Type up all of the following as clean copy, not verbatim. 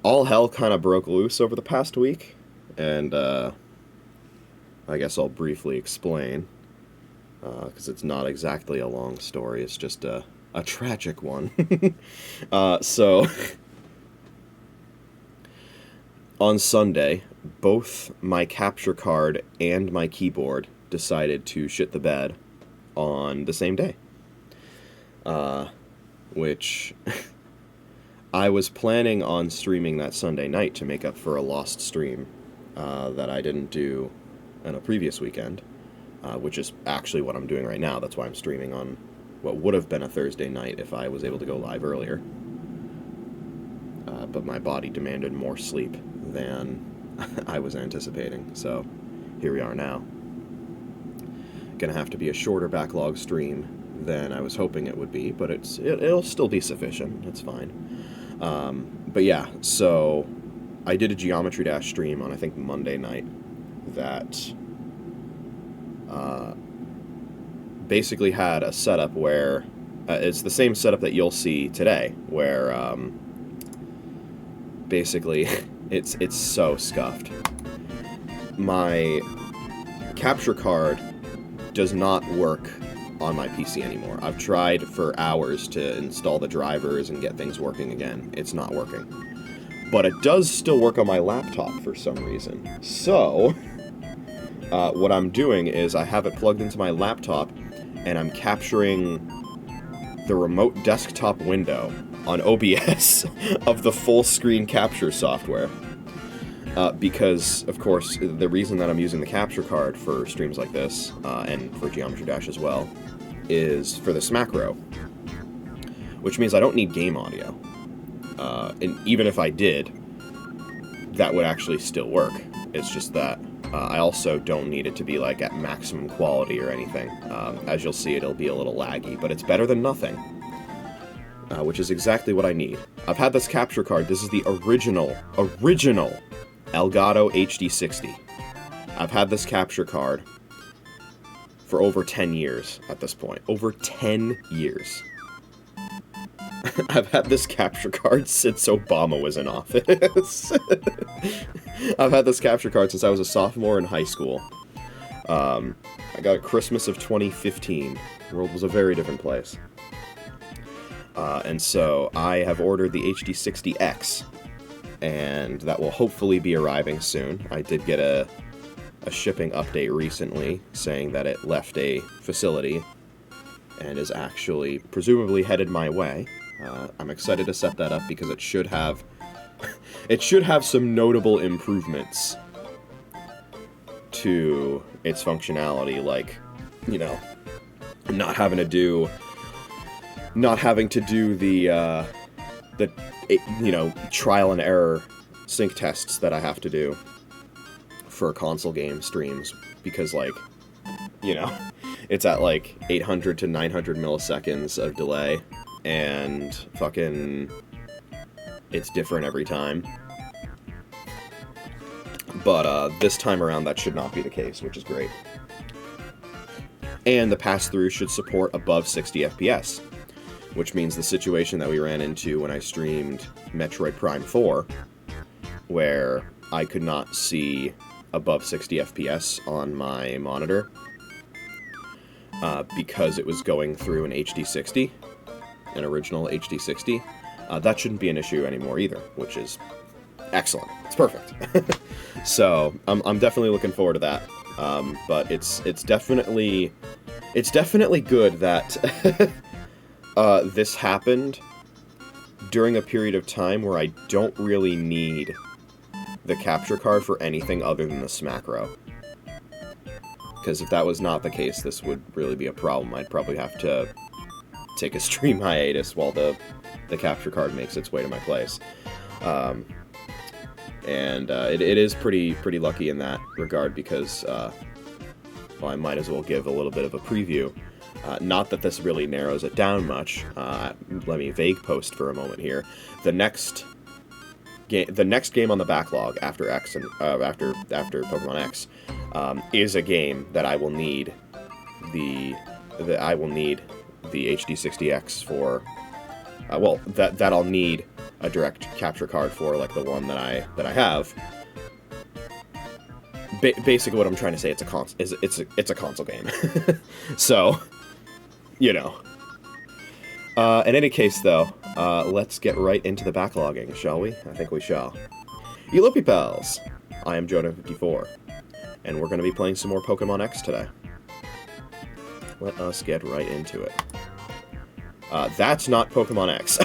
all hell kind of broke loose over the past week, and I guess I'll briefly explain, because it's not exactly a long story, it's just a tragic one. So, on Sunday, both my capture card and my keyboard decided to shit the bed on the same day. Which I was planning on streaming that Sunday night to make up for a lost stream that I didn't do on a previous weekend, which is actually what I'm doing right now. That's why I'm streaming on what would have been a Thursday night if I was able to go live earlier. But my body demanded more sleep than I was anticipating, so here we are now. Gonna have to be a shorter backlog stream than I was hoping it would be, but it'll still be sufficient. It's fine. But yeah, so I did a Geometry Dash stream on, I think, Monday night that basically had a setup where it's the same setup that you'll see today, where basically it's so scuffed. My capture card does not work on my PC anymore. I've tried for hours to install the drivers and get things working again. It's not working. But it does still work on my laptop for some reason. So, what I'm doing is I have it plugged into my laptop, and I'm capturing the remote desktop window on OBS of the full screen capture software. Because, of course, the reason that I'm using the capture card for streams like this, and for Geometry Dash as well, is for this macro. Which means I don't need game audio. And even if I did, that would actually still work. It's just that I also don't need it to be like at maximum quality or anything. As you'll see, it'll be a little laggy, but it's better than nothing. Which is exactly what I need. I've had this capture card. This is the original Elgato HD60. I've had this capture card for over 10 years at this point. Over 10 years. I've had this capture card since Obama was in office. I've had this capture card since I was a sophomore in high school. I got it Christmas of 2015. The world was a very different place. And so I have ordered the HD60X, and that will hopefully be arriving soon. I did get a shipping update recently saying that it left a facility and is actually presumably headed my way. I'm excited to set that up because it should have some notable improvements to its functionality, like, you know, not having to do the you know, trial and error sync tests that I have to do for console game streams, because, like, you know, it's at like 800 to 900 milliseconds of delay, and fucking it's different every time. But this time around that should not be the case, which is great. And the pass-through should support above 60 FPS, which means the situation that we ran into when I streamed Metroid Prime 4, where I could not see above 60 FPS on my monitor because it was going through an HD60, an original HD60. That shouldn't be an issue anymore either, which is excellent. It's perfect. So I'm definitely looking forward to that. But it's definitely good that this happened during a period of time where I don't really need the capture card for anything other than the macro. Because if that was not the case, this would really be a problem. I'd probably have to take a stream hiatus while the capture card makes its way to my place. It is pretty lucky in that regard because, well, I might as well give a little bit of a preview. Not that this really narrows it down much. Let me vague post for a moment here. The next game on the backlog after X and after Pokemon X is a game that I will need the HD60X for. Well, that I'll need a direct capture card for, like the one that I have. Basically, what I'm trying to say, it's a console game. So, you know. In any case, though, let's get right into the backlogging, shall we? I think we shall. Elope pals! I am JoeDan54, and we're going to be playing some more Pokemon X today. Let us get right into it. That's not Pokemon X.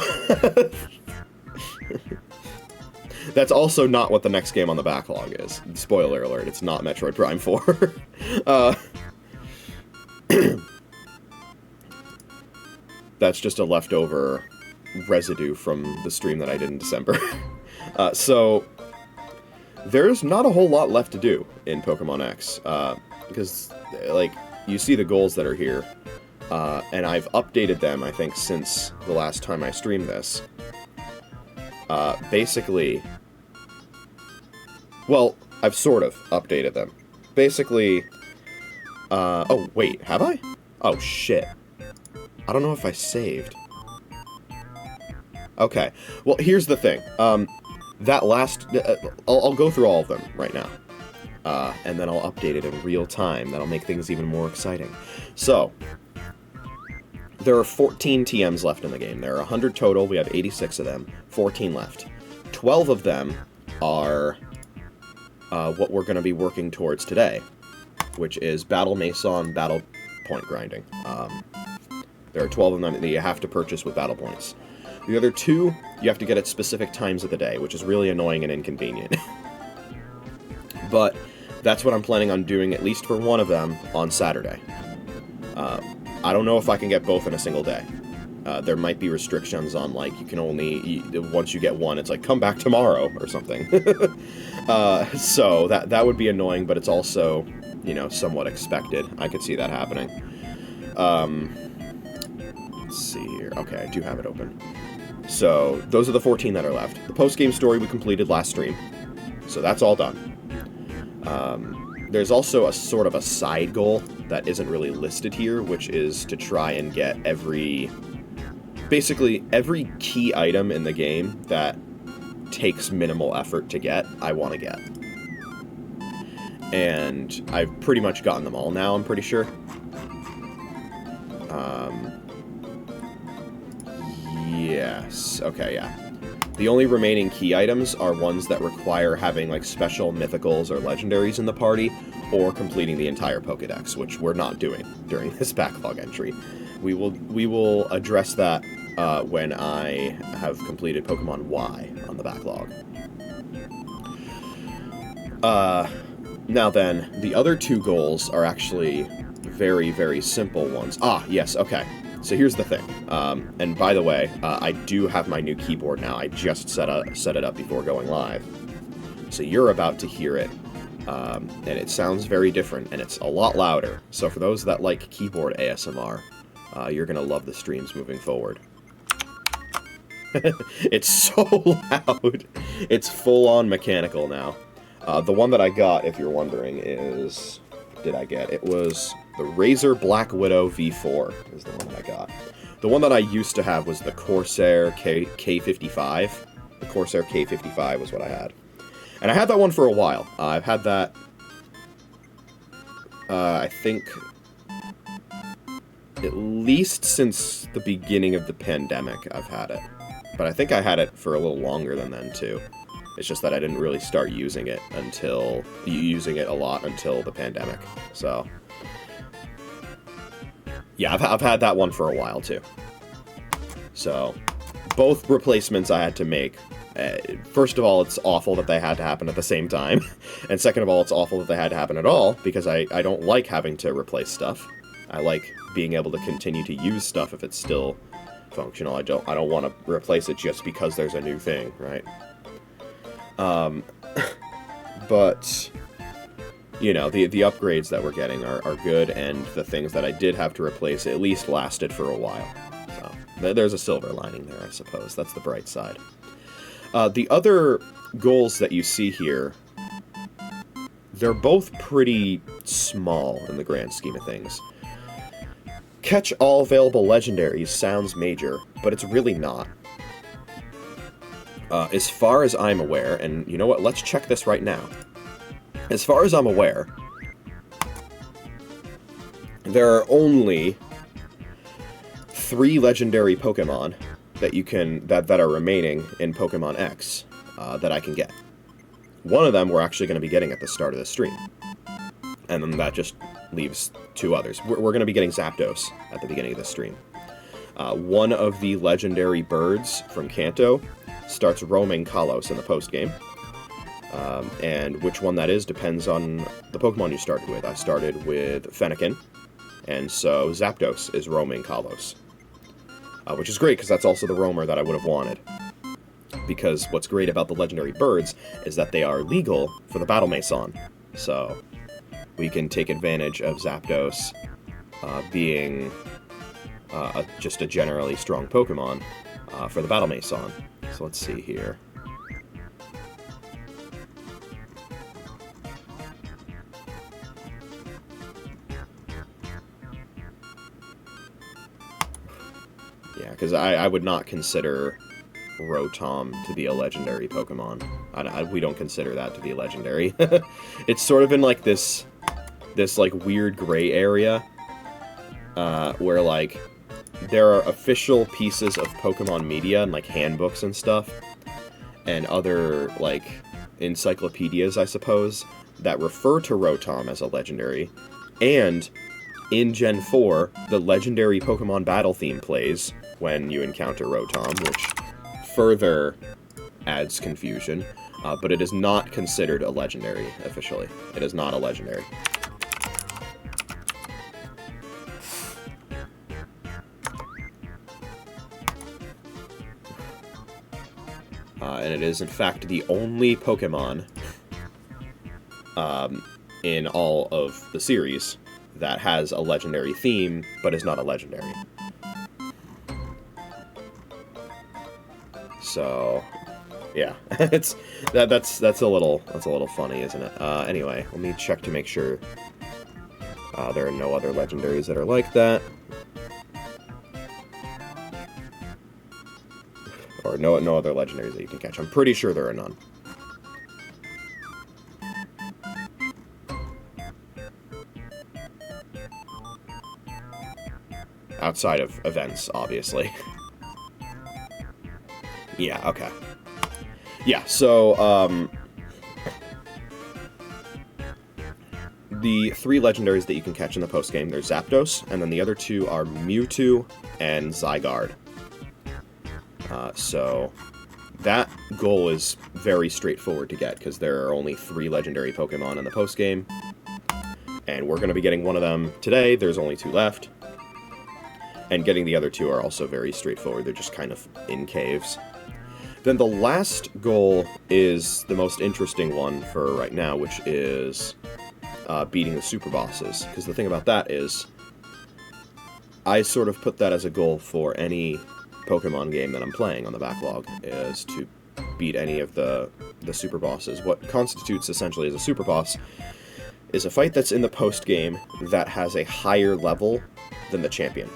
That's also not what the next game on the backlog is. Spoiler alert, it's not Metroid Prime 4. That's just a leftover residue from the stream that I did in December. So, there's not a whole lot left to do in Pokemon X, because, like, you see the goals that are here, and I've updated them, I think, since the last time I streamed this. Basically... Well, I've sort of updated them. Basically... oh, wait, have I? Oh, shit. I don't know if I saved. Okay. Well, here's the thing. That last... I'll go through all of them right now. And then I'll update it in real time. That'll make things even more exciting. So... There are 14 TMs left in the game. There are 100 total. We have 86 of them. 14 left. 12 of them are what we're going to be working towards today, which is Battle Mason, Battle Point grinding. There are 12 of them that you have to purchase with Battle Points. The other 2, you have to get at specific times of the day, which is really annoying and inconvenient. But that's what I'm planning on doing, at least for one of them, on Saturday. I don't know if I can get both in a single day. There might be restrictions on, like, you can only, once you get one, it's like, come back tomorrow, or something. So, that would be annoying, but it's also, you know, somewhat expected. I could see that happening. Let's see here. Okay, I do have it open. So, those are the 14 that are left. The post-game story we completed last stream. So that's all done. There's also a sort of a side goal that isn't really listed here, which is to try and get basically every key item in the game that takes minimal effort to get, I want to get. And I've pretty much gotten them all now, I'm pretty sure. Yes, okay, yeah. The only remaining key items are ones that require having, like, special mythicals or legendaries in the party, or completing the entire Pokédex, which we're not doing during this backlog entry. We will address that when I have completed Pokemon Y on the backlog. Now then, the other 2 goals are actually very, very simple ones. Ah, yes, okay. So here's the thing, and by the way, I do have my new keyboard now. I just set it up before going live. So you're about to hear it, and it sounds very different, and it's a lot louder. So for those that like keyboard ASMR, you're gonna love the streams moving forward. It's so loud. It's full-on mechanical now. The one that I got, if you're wondering, is... Did I get? It was the Razer Black Widow V4 is the one that I got. The one that I used to have was the Corsair K55. The Corsair K55 was what I had. And I had that one for a while. I've had that, I think, at least since the beginning of the pandemic I've had it. But I think I had it for a little longer than then, too. It's just that I didn't really start using it a lot until the pandemic. So, yeah, I've had that one for a while too. So, both replacements I had to make. First of all, it's awful that they had to happen at the same time, and second of all, it's awful that they had to happen at all because I don't like having to replace stuff. I like being able to continue to use stuff if it's still functional. I don't want to replace it just because there's a new thing, right? But, you know, the upgrades that we're getting are good, and the things that I did have to replace at least lasted for a while. So, there's a silver lining there, I suppose. That's the bright side. The other goals that you see here, they're both pretty small in the grand scheme of things. Catch all available legendaries sounds major, but it's really not. As far as I'm aware, and you know what, let's check this right now. As far as I'm aware, there are only 3 legendary Pokemon that you can that are remaining in Pokemon X that I can get. One of them we're actually going to be getting at the start of the stream, and then that just leaves 2 others. We're going to be getting Zapdos at the beginning of the stream. One of the legendary birds from Kanto starts roaming Kalos in the post-game. And which one that is depends on the Pokemon you started with. I started with Fennekin, and so Zapdos is roaming Kalos. Which is great, because that's also the roamer that I would have wanted. Because what's great about the legendary birds is that they are legal for the Battle Mason. So we can take advantage of Zapdos being just a generally strong Pokemon for the Battle Mason. So let's see here. Yeah, because I would not consider Rotom to be a legendary Pokemon. We don't consider that to be legendary. It's sort of in like this like weird gray area where like there are official pieces of Pokemon media and like handbooks and stuff and other like encyclopedias, I suppose, that refer to Rotom as a legendary, and in Gen 4 the legendary Pokemon battle theme plays when you encounter Rotom, which further adds confusion, but it is not considered a legendary officially. It is not a legendary. And it is in fact the only Pokemon in all of the series that has a legendary theme, but is not a legendary. So, yeah, that's a little funny, isn't it? Anyway, let me check to make sure there are no other legendaries that are like that, or no other legendaries that you can catch. I'm pretty sure there are none. Outside of events, obviously. Yeah, okay. Yeah, so, the 3 legendaries that you can catch in the post-game, there's Zapdos, and then the other 2 are Mewtwo and Zygarde. So, that goal is very straightforward to get, because there are only 3 legendary Pokemon in the post-game, and we're going to be getting one of them today. There's only 2 left, and getting the other 2 are also very straightforward. They're just kind of in caves. Then the last goal is the most interesting one for right now, which is beating the super bosses. Because the thing about that is, I sort of put that as a goal for any Pokemon game that I'm playing on the backlog, is to beat any of the super bosses. What constitutes essentially as a super boss is a fight that's in the post-game that has a higher level than the champion.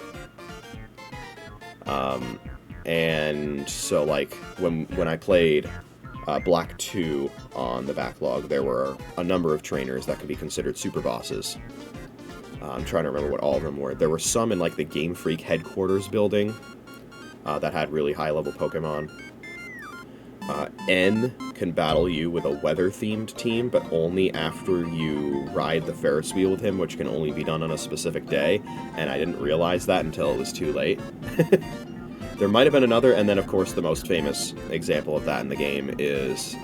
And so, like, when I played Black 2 on the backlog, there were a number of trainers that could be considered super bosses. I'm trying to remember what all of them were. There were some in, like, the Game Freak headquarters building that had really high-level Pokemon. N can battle you with a weather-themed team, but only after you ride the Ferris wheel with him, which can only be done on a specific day, and I didn't realize that until it was too late. There might have been another, and then, of course, the most famous example of that in the game is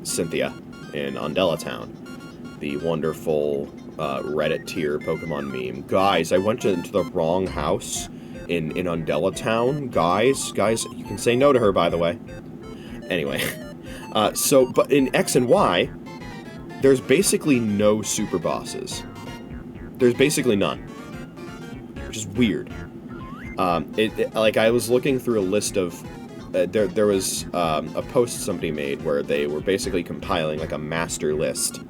Cynthia in Undella Town, the wonderful Reddit tier Pokemon meme. Guys, I went into the wrong house in Undella Town. Guys, you can say no to her, by the way. Anyway, but in X and Y, there's basically no super bosses. There's basically none, which is weird. Like, I was looking through a list of, there was a post somebody made where they were basically compiling, like, a master list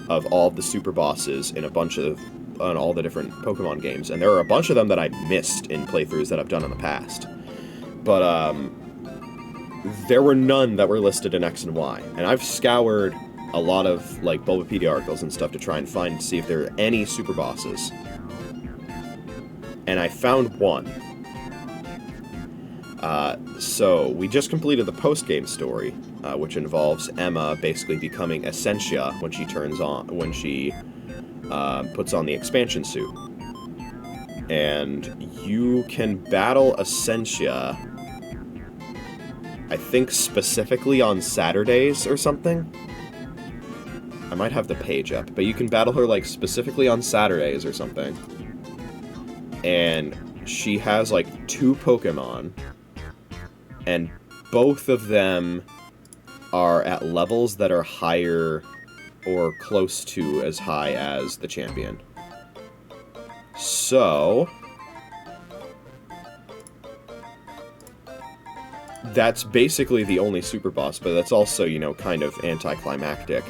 of all the super bosses in on all the different Pokemon games, and there are a bunch of them that I missed in playthroughs that I've done in the past. But, there were none that were listed in X and Y. And I've scoured a lot of, like, Bulbapedia articles and stuff to try and see if there are any super bosses. And I found one. So, we just completed the post-game story, which involves Emma basically becoming Essentia when she puts on the expansion suit. And you can battle Essentia, I think specifically on Saturdays or something. I might have the page up, but you can battle her, like, specifically on Saturdays or something. And she has, like, 2 Pokemon, and both of them are at levels that are higher or close to as high as the champion. So, that's basically the only super boss, but that's also, you know, kind of anticlimactic.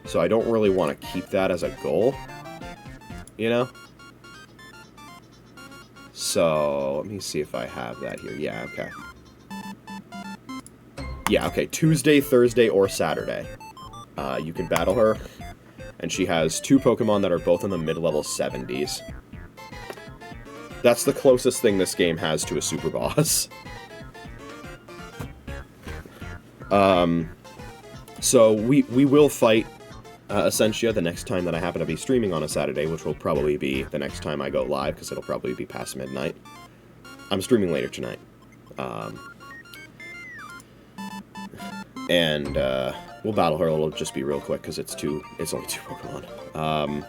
So I don't really want to keep that as a goal, you know? So, let me see if I have that here. Yeah, okay. Yeah, okay, Tuesday, Thursday, or Saturday. You can battle her, and she has 2 Pokemon that are both in the mid-level 70s. That's the closest thing this game has to a super boss. So we will fight Essentia the next time that I happen to be streaming on a Saturday, which will probably be the next time I go live, because it'll probably be past midnight. I'm streaming later tonight. And we'll battle her. It'll just be real quick, because it's only 2 Pokemon.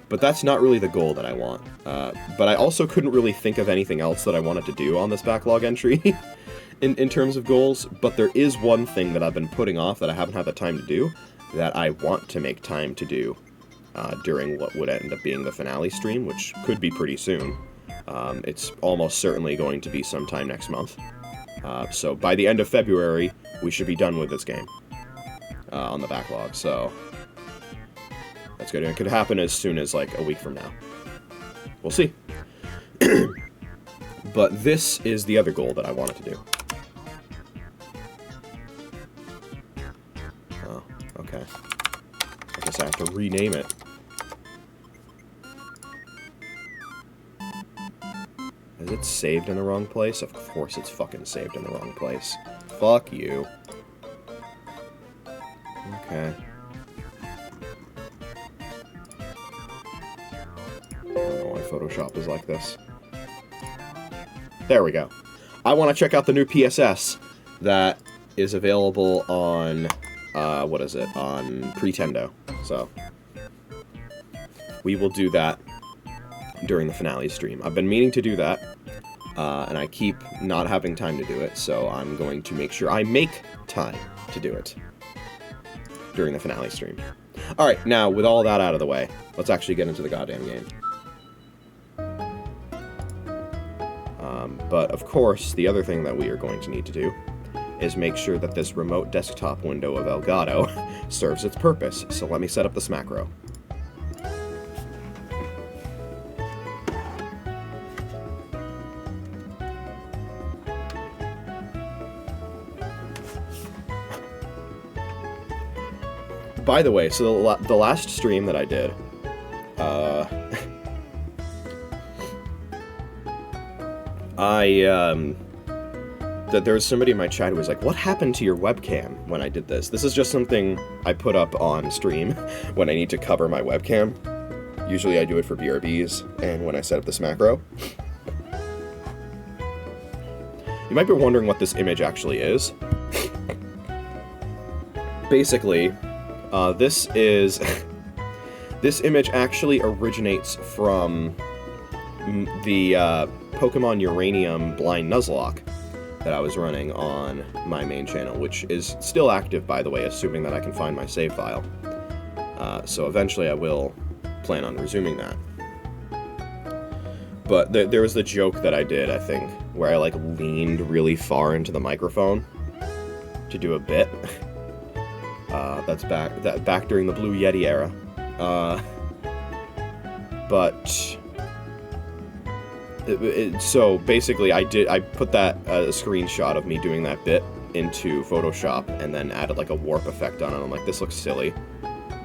But that's not really the goal that I want. But I also couldn't really think of anything else that I wanted to do on this backlog entry in terms of goals. But there is one thing that I've been putting off that I haven't had the time to do that I want to make time to do during what would end up being the finale stream, which could be pretty soon. It's almost certainly going to be sometime next month. So by the end of February, we should be done with this game on the backlog. So that's good. And it could happen as soon as, like, a week from now. We'll see. But this is the other goal that I wanted to do. Oh, okay. I guess I have to rename it. Is it saved in the wrong place? Of course it's fucking saved in the wrong place. Fuck you. Okay. I don't know why Photoshop is like this. There we go. I want to check out the new PSS that is available on, what is it? On Pretendo. So, we will do that during the finale stream. I've been meaning to do that, and I keep not having time to do it, so I'm going to make sure I make time to do it during the finale stream. Alright, now, with all that out of the way, let's actually get into the goddamn game. But, of course, the other thing that we are going to need to do is make sure that this remote desktop window of Elgato serves its purpose. So let me set up this macro. By the way, so the last stream that I did, there was somebody in my chat who was like, what happened to your webcam when I did this? This is just something I put up on stream when I need to cover my webcam. Usually I do it for BRBs and when I set up this macro. You might be wondering what this image actually is. Basically, this image actually originates from the Pokemon Uranium Blind Nuzlocke that I was running on my main channel, which is still active, by the way, assuming that I can find my save file. So eventually I will plan on resuming that. But there was the joke that I did, I think, where I, like, leaned really far into the microphone to do a bit. That's back during the Blue Yeti era. But So basically, I put that screenshot of me doing that bit into Photoshop and then added like a warp effect on it. I'm like, this looks silly.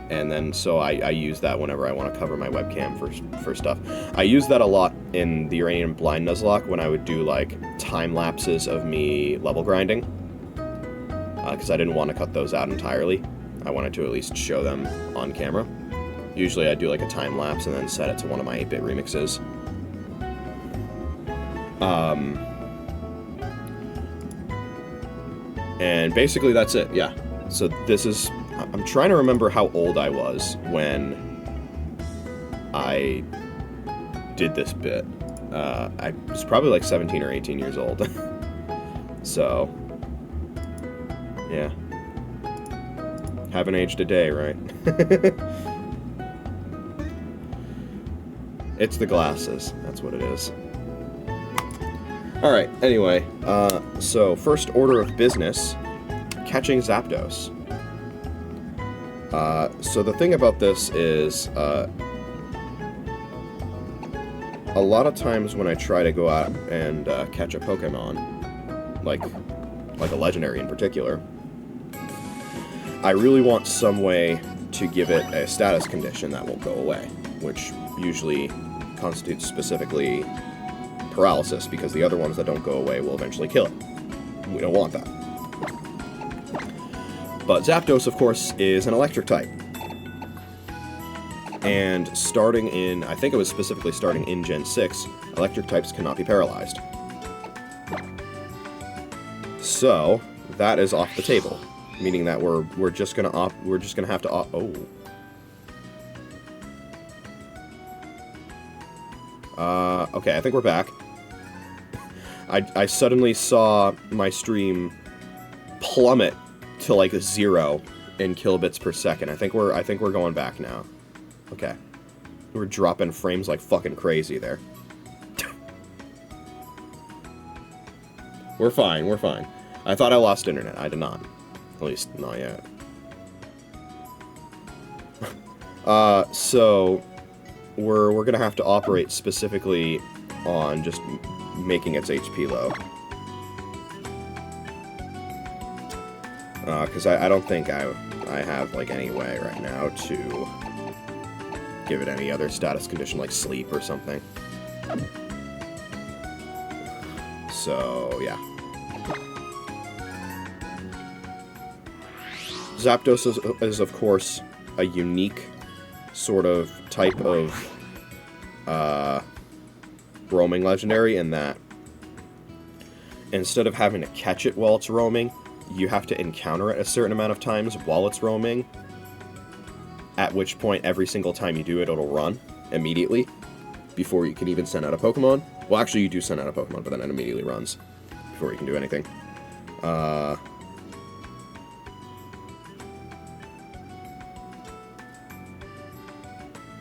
And then so I use that whenever I want to cover my webcam for stuff. I use that a lot in the Uranium Blind Nuzlocke when I would do like time lapses of me level grinding. Because I didn't want to cut those out entirely. I wanted to at least show them on camera. Usually I do like a time lapse and then set it to one of my 8-bit remixes. And basically that's it, yeah. So this is... I'm trying to remember how old I was when I did this bit. I was probably like 17 or 18 years old. So, yeah. Haven't aged a day, right? It's the glasses. That's what it is. Alright, anyway. So, first order of business, catching Zapdos. So the thing about this is, a lot of times when I try to go out and catch a Pokemon, like a legendary in particular, I really want some way to give it a status condition that won't go away, which usually constitutes specifically paralysis, because the other ones that don't go away will eventually kill it. We don't want that. But Zapdos, of course, is an electric type. And starting in, I think it was specifically starting in Gen 6, electric types cannot be paralyzed. So, that is off the table. Meaning that we're just gonna have to okay, I think we're back. I suddenly saw my stream plummet to like 0 in kilobits per second. I think we're going back now. Okay. We're dropping frames like fucking crazy there. We're fine, we're fine. I thought I lost internet. I did not. At least, not yet. So, we're gonna have to operate specifically on just making its HP low. Because I don't think I have, like, any way right now to give it any other status condition, like sleep or something. So, yeah. Zapdos is, of course, a unique sort of type of roaming legendary in that instead of having to catch it while it's roaming, you have to encounter it a certain amount of times while it's roaming, at which point every single time you do it, it'll run immediately before you can even send out a Pokemon. Well, actually, you do send out a Pokemon, but then it immediately runs before you can do anything.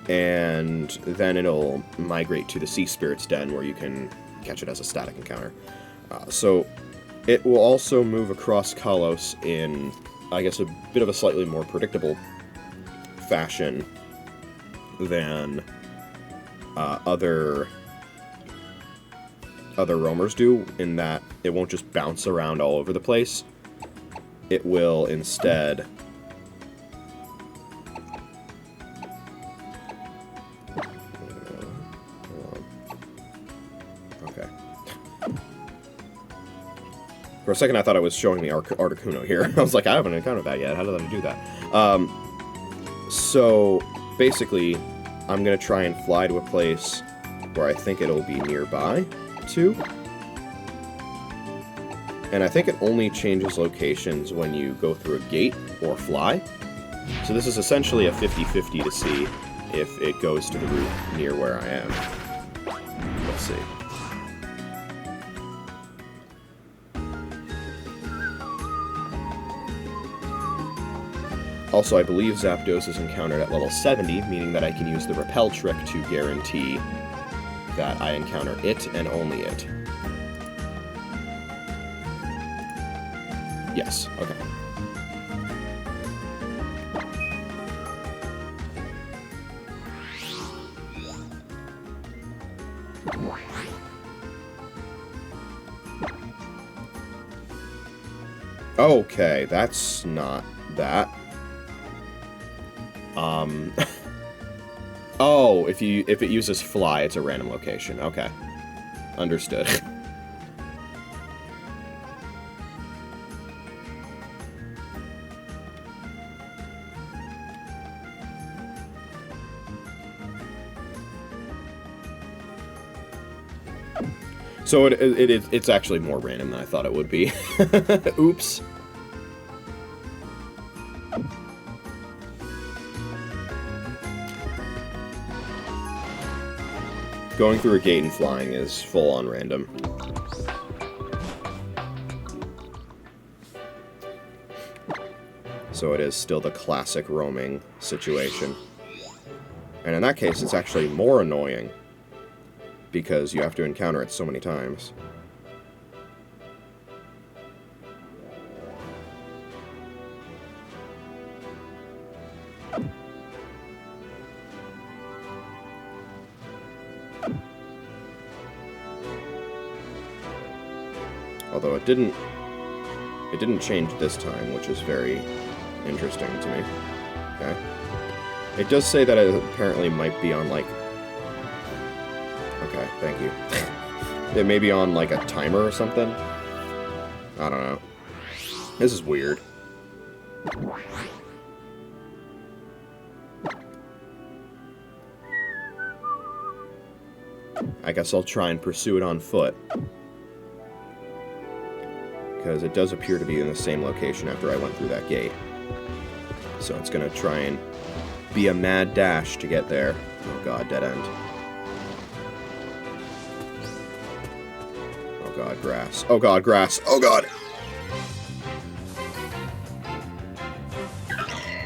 And then it'll migrate to the Sea Spirit's Den, where you can catch it as a static encounter. So it will also move across Kalos in, I guess, a bit of a slightly more predictable fashion than other roamers do, in that it won't just bounce around all over the place. It will instead... For a second, I thought I was showing the Articuno here. I was like, I haven't encountered that yet. How did I do that? So, basically, I'm going to try and fly to a place where I think it'll be nearby, too. And I think it only changes locations when you go through a gate or fly. So this is essentially a 50-50 to see if it goes to the route near where I am. Let's see. Also, I believe Zapdos is encountered at level 70, meaning that I can use the Repel trick to guarantee that I encounter it and only it. Yes, okay. Okay, that's not that. Oh, if it uses fly, it's a random location. Okay. Understood. So it's actually more random than I thought it would be. Oops. Going through a gate and flying is full-on random. So it is still the classic roaming situation. And in that case, it's actually more annoying, because you have to encounter it so many times. Although it didn't change this time, which is very interesting to me. Okay. It does say that it apparently might be on, like... Okay, thank you. It may be on, like, a timer or something? I don't know. This is weird. I guess I'll try and pursue it on foot. Because it does appear to be in the same location after I went through that gate. So it's gonna try and be a mad dash to get there. Oh god, dead end. Oh god, grass. Oh god, grass. Oh god!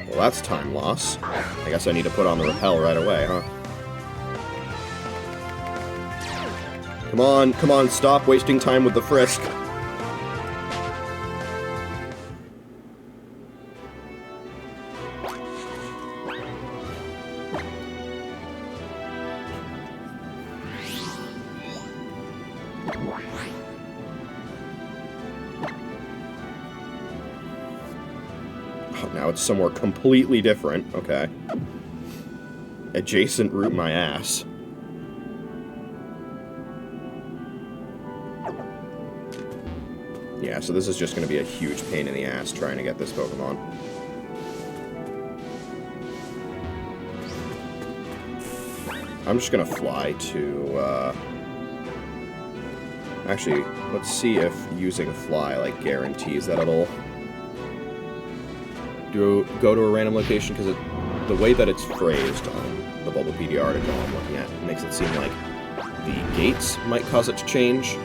Well, that's time loss. I guess I need to put on the repel right away, huh? Come on, stop wasting time with the frisk. Now it's somewhere completely different. Okay. Adjacent route my ass. Yeah, so this is just going to be a huge pain in the ass trying to get this Pokemon. I'm just going to fly to, Actually, let's see if using fly, like, guarantees that it'll go to a random location, because the way that it's phrased on the Bulbapedia article I'm looking at makes it seem like the gates might cause it to change,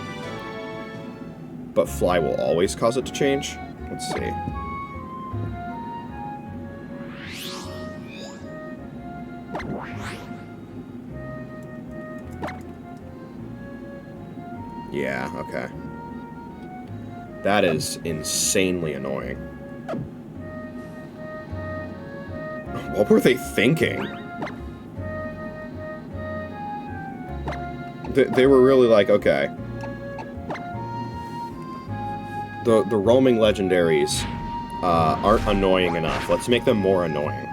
but fly will always cause it to change. Let's see. Yeah, okay. That is insanely annoying. What were they thinking? They were really like, okay. The roaming legendaries aren't annoying enough. Let's make them more annoying.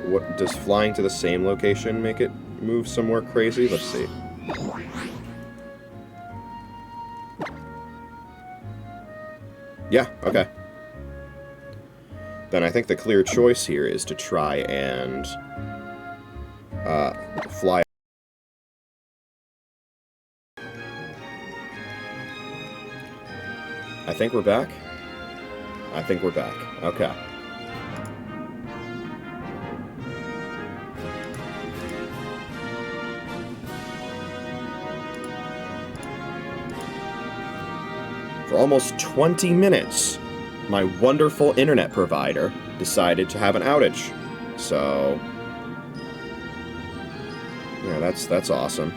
What does flying to the same location make it move somewhere crazy? Let's see. Yeah, okay. Then I think the clear choice here is to try and fly. I think we're back. I think we're back. Okay. For almost 20 minutes, my wonderful internet provider decided to have an outage. So, yeah, that's awesome.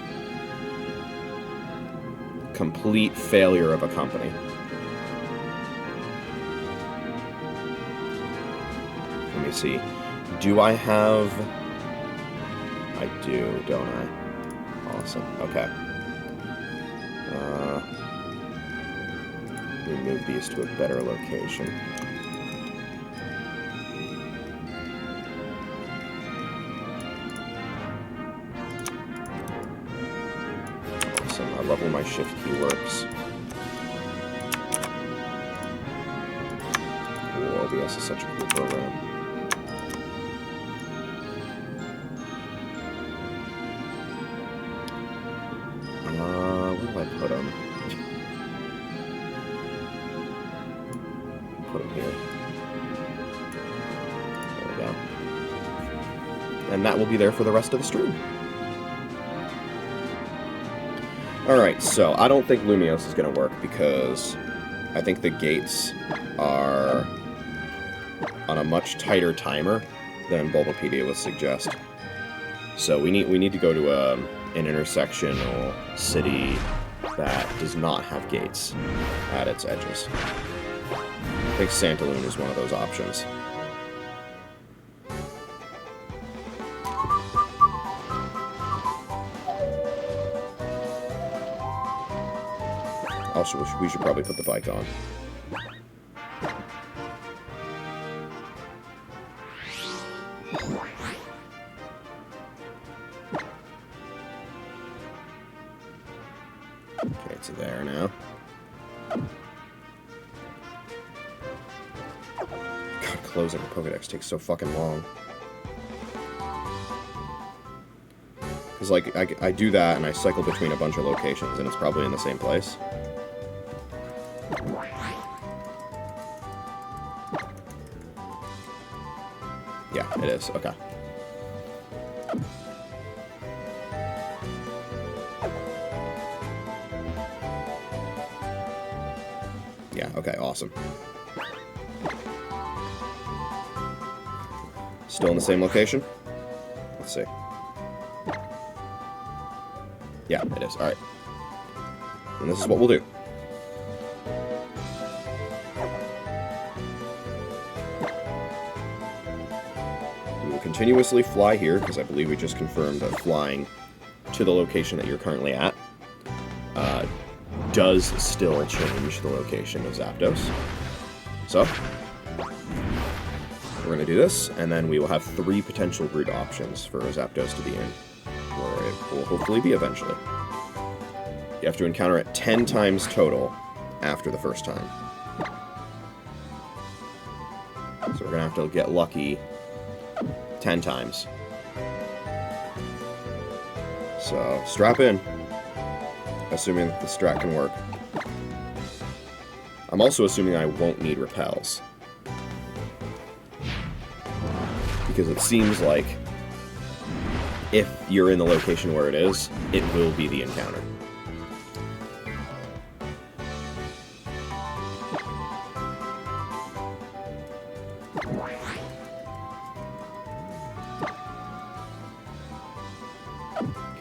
Complete failure of a company. Let me see. Do I have... I do, don't I? Awesome. Okay. We move these to a better location. Awesome. I love when my shift key works. Cool. OBS is such a cool program. Where do I put them? Put them here. There we go. And that will be there for the rest of the stream. Alright, so I don't think Lumiose is going to work because I think the gates are on a much tighter timer than Bulbapedia would suggest. So we need to go to an intersection or city that does not have gates at its edges. I think Santaloon is one of those options. Also, we should probably put the bike on. Okay, it's there now. God, closing a Pokedex takes so fucking long. Because, like, I do that and I cycle between a bunch of locations and it's probably in the same place. Yeah, it is. Okay. Yeah, okay, awesome. Still in the same location? Let's see. Yeah, it is. Alright. And this is what we'll do. We will continuously fly here, because I believe we just confirmed that flying to the location that you're currently at does still change the location of Zapdos. So, we're going to do this, and then we will have 3 potential route options for Zapdos to be in, where it will hopefully be eventually. You have to encounter it 10 times total after the first time. So we're going to have to get lucky 10 times. So, strap in. Assuming that the strat can work. I'm also assuming I won't need repels. Because it seems like if you're in the location where it is, it will be the encounter.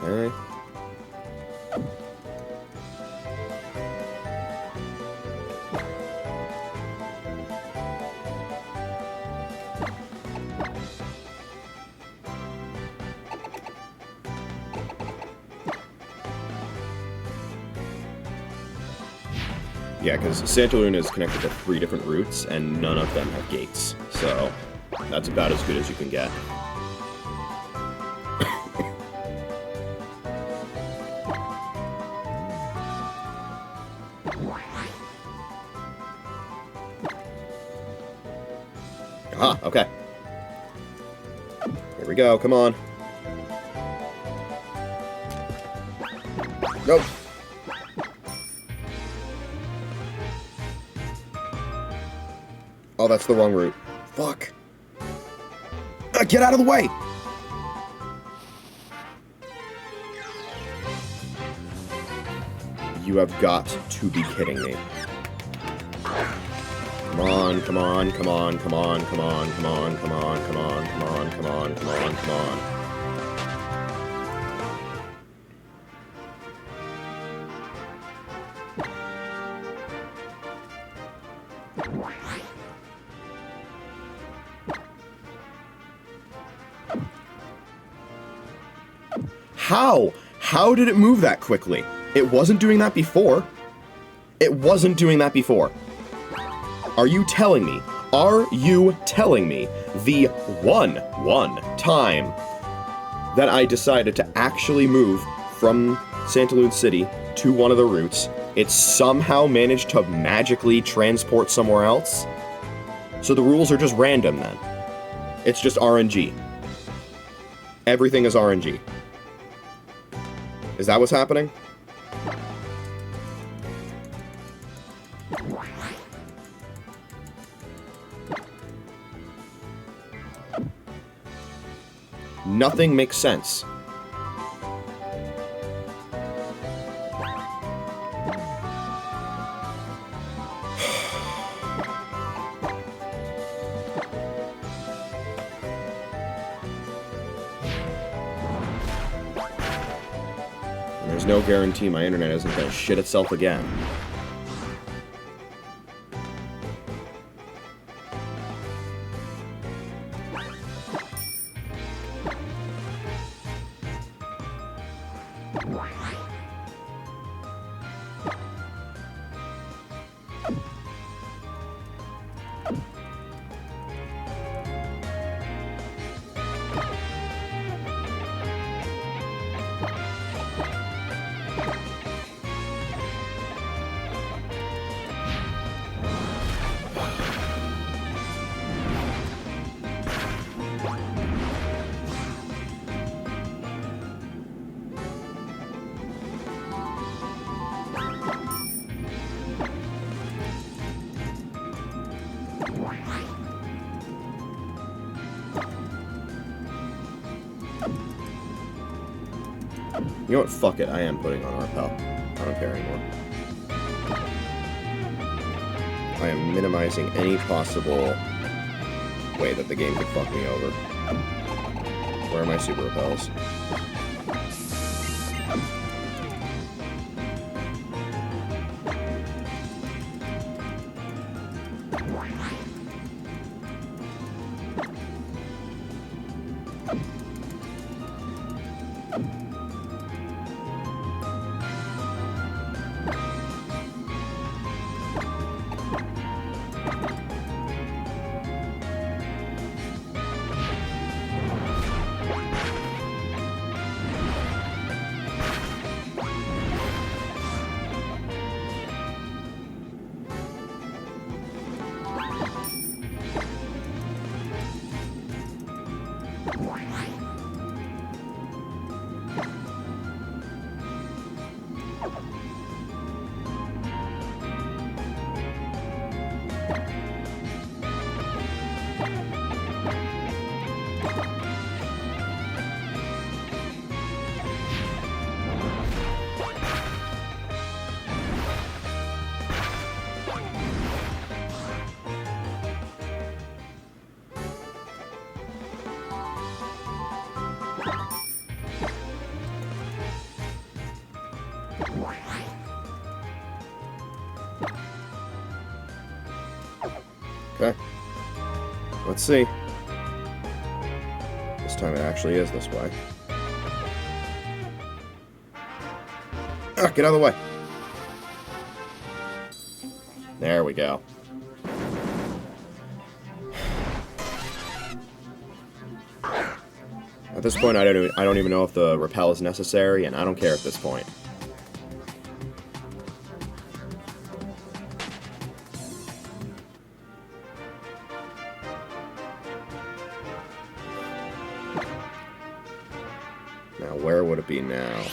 Okay. Yeah, because Santaloon is connected to 3 different routes, and none of them have gates. So, that's about as good as you can get. Aha, okay. Here we go, come on. Nope. Oh, that's the wrong route. Fuck. Get out of the way! You have got to be kidding me. Come on, come on, come on, come on, come on, come on, come on, come on, come on, come on, come on, come on. How? How did it move that quickly? It wasn't doing that before. It wasn't doing that before. Are you telling me the one time that I decided to actually move from Santaloon City to one of the routes, it somehow managed to magically transport somewhere else? So the rules are just random then. It's just RNG. Everything is RNG. Is that what's happening? Nothing makes sense. There's no guarantee my internet isn't gonna shit itself again. You know what? Fuck it. I am putting on Repel. I don't care anymore. I am minimizing any possible way that the game could fuck me over. Where are my super repels? Okay. Let's see. This time it actually is this way. Ah, get out of the way. There we go. At this point, I don't even know if the repel is necessary, and I don't care at this point. Now, where would it be now?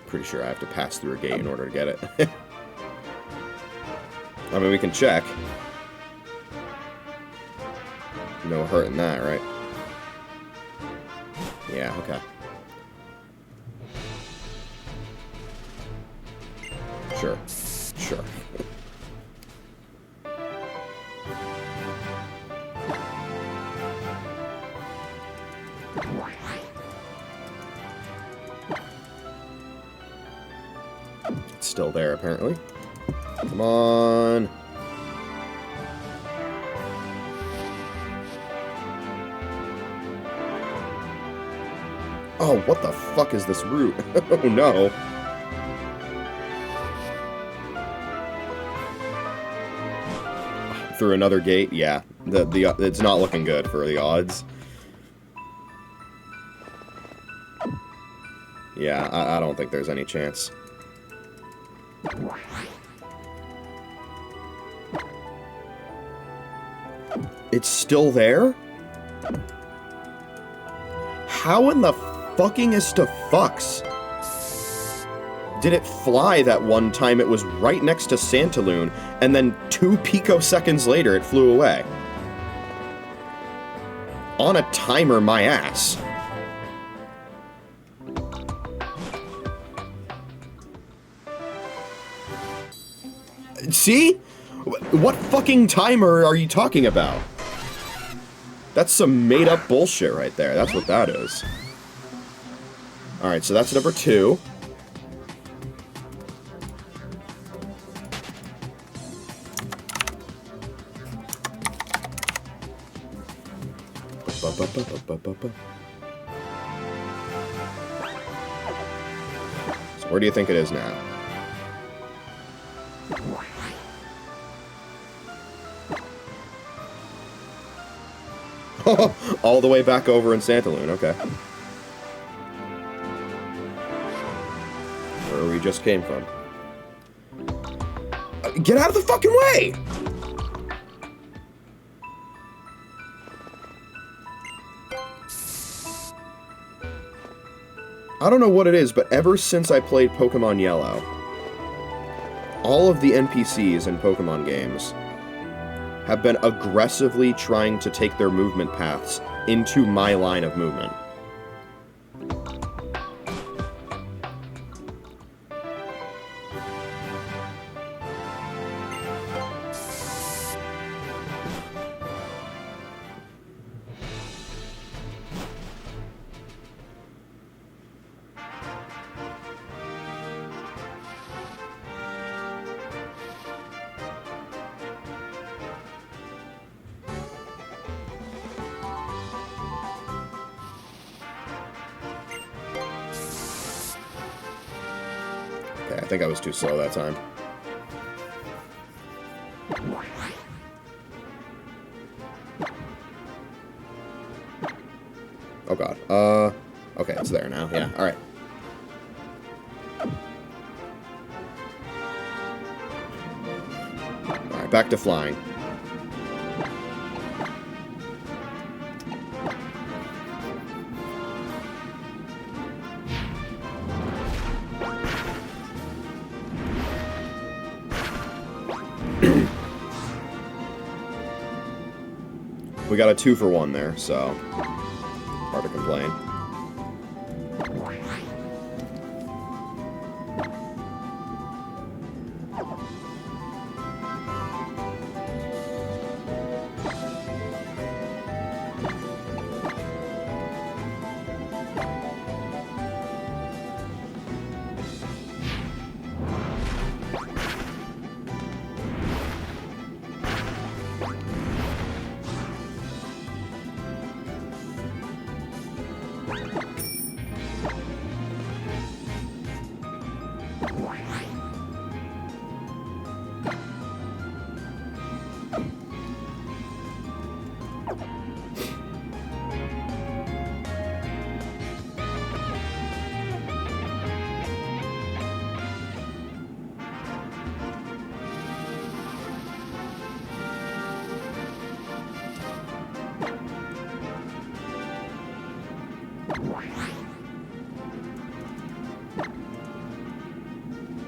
Pretty sure I have to pass through a gate in order to get it. I mean, we can check. No hurt in that, right? Yeah, okay. Sure. Sure. It's still there, apparently. Come on. Oh, what the fuck is this route? Oh no. Through another gate? Yeah. It's not looking good for the odds. Yeah, I don't think there's any chance. It's still there? How in the fuckingest of fucks did it fly that one time it was right next to Santaloon, and then 2 picoseconds later it flew away? On a timer, my ass. See? What fucking timer are you talking about? That's some made-up bullshit right there. That's what that is. Alright, so that's number 2. So where do you think it is now? All the way back over in Santaloon, okay. Where we just came from. Get out of the fucking way! I don't know what it is, but ever since I played Pokemon Yellow, all of the NPCs in Pokemon games have been aggressively trying to take their movement paths into my line of movement. Okay, I think I was too slow that time. Oh god. Okay, it's there now. Yeah, alright. Alright, back to flying. We got a 2-for-1 there, so hard to complain.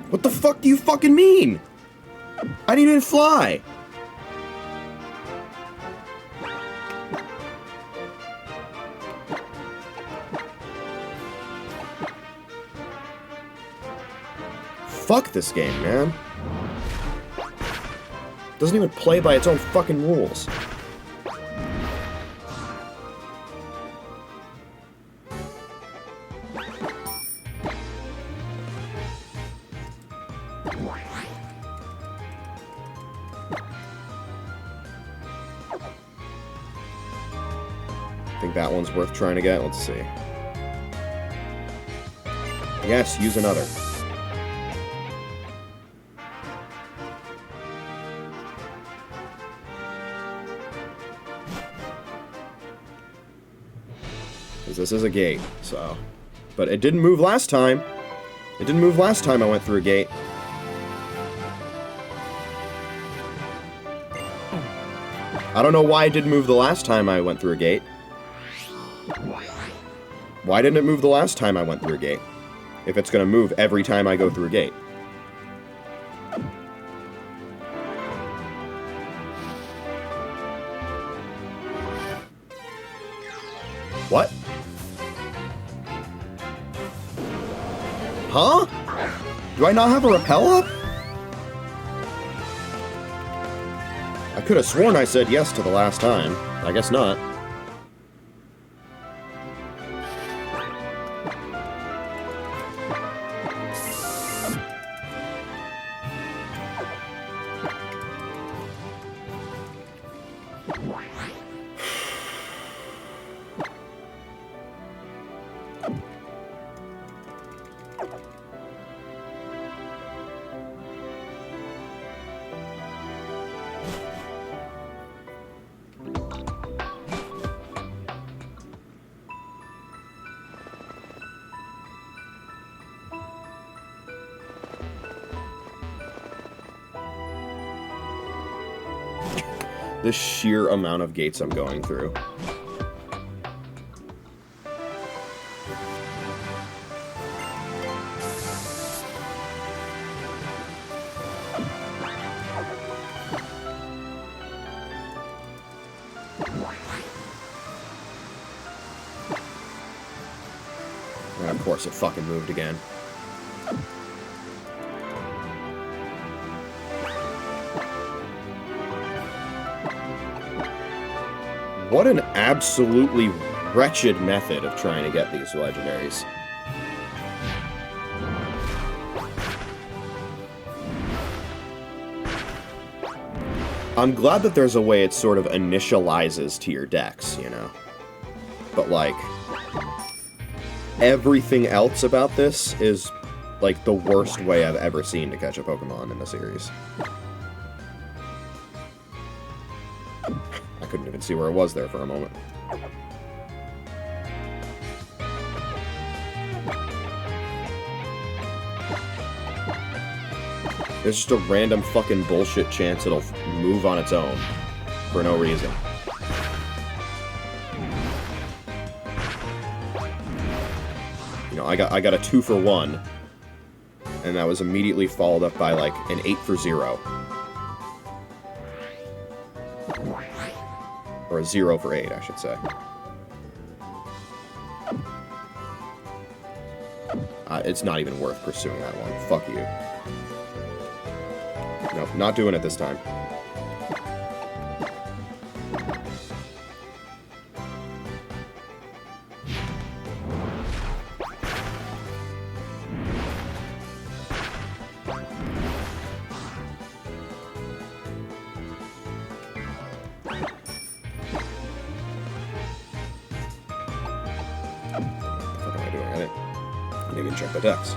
What the fuck do you fucking mean? I didn't even fly. Fuck this game, man. Doesn't even play by its own fucking rules. Think that one's worth trying to get? Let's see. Yes, use another. Because this is a gate, so... But it didn't move last time. It didn't move last time I went through a gate. I don't know why it didn't move the last time I went through a gate. Why didn't it move the last time I went through a gate? If it's gonna move every time I go through a gate. What? Huh? Do I not have a rappel up? I could have sworn I said yes to the last time. I guess not. The sheer amount of gates I'm going through. And of course it fucking moved again. What an absolutely wretched method of trying to get these legendaries. I'm glad that there's a way it sort of initializes to your decks, you know? But, like, everything else about this is, like, the worst way I've ever seen to catch a Pokemon in the series. I couldn't even see where it was there for a moment. There's just a random fucking bullshit chance it'll move on its own. For no reason. You know, I got a 2 for 1. And that was immediately followed up by, like, an 8 for 0. Or a 0 for 8, I should say. It's not even worth pursuing that one. Fuck you. No, not doing it this time. What am I doing? I didn't even check the decks.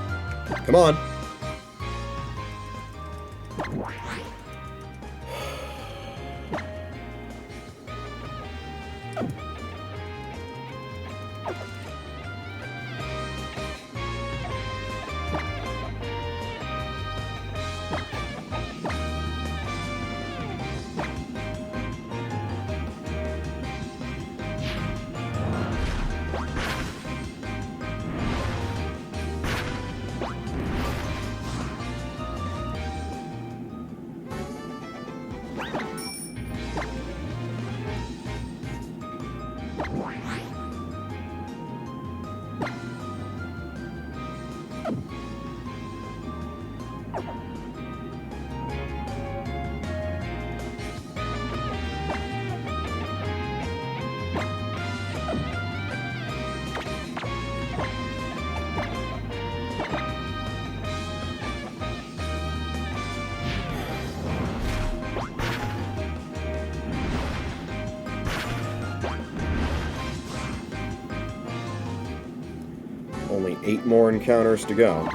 Come on! Only 8 more encounters to go.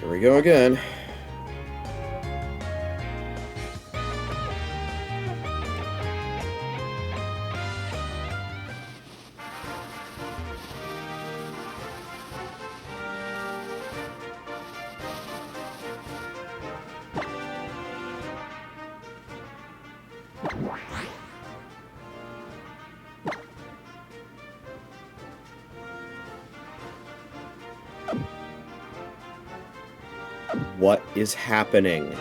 Here we go again. What is happening?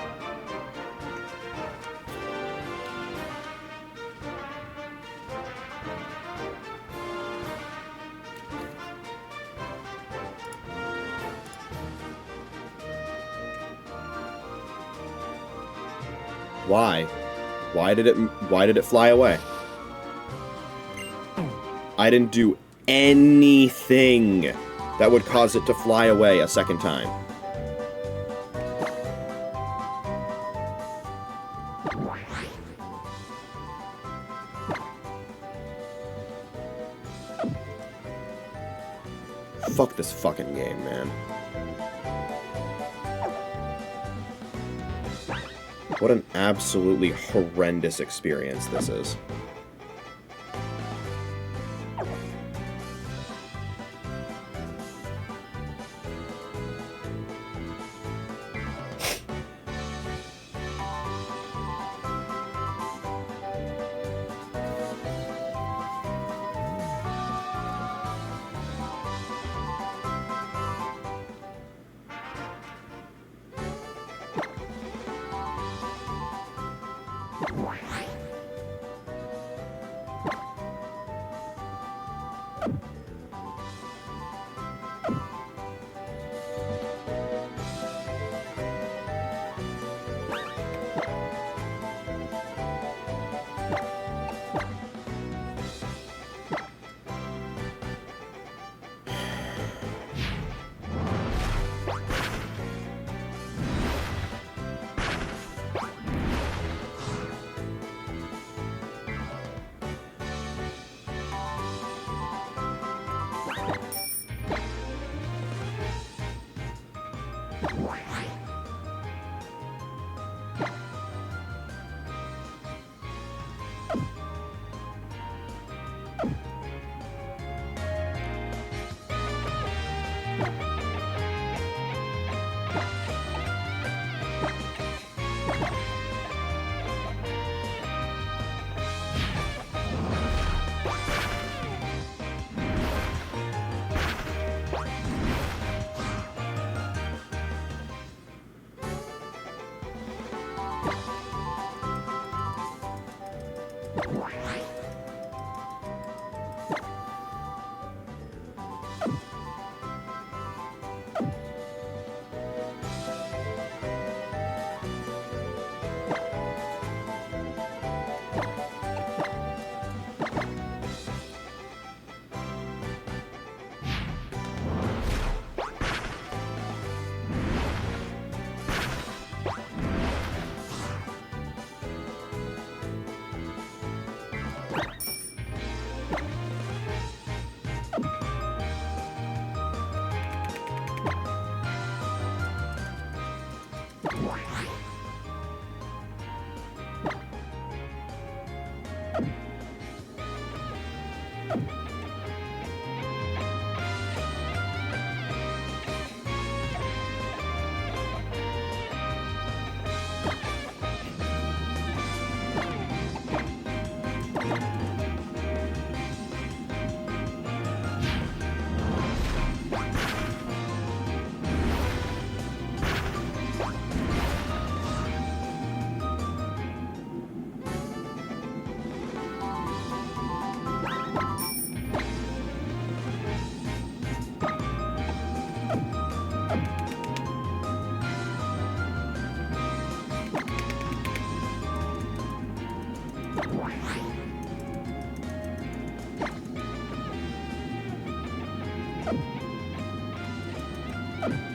Why? Why did it fly away? I didn't do anything that would cause it to fly away a second time. Fuck this fucking game, man. What an absolutely horrendous experience this is.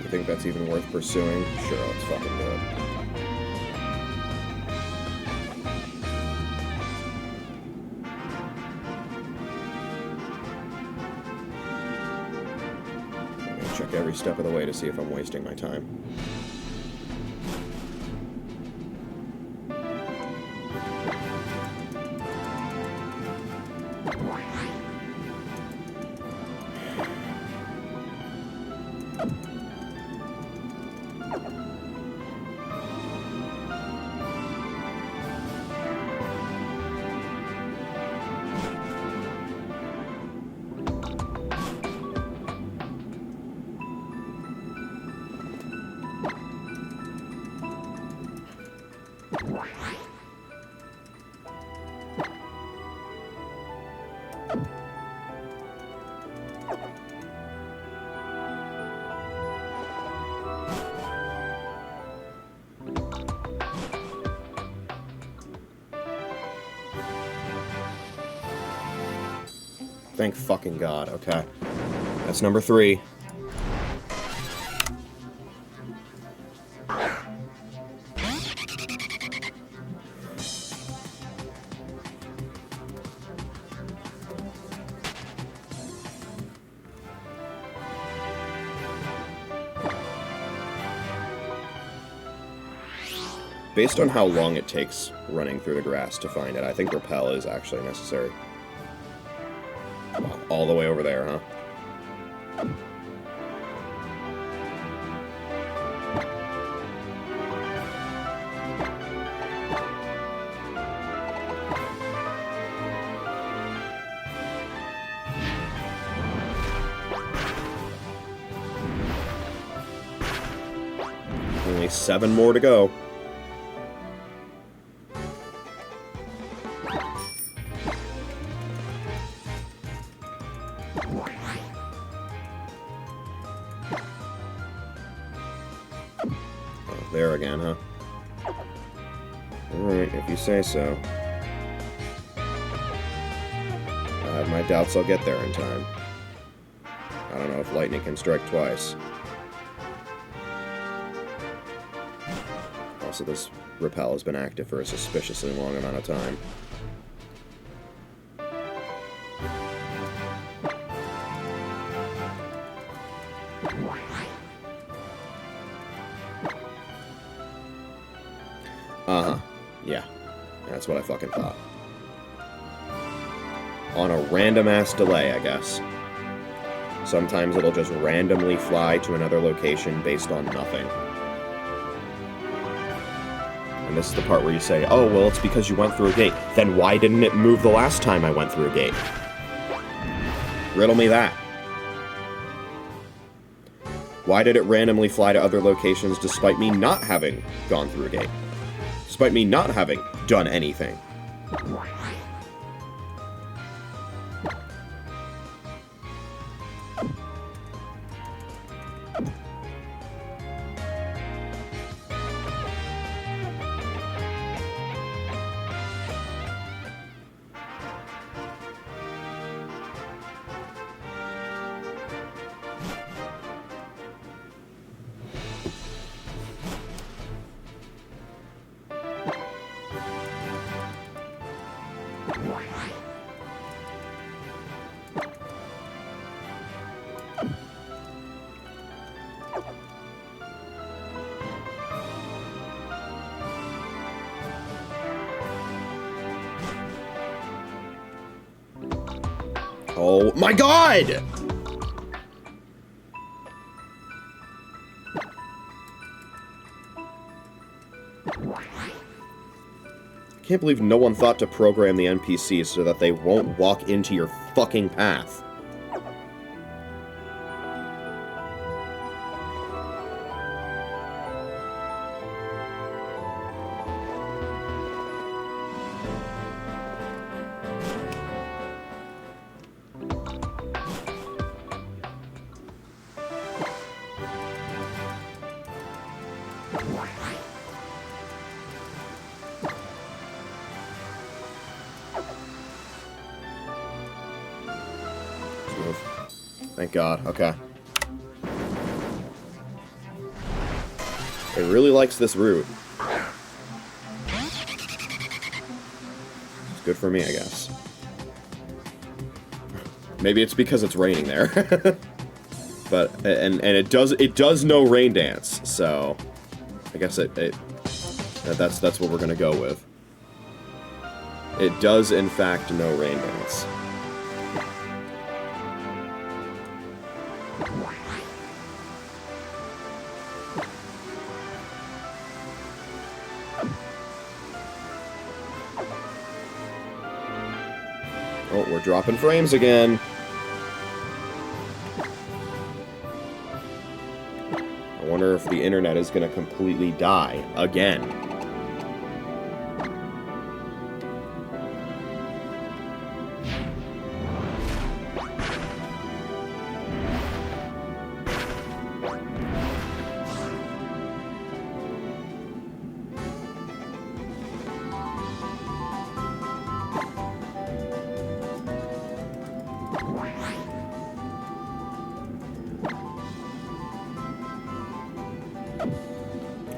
You think that's even worth pursuing? Sure, let's fucking do it. I'm gonna check every step of the way to see if I'm wasting my time. Thank fucking God. Okay. That's number 3. Based on how long it takes running through the grass to find it, I think Repel is actually necessary. Wow, all the way over there, huh? Only 7 more to go. There again, huh? Alright, if you say so. I have my doubts I'll get there in time. I don't know if lightning can strike twice. Also, this Repel has been active for a suspiciously long amount of time. Uh-huh. Yeah. That's what I fucking thought. On a random-ass delay, I guess. Sometimes it'll just randomly fly to another location based on nothing. And this is the part where you say, oh, well, it's because you went through a gate. Then why didn't it move the last time I went through a gate? Riddle me that. Why did it randomly fly to other locations despite me not having gone through a gate? Despite me not having done anything. Oh my God! I can't believe no one thought to program the NPCs so that they won't walk into your fucking path. move. Thank God. Okay. It really likes this route. It's good for me, I guess. Maybe it's because it's raining there. But and it does know rain dance, so I guess that's what we're gonna go with. It does in fact know rain dance. Oh, we're dropping frames again. I wonder if the internet is going to completely die again.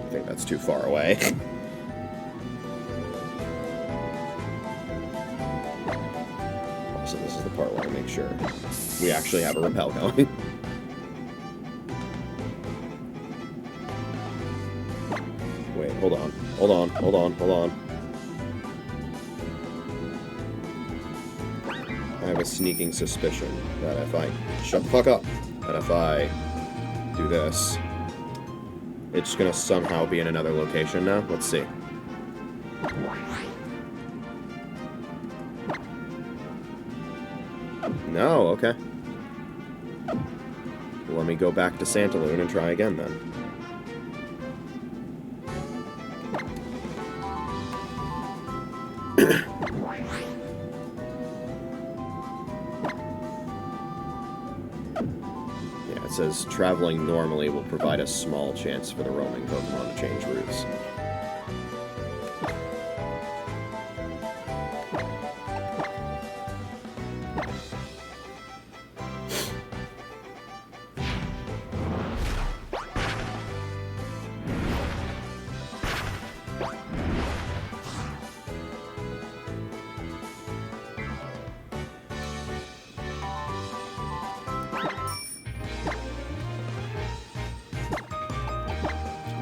I think that's too far away. So this is the part where I make sure we actually have a rappel going. Wait, hold on. Hold on, hold on, hold on. I have a sneaking suspicion that if I... Shut the fuck up! That if I do this... It's gonna somehow be in another location now. Let's see. No, okay. Well, let me go back to Santaloon and try again then. It says, traveling normally will provide a small chance for the roaming Pokemon to change routes.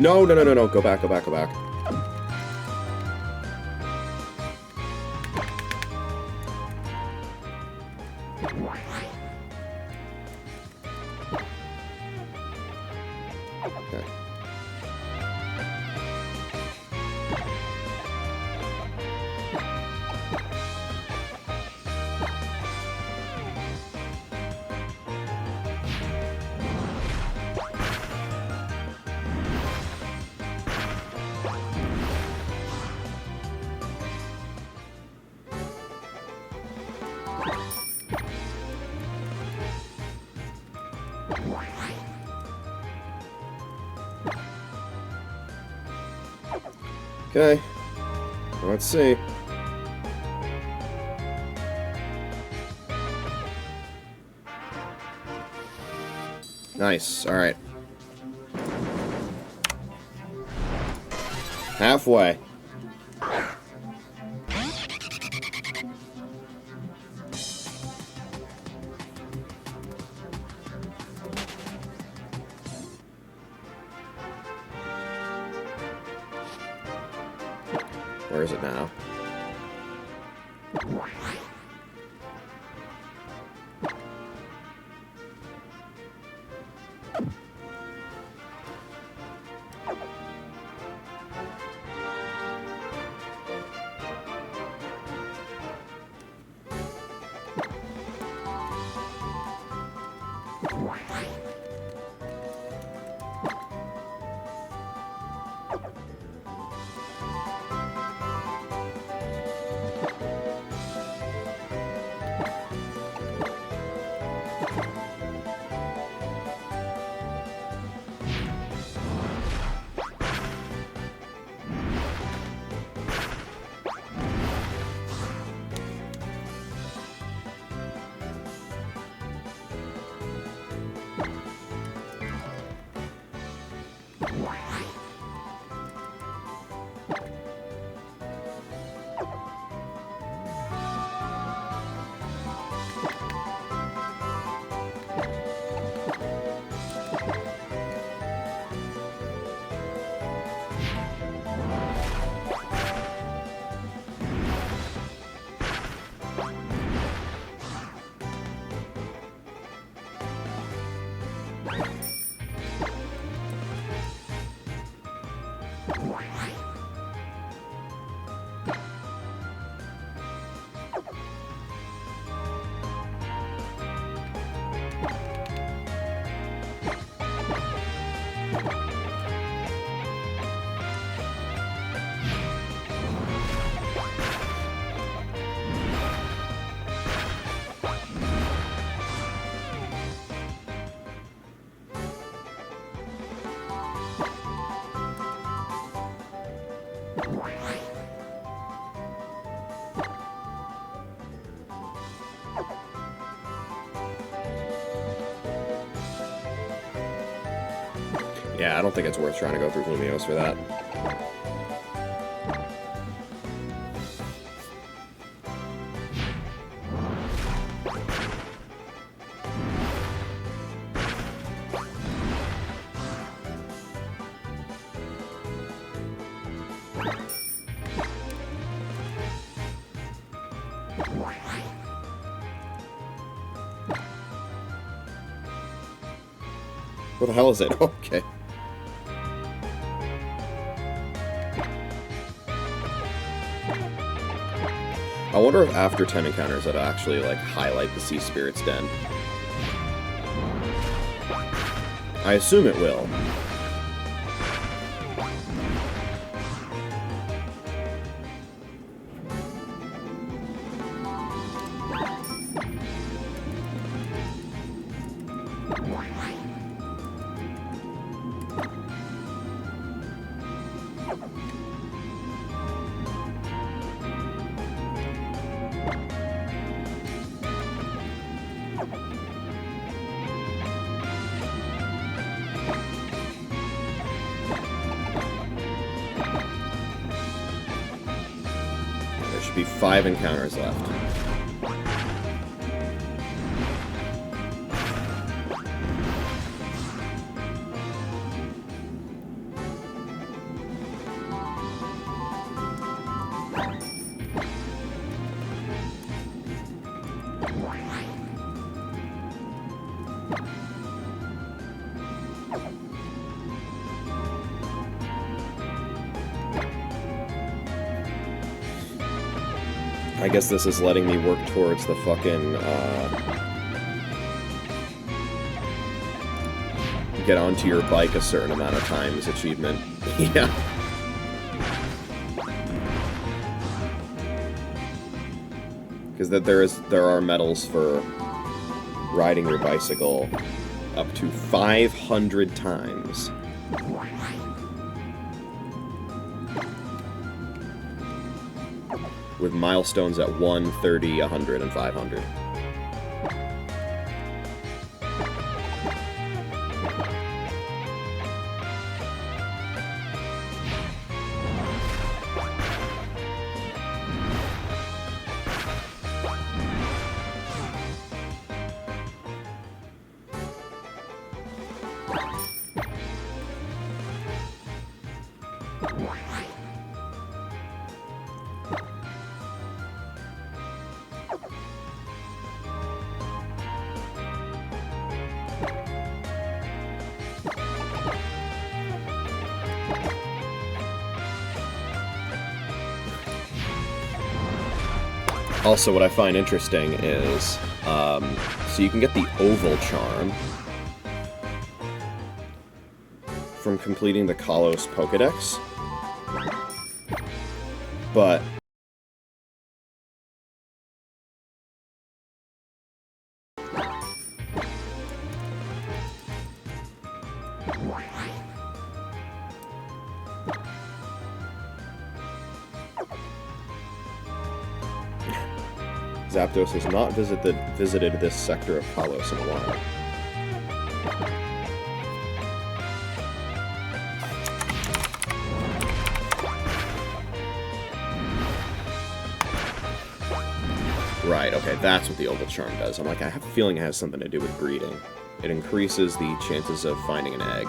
No, no, no, no, no. Go back, go back, go back. Okay. Okay. Let's see. Nice. Alright. Halfway. Where is it now? Yeah, I don't think it's worth trying to go through Lumiose for that. What the hell is it? Okay. I wonder if after 10 encounters that'll actually, like, highlight the Sea Spirit's Den. I assume it will. There should be 5 encounters left. I guess this is letting me work towards the fucking, get onto your bike a certain amount of times achievement. Yeah. Because there are medals for riding your bicycle up to 500 times. With milestones at 1, 30, 100, and 500. Also, what I find interesting is, so you can get the Oval Charm from completing the Kalos Pokedex, but Zapdos has not visited this sector of Kalos in a while. Right, okay, that's what the Oval Charm does. I'm like, I have a feeling it has something to do with breeding. It increases the chances of finding an egg.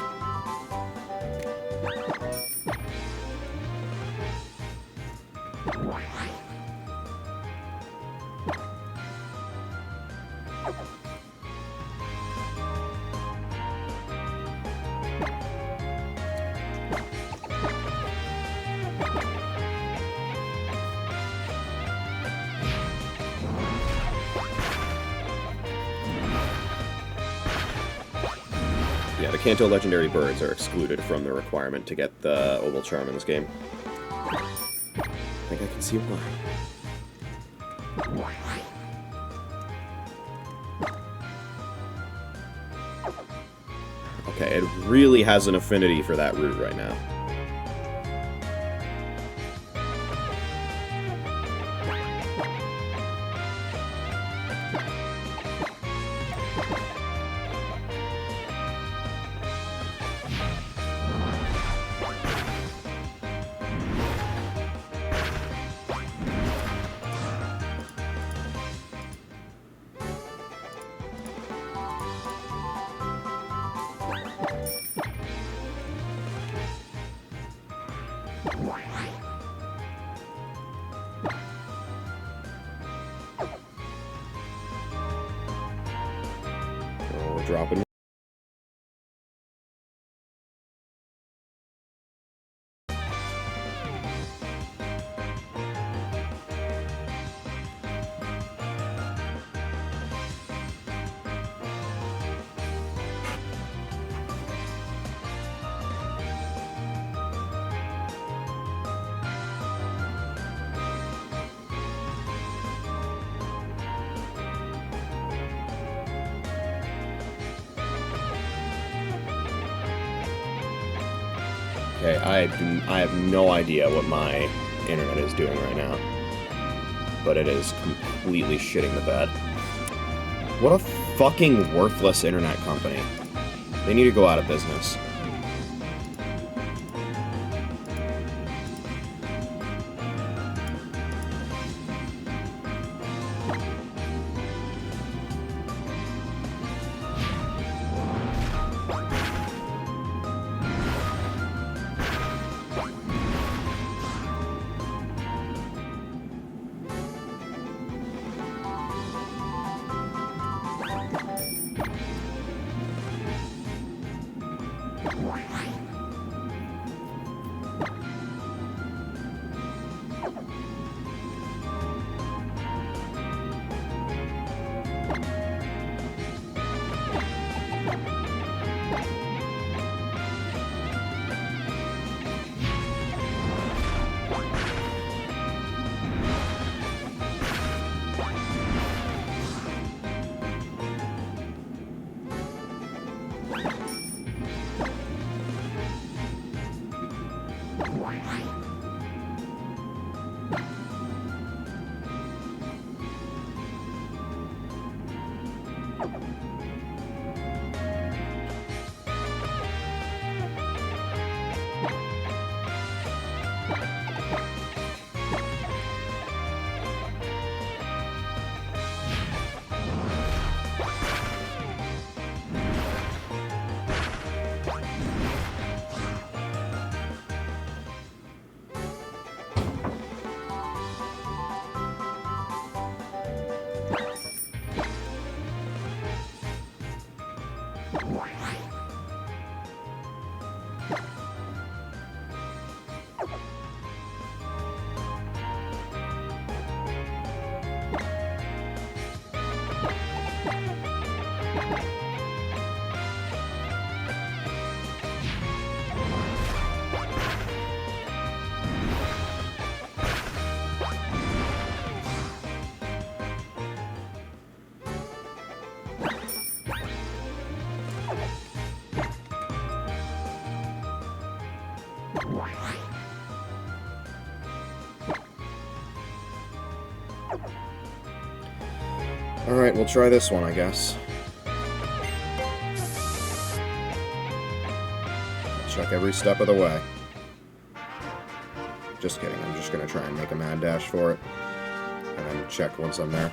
Yeah, the Kanto legendary birds are excluded from the requirement to get the Oval Charm in this game. I think I can see why. Okay, it really has an affinity for that route right now. we're dropping. Okay, I have no idea what my internet is doing right now, but it is completely shitting the bed. What a fucking worthless internet company. They need to go out of business. Alright, we'll try this one, I guess. Check every step of the way. Just kidding, I'm just gonna try and make a mad dash for it. And then check once I'm there.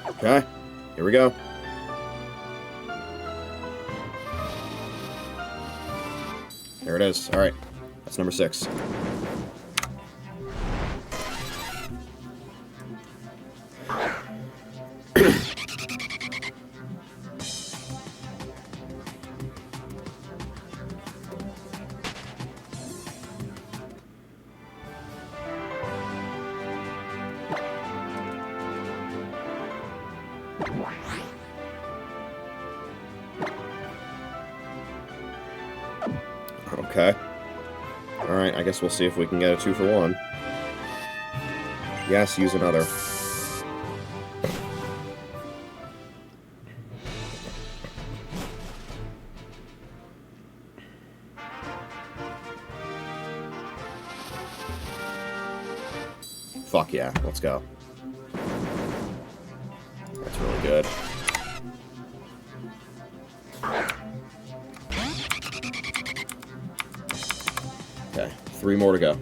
Okay, here we go. There it is. Alright, that's number 6. Okay. Alright, I guess we'll see if we can get a 2 for 1. Yes, use another. Fuck yeah, let's go. That's really good. Okay, 3 more to go.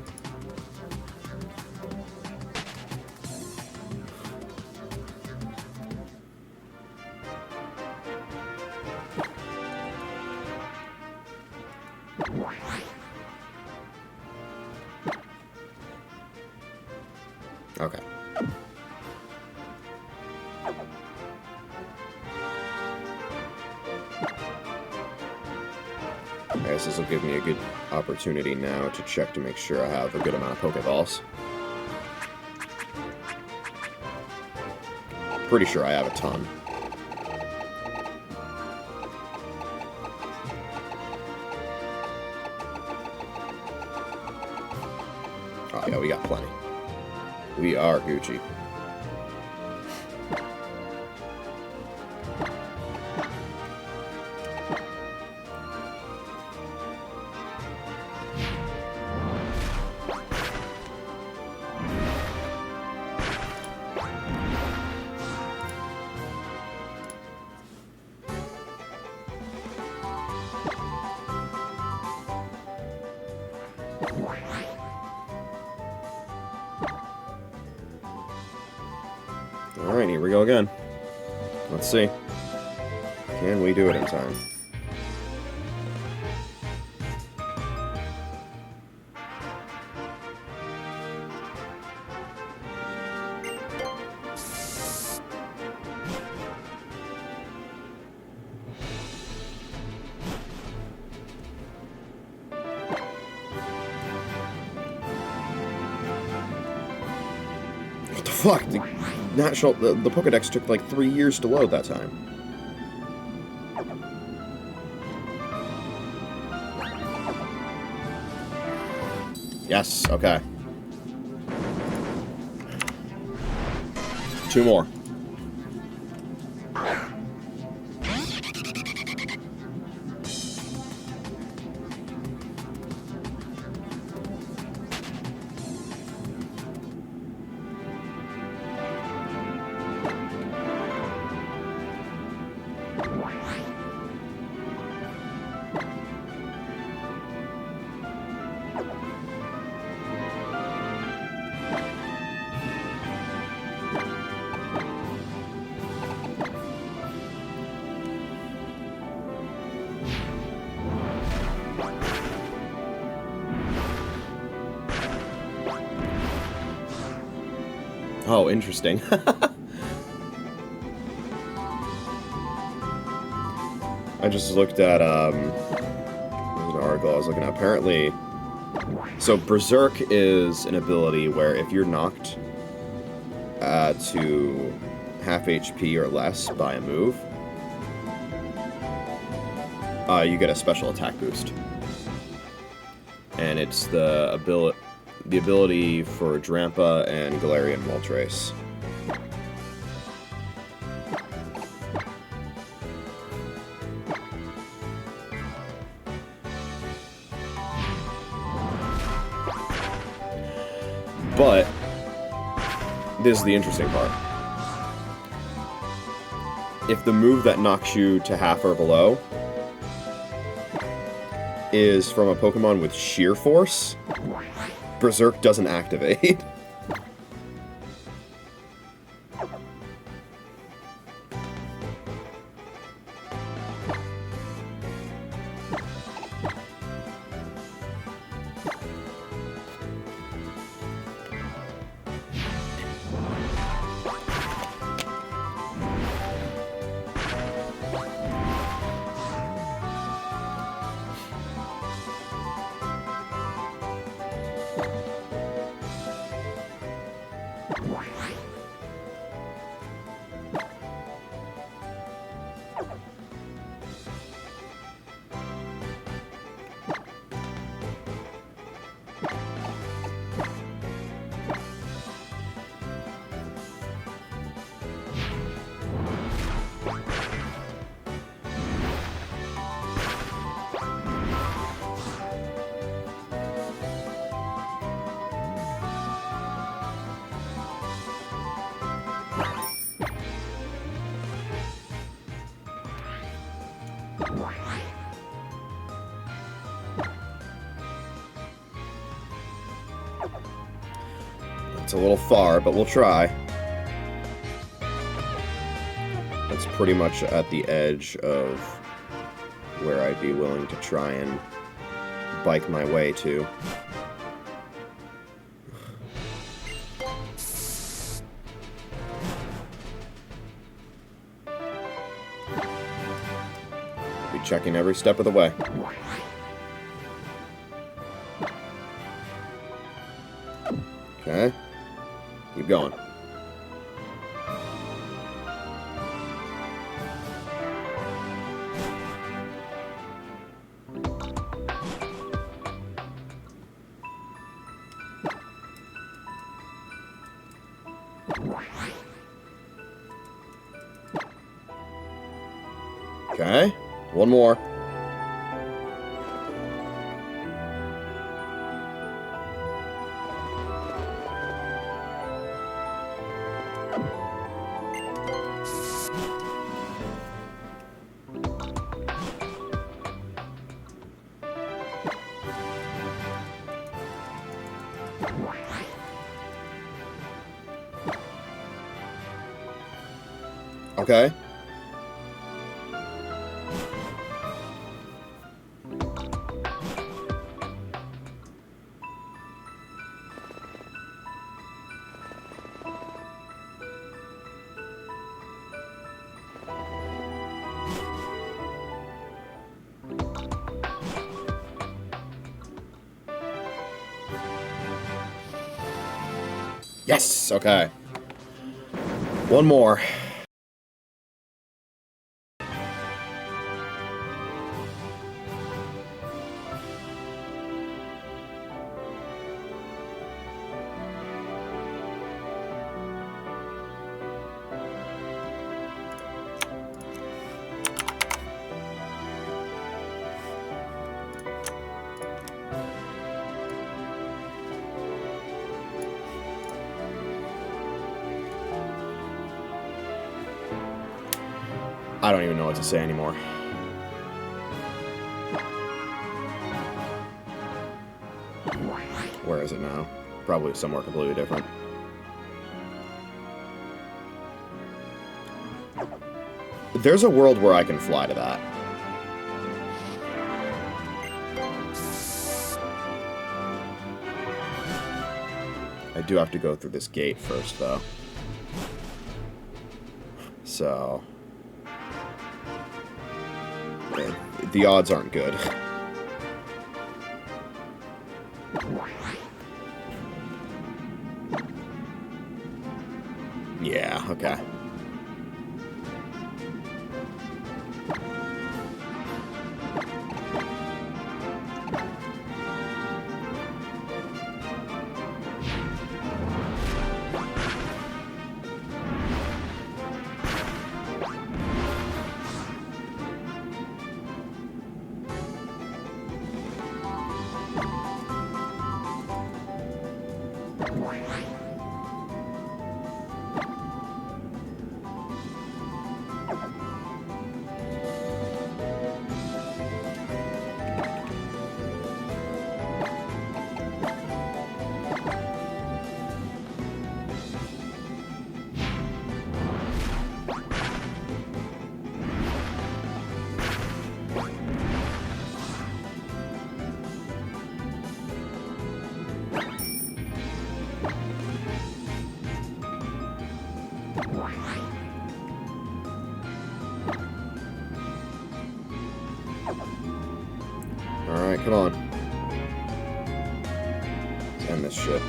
Okay. I guess this will give me a good opportunity now to check to make sure I have a good amount of Pokeballs. Pretty sure I have a ton. Oh yeah, we got plenty. We are Gucci. Alright, here we go again. Let's see. Can we do it in time? What the fuck? The Pokedex took like 3 years to load that time. Yes, okay. 2 more. Oh, interesting. I just looked at, there's an article I was looking at. Apparently, so Berserk is an ability where if you're knocked to half HP or less by a move, you get a special attack boost. And it's the ability for Drampa and Galarian Moltres. But this is the interesting part. If the move that knocks you to half or below is from a Pokemon with Sheer Force, Berserk doesn't activate. It's a little far, but we'll try. That's pretty much at the edge of where I'd be willing to try and bike my way to. Be checking every step of the way. Okay. Keep going. Okay, one more. Okay. Yes! Okay. One more. I don't even know what to say anymore. Where is it now? Probably somewhere completely different. There's a world where I can fly to that. I do have to go through this gate first, though. So... the odds aren't good. Yeah, okay. Alright, come on. Let's end this shit.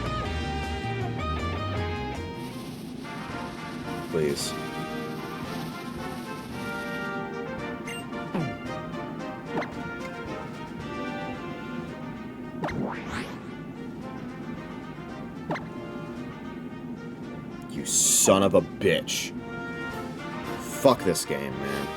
Please. You son of a bitch. Fuck this game, man.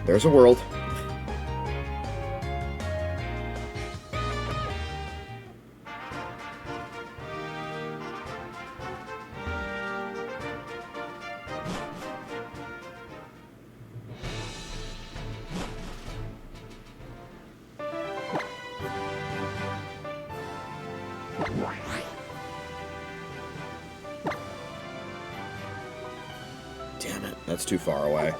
There's a world. Damn it, that's too far away.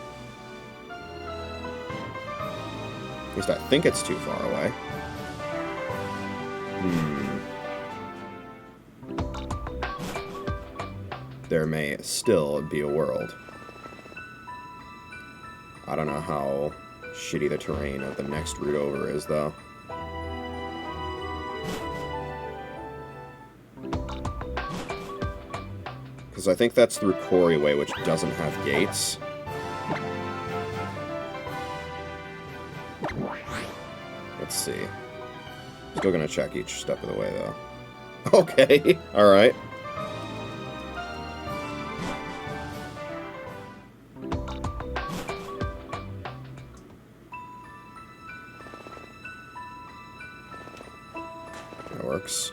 At least I think it's too far away. There may still be a world. I don't know how shitty the terrain of the next route over is, though. Because I think that's through Quarry Way, which doesn't have gates. Let's see. Still gonna check each step of the way, though. Okay, alright. That works.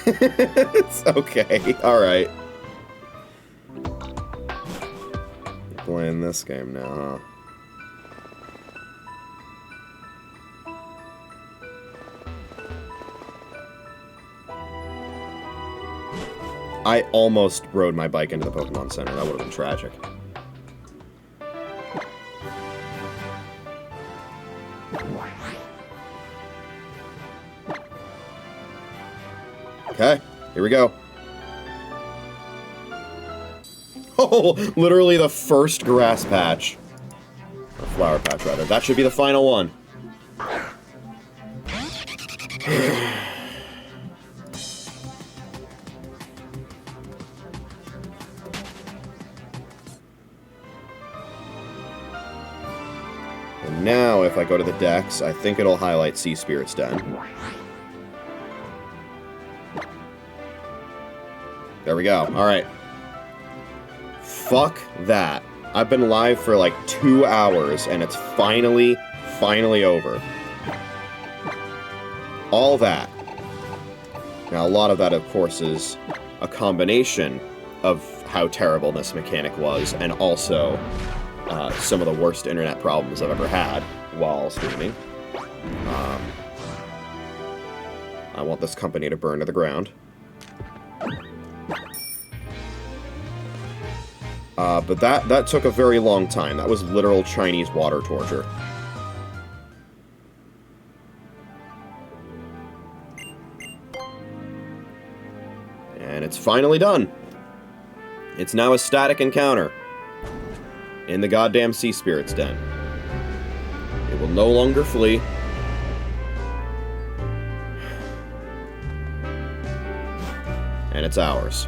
It's okay. Alright. Playing this game now, huh? I almost rode my bike into the Pokémon Center. That would have been tragic. Okay, here we go. Oh, literally the first grass patch. Or flower patch, rather. That should be the final one. And now, if I go to the decks, I think it'll highlight Sea Spirit's Den. There we go. Alright. Fuck that. I've been live for like 2 hours, and it's finally over. All that. Now, a lot of that, of course, is a combination of how terrible this mechanic was, and also some of the worst internet problems I've ever had while streaming. I want this company to burn to the ground. But that took a very long time. That was literal Chinese water torture. And it's finally done. It's now a static encounter. In the goddamn Sea Spirit's Den. It will no longer flee. And it's ours.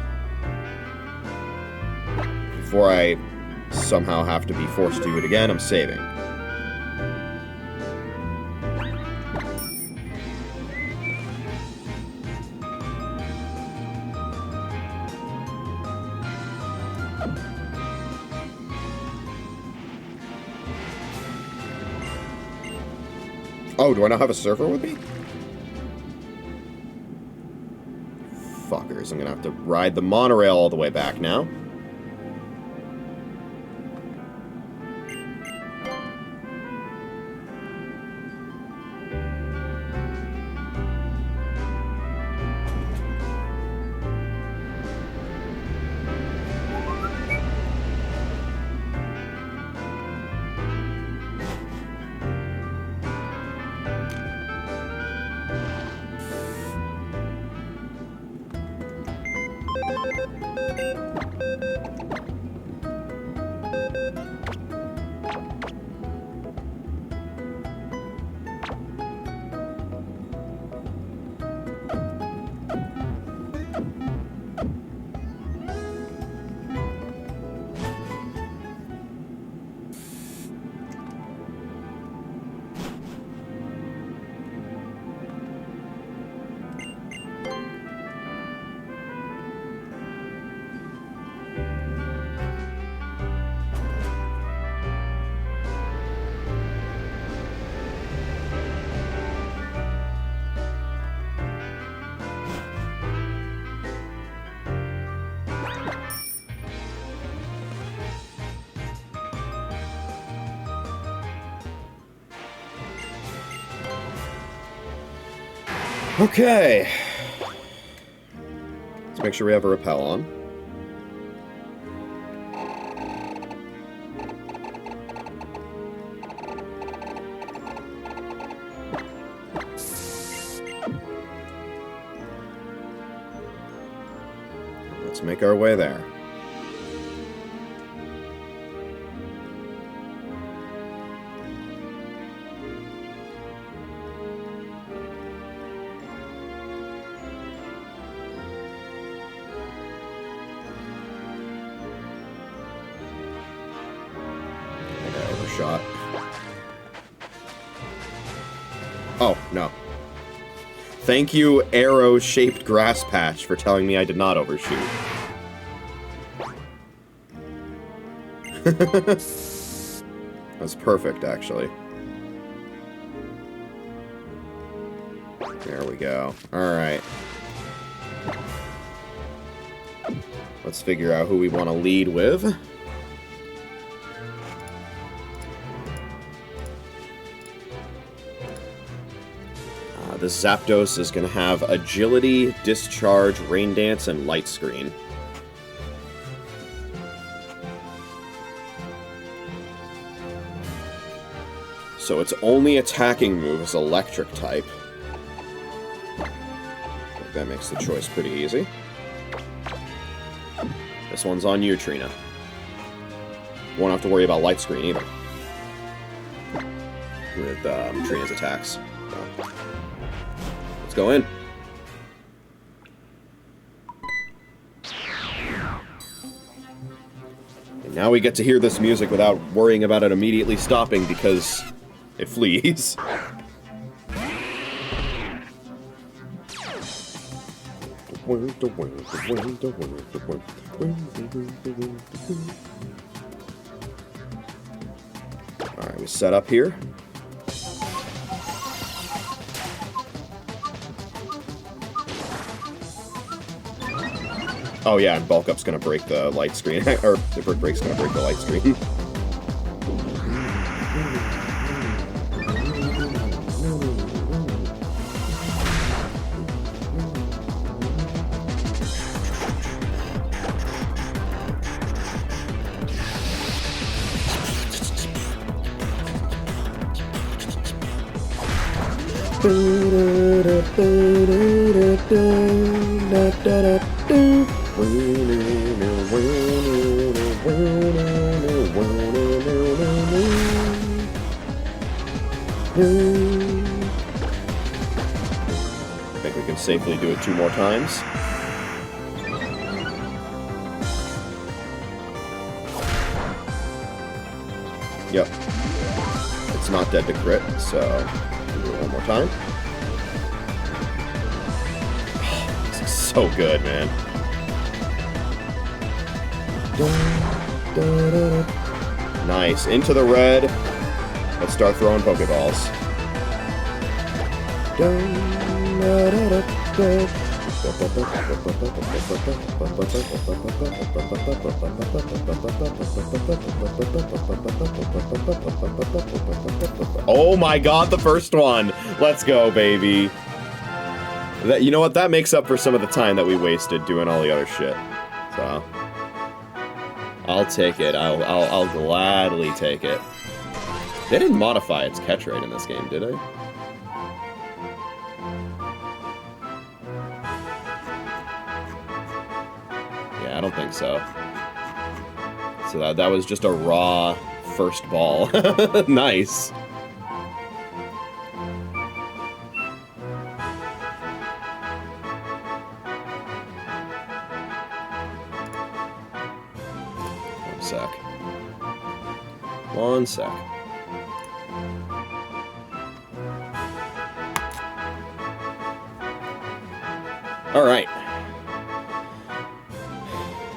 Before I somehow have to be forced to do it again, I'm saving. Oh, do I not have a surfer with me? Fuckers, I'm gonna have to ride the monorail all the way back now. Okay. Let's make sure we have a repel on. Let's make our way there. Shot. Oh, no. Thank you, arrow-shaped grass patch, for telling me I did not overshoot. That's perfect, actually. There we go. Alright. Let's figure out who we want to lead with. This Zapdos is going to have Agility, Discharge, Rain Dance, and Light Screen. So its only attacking move is Electric type. That makes the choice pretty easy. This one's on you, Trina. Won't have to worry about Light Screen either. With Trina's attacks. So. Let's go in. And now we get to hear this music without worrying about it immediately stopping because it flees. Alright, we set up here. Oh yeah, and Bulk Up's gonna break the light screen, or the Brick Break's gonna break the light screen. I think we can safely do it 2 more times. Yep. It's not dead to crit, so we'll do it 1 more time. This is so good, man. Nice. Into the red. Let's start throwing Pokeballs. Oh my god, the first one! Let's go, baby. That, you know what? That makes up for some of the time that we wasted doing all the other shit. So I'll take it. I'll gladly take it. They didn't modify its catch rate in this game, did they? Yeah, I don't think so. So that was just a raw first ball. Nice. One sec. Alright.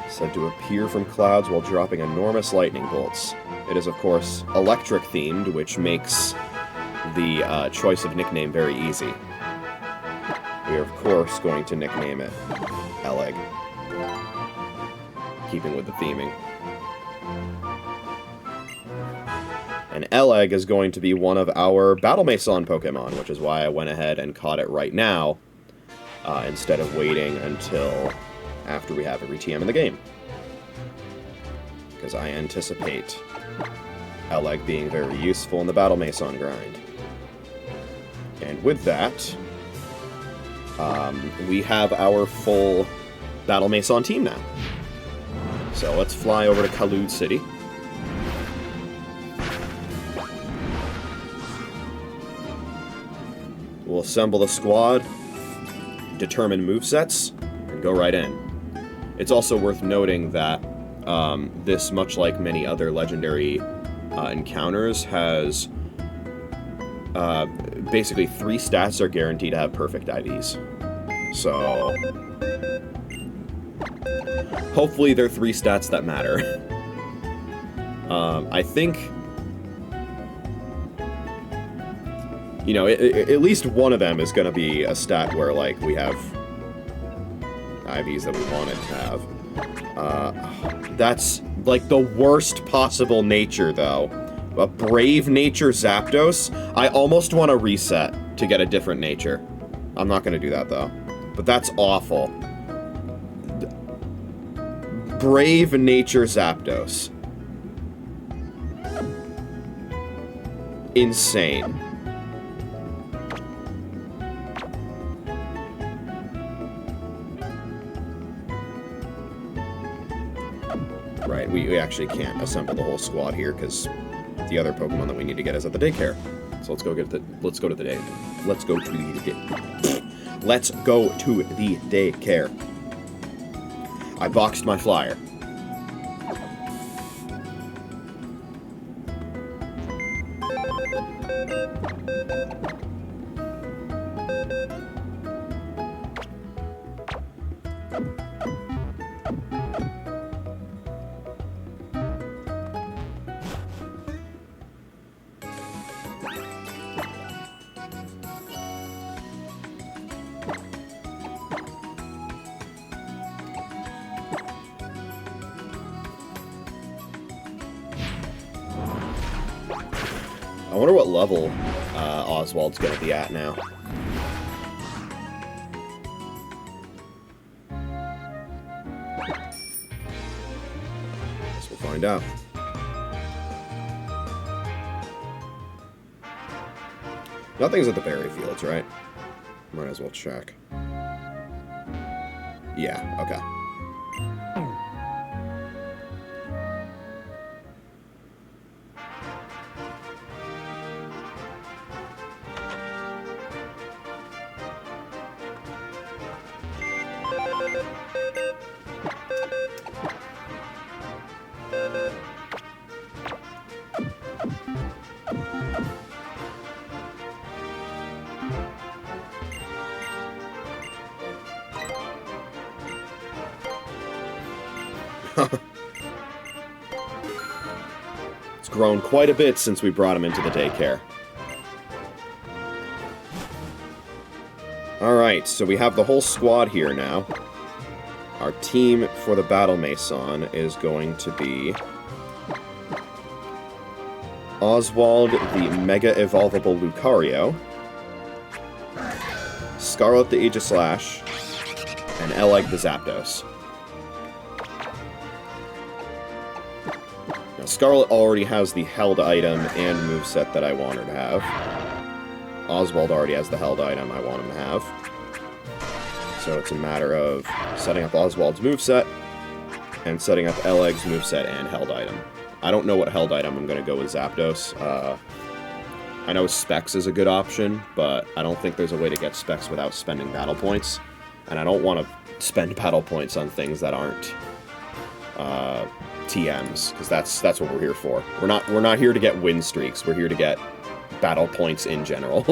Said to appear from clouds while dropping enormous lightning bolts. It is, of course, electric themed, which makes the choice of nickname very easy. We are, of course, going to nickname it Eleg, keeping with the theming. And Eleg is going to be one of our Battle Mason Pokemon, which is why I went ahead and caught it right now, instead of waiting until after we have every TM in the game. Because I anticipate Eleg being very useful in the Battle Mason grind. And with that, we have our full Battle Mason team now. So let's fly over to Kalud City. We'll assemble the squad, determine movesets, and go right in. It's also worth noting that this, much like many other legendary encounters, has basically 3 stats are guaranteed to have perfect IVs. So hopefully they're 3 stats that matter. I think, you know, at least one of them is going to be a stat where, like, we have IVs that we wanted to have. That's, like, the worst possible nature, though. A Brave Nature Zapdos? I almost want to reset to get a different nature. I'm not going to do that, though. But that's awful. Brave Nature Zapdos. Insane. Right, we actually can't assemble the whole squad here because the other Pokemon that we need to get is at the daycare. So let's go to the daycare. I boxed my flyer. I wonder what level Oswald's gonna be at now. Guess we'll find out. Nothing's at the berry fields, right? Might as well check. Yeah, okay. It's grown quite a bit since we brought him into the daycare. Alright, so we have the whole squad here now. Our team for the Battle Mason is going to be Oswald, the Mega Evolvable Lucario, Scarlet, the Aegislash, and Eleg, the Zapdos. Now, Scarlet already has the held item and moveset that I want her to have. Oswald already has the held item I want him to have. So it's a matter of setting up Oswald's moveset and setting up Eleg's moveset and held item. I don't know what held item I'm going to go with Zapdos. I know Specs is a good option, but I don't think there's a way to get Specs without spending battle points. And I don't want to spend battle points on things that aren't TMs, because that's what we're here for. We're not here to get win streaks. We're here to get battle points in general,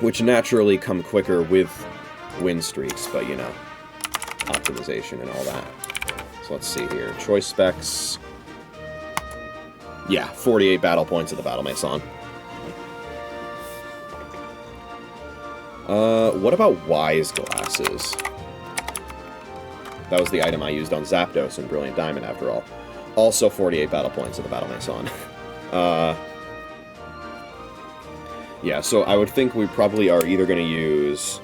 which naturally come quicker with win streaks. But you know, optimization and all that. So let's see here. Choice specs. Yeah, 48 battle points of the Battle Mason. What about Wise Glasses? That was the item I used on Zapdos and Brilliant Diamond, after all. Also 48 battle points of the Battle Mason. Yeah, so I would think we probably are either going to use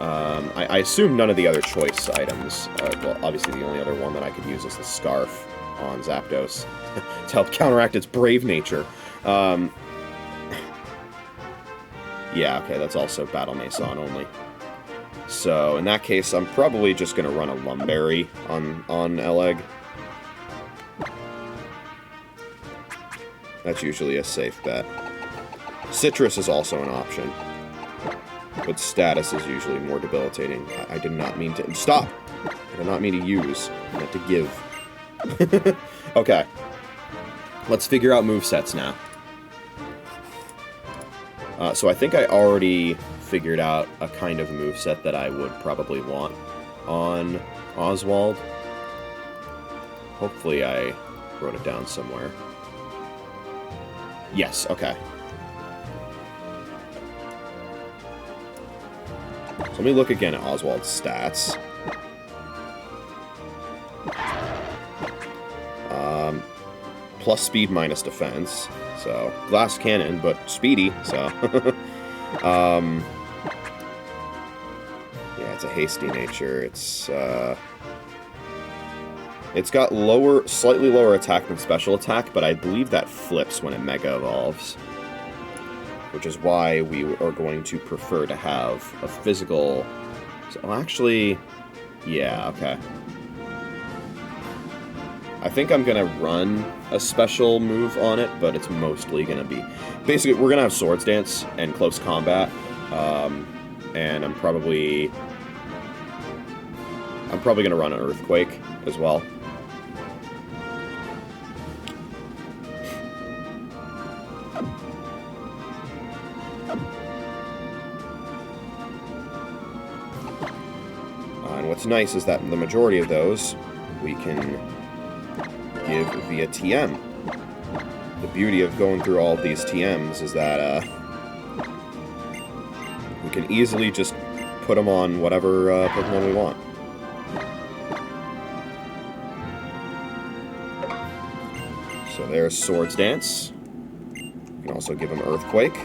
I assume none of the other choice items. Well, obviously the only other one that I could use is the Scarf on Zapdos to help counteract its brave nature. Yeah, okay, that's also Battle Mason only. So, in that case, I'm probably just going to run a Lumberry on Eleg. That's usually a safe bet. Citrus is also an option. But status is usually more debilitating. I did not mean to... Stop! I did not mean to use. I meant to give. Okay. Let's figure out movesets now. So I think I already figured out a kind of moveset that I would probably want on Oswald. Hopefully I wrote it down somewhere. Yes, okay. So let me look again at Oswald's stats. Plus speed minus defense. So, glass cannon, but speedy, so... yeah, it's a hasty nature. It's got slightly lower attack than special attack, but I believe that flips when it Mega Evolves. Which is why we are going to prefer to have a physical... So, actually... Yeah, okay. I think I'm going to run a special move on it, but it's mostly going to be... Basically, we're going to have Swords Dance and Close Combat, and I'm probably going to run an Earthquake as well. And what's nice is that the majority of those we can give via TM. The beauty of going through all of these TMs is that we can easily just put them on whatever Pokemon we want. So there's Swords Dance. You can also give them Earthquake.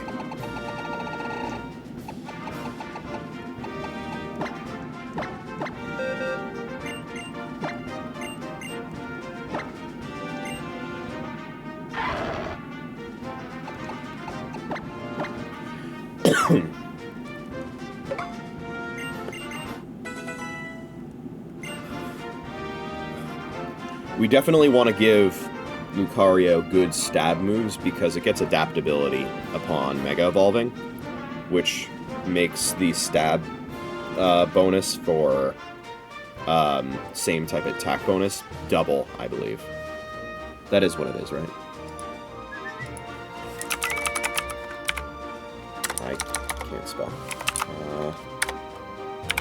We definitely want to give Lucario good stab moves because it gets adaptability upon Mega Evolving, which makes the stab bonus for same type attack bonus double, I believe. That is what it is, right? I can't spell.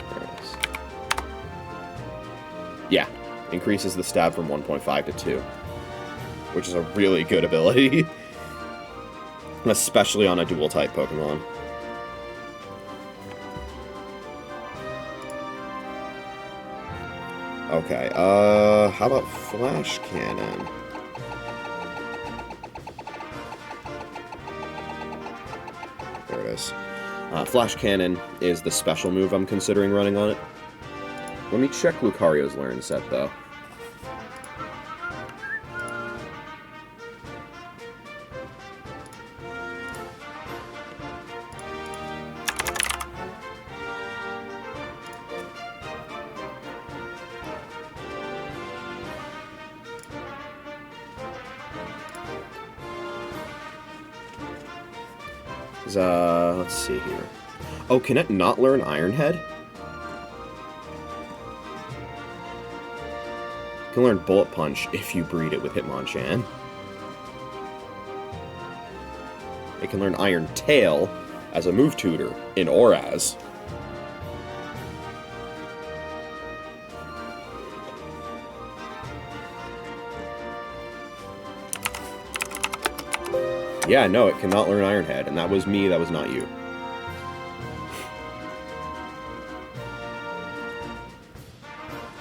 There it is. Yeah. Increases the stab from 1.5 to 2. Which is a really good ability. Especially on a dual-type Pokemon. Okay, how about Flash Cannon? There it is. Flash Cannon is the special move I'm considering running on it. Let me check Lucario's Learn Set, though. Let's see here. Oh, can it not learn Iron Head? It can learn Bullet Punch if you breed it with Hitmonchan. It can learn Iron Tail as a move tutor in Oraz. Yeah, no, it cannot learn Iron Head, and that was me, that was not you.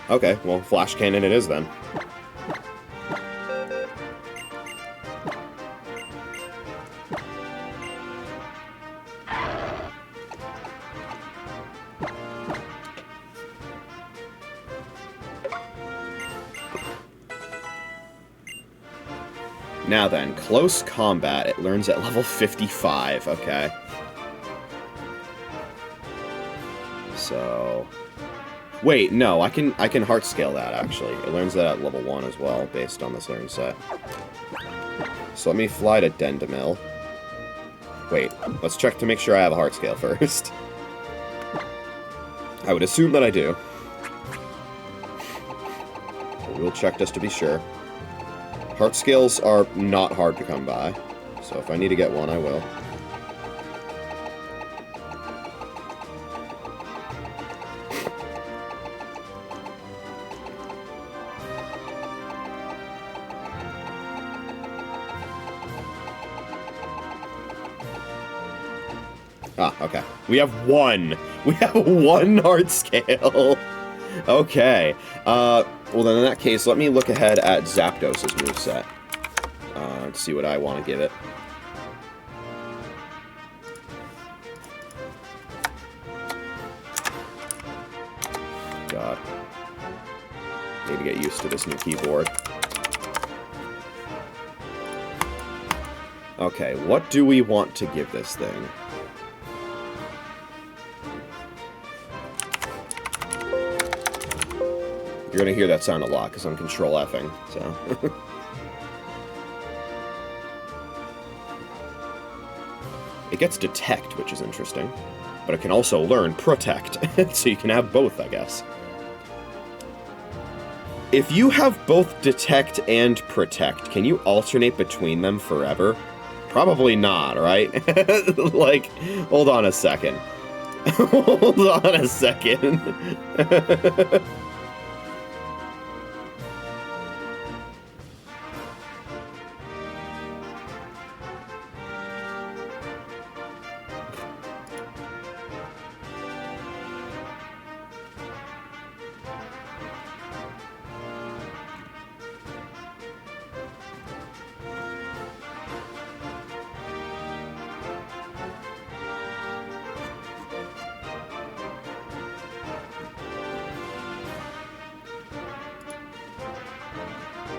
Okay, well, Flash Cannon it is then. Now then, close combat. It learns at level 55. Okay. So... Wait, no, I can heart scale that, actually. It learns that at level 1 as well, based on this learn set. So let me fly to Dendemil. Wait, let's check to make sure I have a heart scale first. I would assume that I do. We'll check just to be sure. Heart scales are not hard to come by, so if I need to get one, I will. Ah, okay. We have one! We have one heart scale! Okay. Well then in that case, let me look ahead at Zapdos' moveset. To see what I want to give it. God. Need to get used to this new keyboard. Okay, what do we want to give this thing? You're gonna hear that sound a lot, because I'm Control-Fing, so... It gets Detect, which is interesting. But it can also learn Protect, so you can have both, I guess. If you have both Detect and Protect, can you alternate between them forever? Probably not, right? Like, hold on a second. Hold on a second.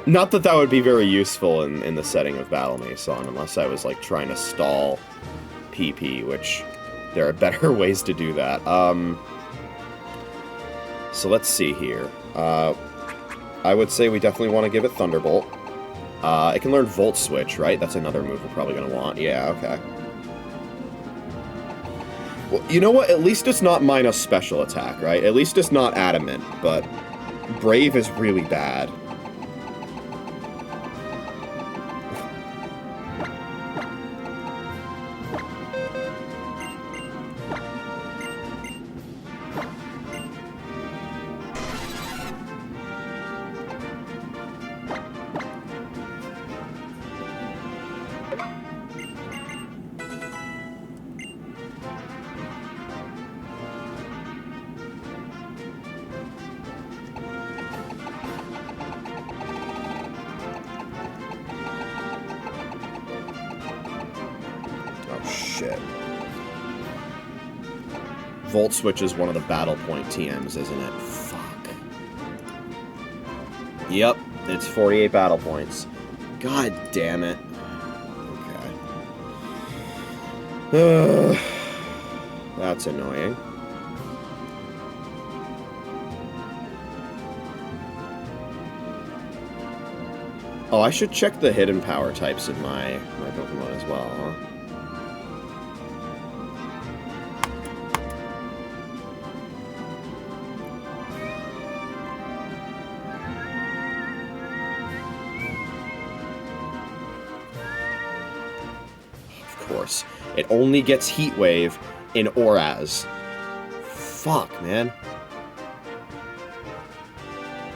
Not that that would be very useful in the setting of Battle Mason, unless I was, like, trying to stall PP, which there are better ways to do that. So let's see here. I would say we definitely want to give it Thunderbolt. It can learn Volt Switch, right? That's another move we're probably going to want. Yeah, okay. Well, you know what? At least it's not minus special attack, right? At least it's not Adamant, but Brave is really bad. Volt Switch is one of the Battle Point TMs, isn't it? Fuck. Yep, it's 48 Battle Points. God damn it. Okay. That's annoying. Oh, I should check the hidden power types in my Pokemon as well, huh? It only gets Heat Wave in Oraz. Fuck, man.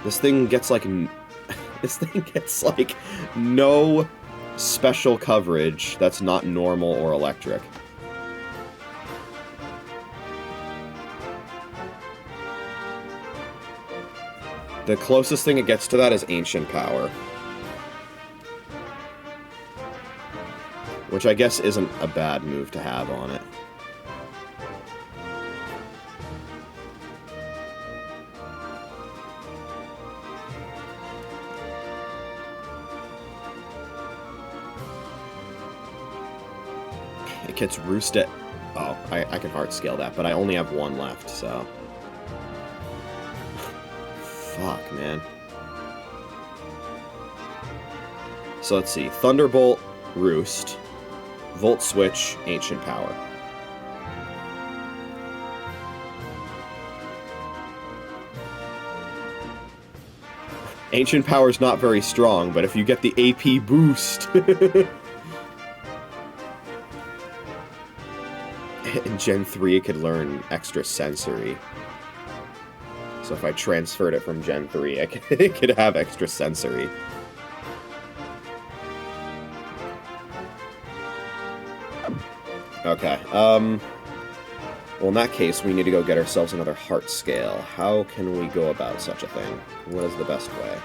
This thing gets, like... this thing gets, like, no special coverage that's not normal or electric. The closest thing it gets to that is Ancient Power. Which I guess isn't a bad move to have on it. It gets roosted. Oh, I can hard scale that, but I only have one left, so... Fuck, man. So let's see. Thunderbolt, Roost. Volt Switch, Ancient Power. Ancient Power's not very strong, but if you get the AP boost... In Gen 3, it could learn Extra Sensory. So if I transferred it from Gen 3, it could have Extra Sensory. Okay, well, in that case, we need to go get ourselves another Heart Scale. How can we go about such a thing? What is the best way?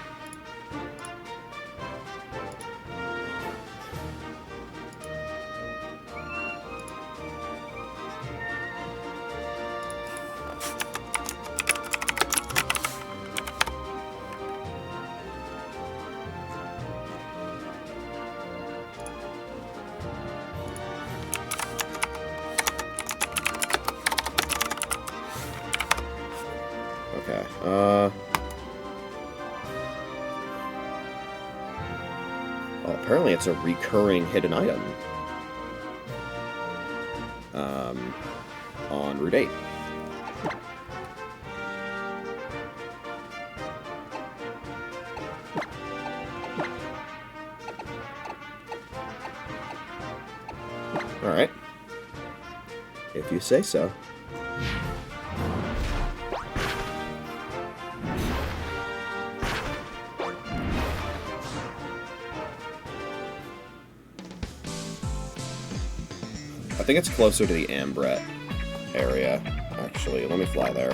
Okay, oh, apparently it's a recurring hidden item. On Route 8. Alright. If you say so. I think it's closer to the Ambret area, actually. Let me fly there.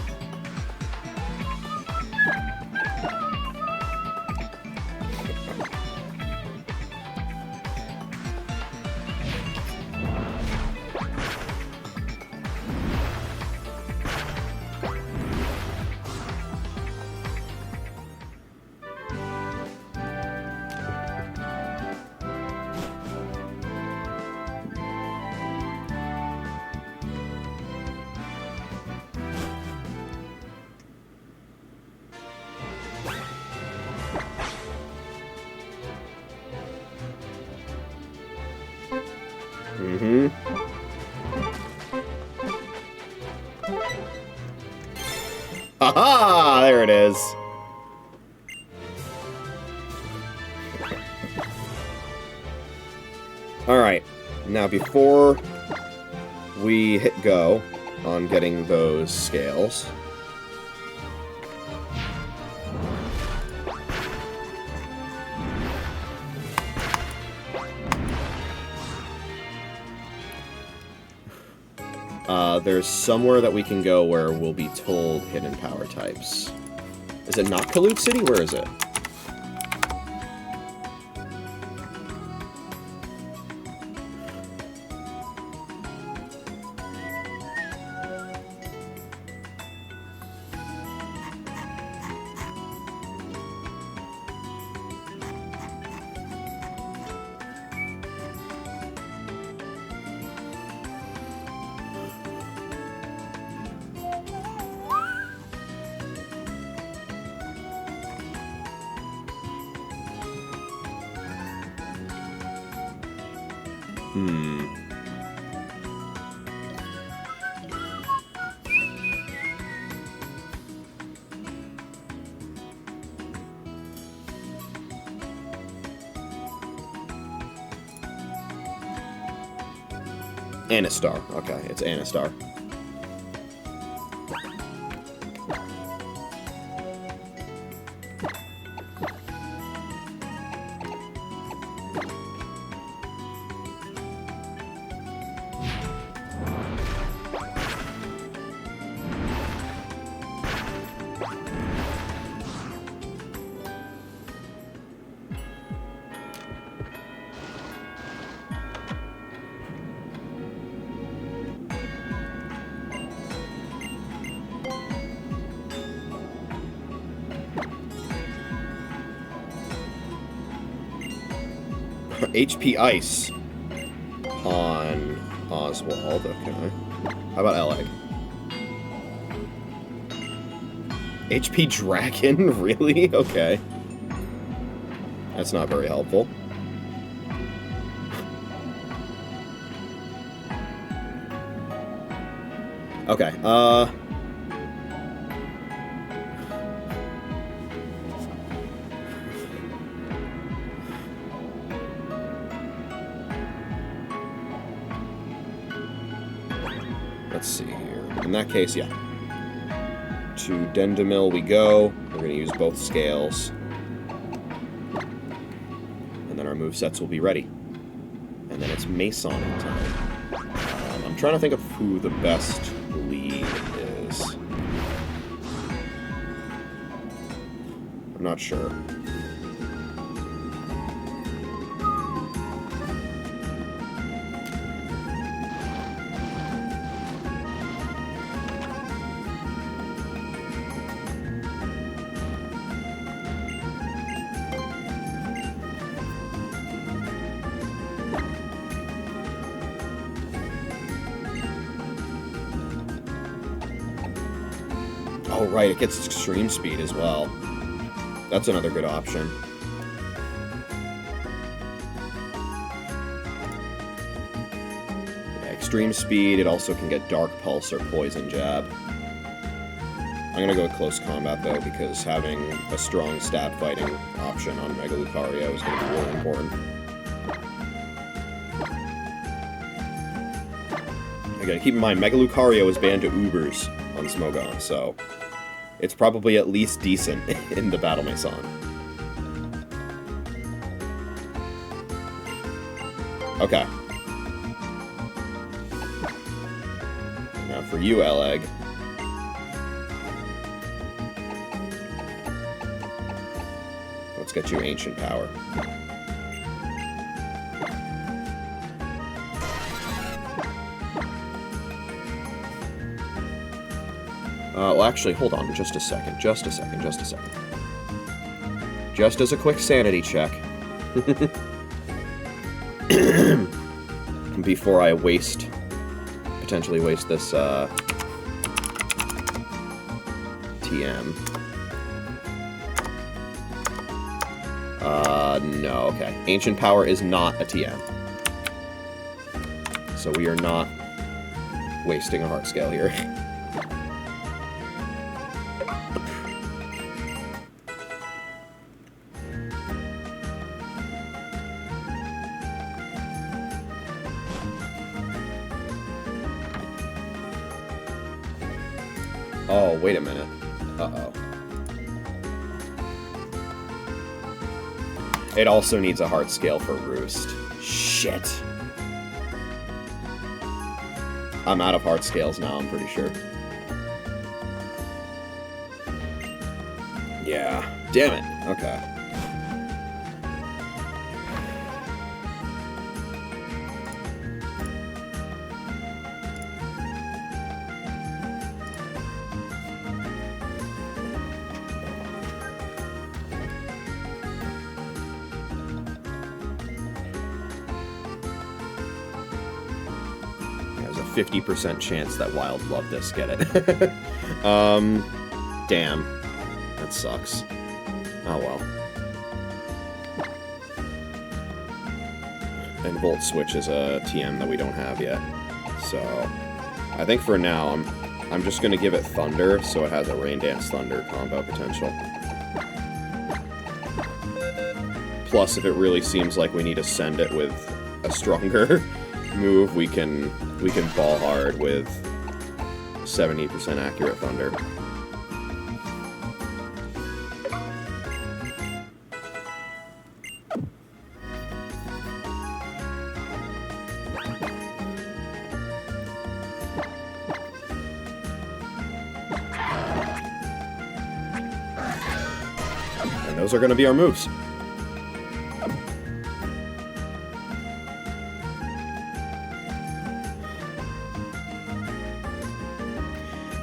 Mm-hmm. Aha! There it is. Alright. Now, before we hit go on getting those scales... there's somewhere that we can go where we'll be told hidden power types. Is it not Kalut City? Where is it? Anastar. Okay, it's Anastar. HP Ice on Oswald, okay. How about Eleg? HP Dragon? Really? Okay. That's not very helpful. Okay, let's see here. In that case, yeah. To Dendemil we go. We're going to use both scales. And then our movesets will be ready. And then it's Mason time. I'm trying to think of who the best lead is. I'm not sure. Oh, right, it gets extreme speed as well. That's another good option. Yeah, extreme speed, it also can get Dark Pulse or Poison Jab. I'm gonna go with Close Combat, though, because having a strong stab fighting option on Mega Lucario is gonna be really important. Again, keep in mind, Mega Lucario is banned to Ubers on Smogon, so it's probably at least decent in the Battle Mason. Okay. Now for you, Eleg. Let's get you Ancient Power. Well, actually, hold on just a second. Just as a quick sanity check. Before I potentially waste this, TM. No, okay. Ancient Power is not a TM. So we are not wasting a heart scale here. Oh, wait a minute. Uh-oh. It also needs a heart scale for Roost. Shit. I'm out of heart scales now, I'm pretty sure. Yeah. Damn it. Okay. There's a 50% chance that Wild Love this get it. Damn. That sucks. Oh well. And Volt Switch is a TM that we don't have yet. So, I think for now, I'm just gonna give it Thunder, so it has a Rain Dance Thunder combo potential. Plus, if it really seems like we need to send it with a stronger move, we can ball hard with 70% accurate Thunder. And those are going to be our moves.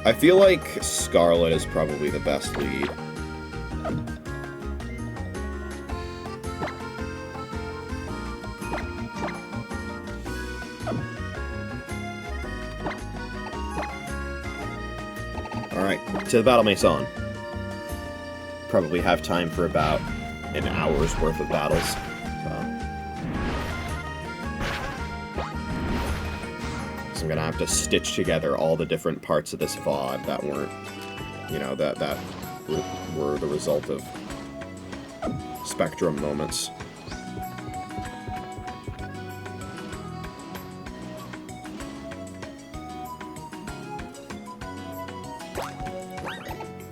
I feel like Scarlet is probably the best lead. Alright, to the Battle Mason. Probably have time for about an hour's worth of battles. So I'm gonna have to stitch together all the different parts of this VOD that weren't, you know, that were the result of Spectrum moments.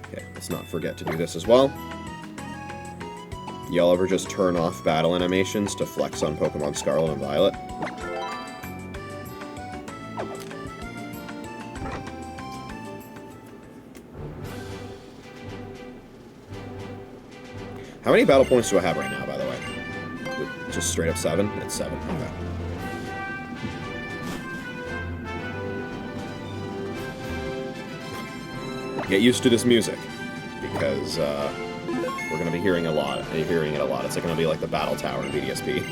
Okay, let's not forget to do this as well. Y'all ever just turn off battle animations to flex on Pokemon Scarlet and Violet? How many battle points do I have right now, by the way? Just straight up 7? It's 7. Okay. Get used to this music, because we're going to be hearing it a lot. It's going to be like the Battle Tower in BDSP.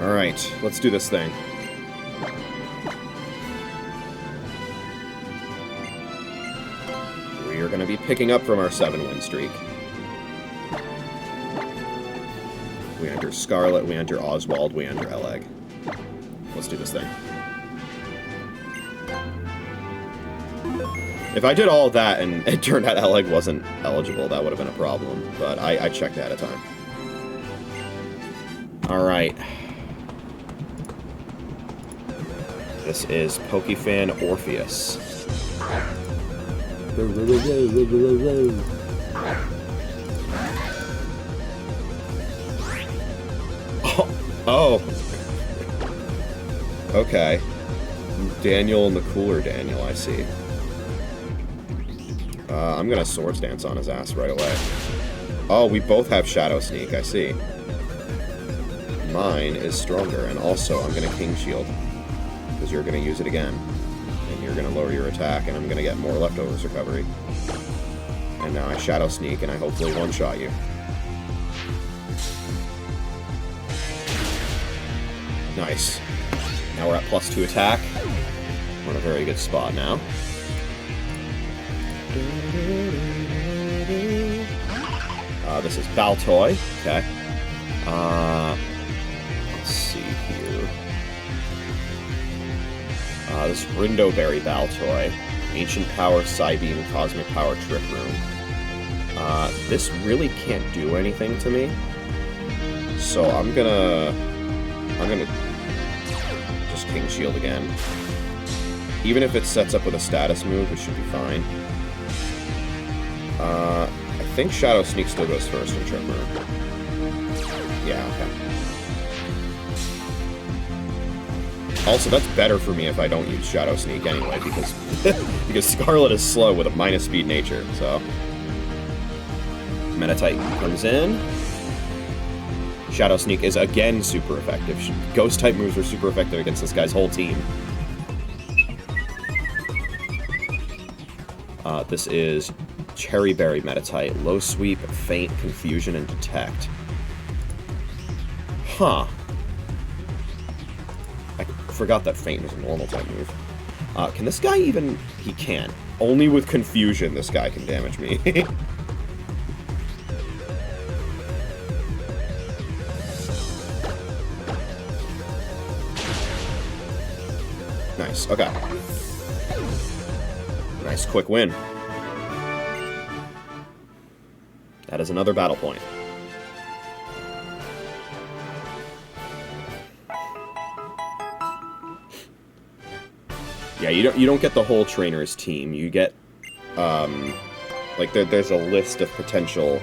Alright, let's do this thing. We're going to be picking up from our 7-win streak. We enter Scarlet, we enter Oswald, we enter Eleg. Let's do this thing. If I did all of that and it turned out Eleg wasn't eligible, that would have been a problem. But I checked ahead of time. Alright. This is Pokefan Orpheus. Oh. Okay. Daniel and the cooler Daniel, I see. I'm gonna Swords Dance on his ass right away. Oh, we both have Shadow Sneak, I see. Mine is stronger, and also I'm gonna King Shield. Because you're gonna use it again. And you're gonna lower your attack, and I'm gonna get more Leftovers recovery. And now I Shadow Sneak, and I hopefully one-shot you. Nice. Now we're at +2 attack. We're in a very good spot now. This is Baltoy. Okay. Let's see here. This Rindoberry Baltoy. Ancient Power, Psybeam, Cosmic Power, Trick Room. This really can't do anything to me. So I'm gonna just King Shield again. Even if it sets up with a status move, it should be fine. I think Shadow Sneak still goes first in Trick Room. Yeah, okay. Also, that's better for me if I don't use Shadow Sneak anyway, because because Scarlet is slow with a -speed nature, so. Meditite comes in. Shadow Sneak is again super effective. Ghost-type moves are super effective against this guy's whole team. This is Cherry Berry Meditite. Low Sweep, Feint, Confusion, and Detect. Huh. I forgot that Feint was a normal type move. Can this guy even... He can. Only with Confusion this guy can damage me. Nice, okay. Nice quick win. That is another battle point. Yeah, you don't get the whole trainer's team. You get, like, there's a list of potential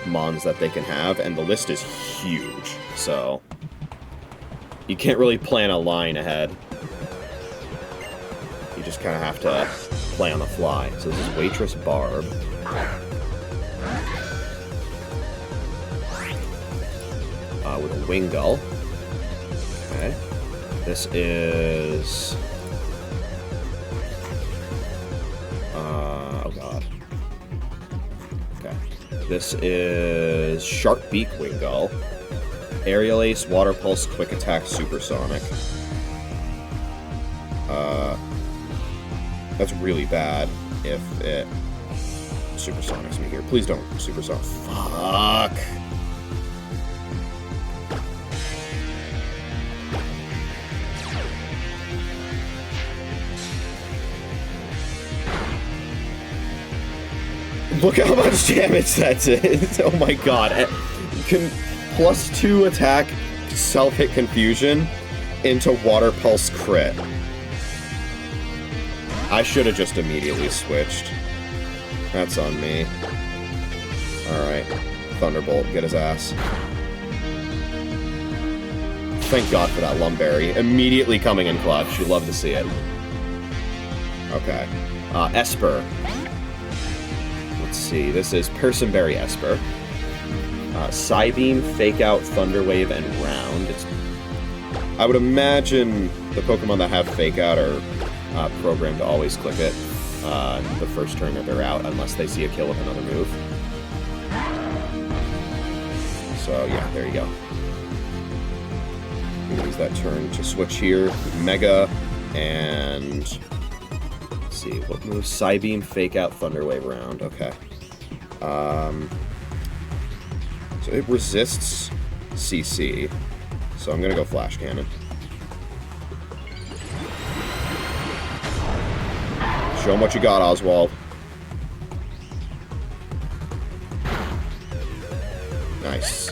mons that they can have, and the list is huge, so you can't really plan a line ahead. You just kind of have to play on the fly. So this is Waitress Barb. With a Wingull. Okay. This is... oh god. Okay. This is Sharp Beak Wingull. Aerial Ace, Water Pulse, Quick Attack, Supersonic. That's really bad if it supersonics me here. Please don't supersonic. Fuck. Look how much damage that did. Oh my god. +2 attack, self-hit confusion into water pulse crit. I should have just immediately switched. That's on me. Alright. Thunderbolt, get his ass. Thank God for that Lumberry. Immediately coming in clutch. You love to see it. Okay. Esper. Let's see. This is Personberry Esper. Psybeam, Fake Out, Thunder Wave, and Round. I would imagine the Pokemon that have Fake Out are programmed to always click it the first turn that they're out, unless they see a kill with another move. So, yeah, there you go. Use that turn to switch here. Mega, and... let's see, what moves? Psybeam, Fake Out, Thunder Wave, Round. Okay. So it resists CC, so I'm gonna go Flash Cannon. Show him what you got, Oswald. Nice.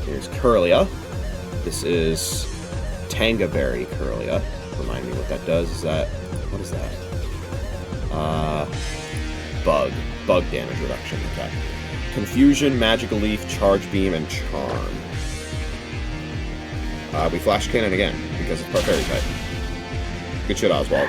Here's Kirlia. This is Tangaberry Kirlia. Remind me what that does. Is that... what is that? Bug damage reduction. Okay. Confusion, Magical Leaf, Charge Beam, and Charm. We Flash Cannon again, because of our Fairy type. Good shit, Oswald.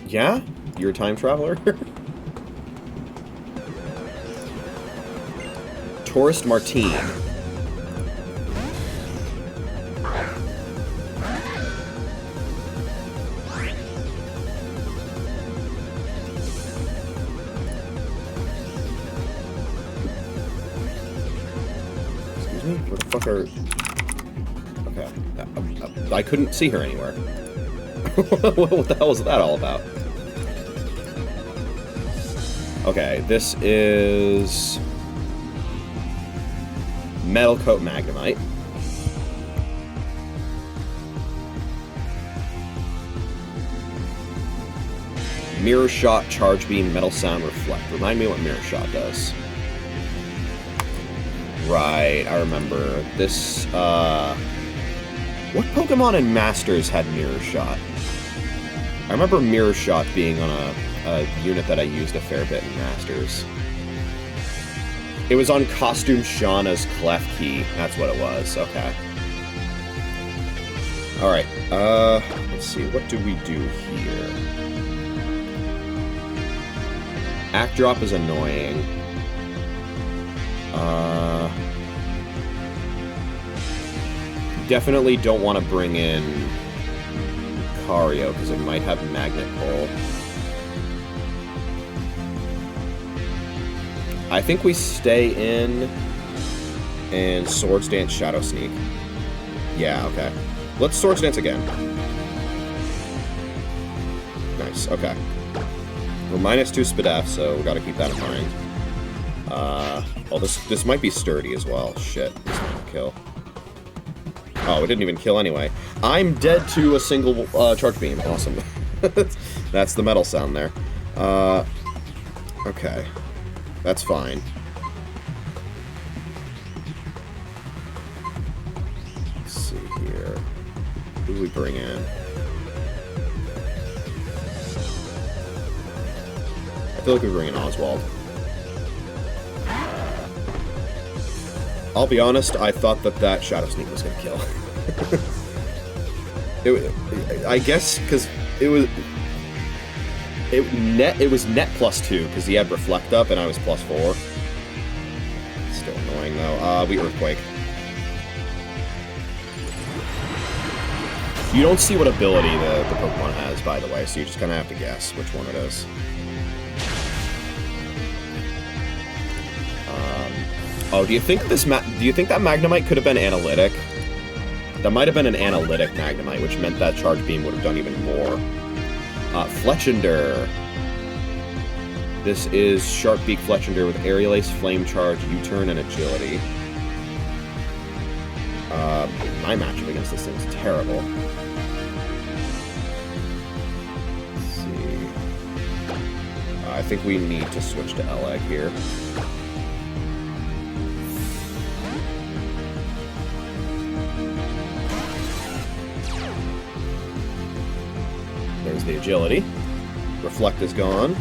Yeah? You're a time traveler? Tourist Martine. Excuse me? Where the fuck are... okay. I couldn't see her anywhere. What the hell was that all about? Okay, this is... Metal Coat Magnemite. Mirror Shot, Charge Beam, Metal Sound, Reflect. Remind me what Mirror Shot does. Right, I remember. This, what Pokemon in Masters had Mirror Shot? I remember Mirror Shot being on a unit that I used a fair bit in Masters. It was on Costume Shauna's Clef Key. That's what it was. Okay. Alright. Let's see. What do we do here? Act Drop is annoying. Definitely don't want to bring in Lucario, because it might have Magnet Pull. I think we stay in and Swords Dance Shadow Sneak. Yeah, okay. Let's Swords Dance again. Nice, okay. We're -2 Spadef, so we gotta keep that in mind. Oh, this might be sturdy as well. Shit, this might kill. Oh, it didn't even kill anyway. I'm dead to a single Charge Beam. Awesome. That's the metal sound there. Okay. That's fine. Let's see here. Who do we bring in? I feel like we bring in Oswald. I'll be honest, I thought that Shadow Sneak was gonna kill. I guess, because it was... It was net +2 because he had Reflect up and I was +4. Still annoying though. We Earthquake. You don't see what ability the Pokemon has, by the way, so you just kind of have to guess which one it is. Oh, do you think that Magnemite could have been Analytic? That might have been an Analytic Magnemite, which meant that Charge Beam would have done even more. Fletchinder. This is Sharp Beak Fletchinder with Aerial Ace, Flame Charge, U-Turn, and Agility. My matchup against this thing is terrible. Let's see. I think we need to switch to Eleg here. There's the Agility. Reflect is gone.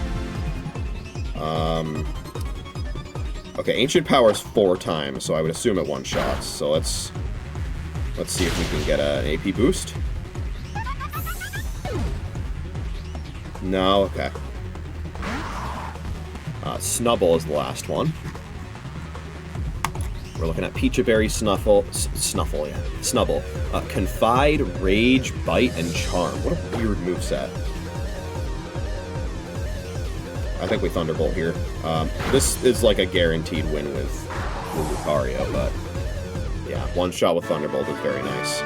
Okay, Ancient Power's 4 times, so I would assume it one-shots. So let's see if we can get an AP boost. No, okay. Snubble is the last one. We're looking at Peachaberry, Snubble. Confide, Rage, Bite, and Charm. What a weird moveset. I think we Thunderbolt here. This is like a guaranteed win with Lucario, but yeah, one shot with Thunderbolt is very nice.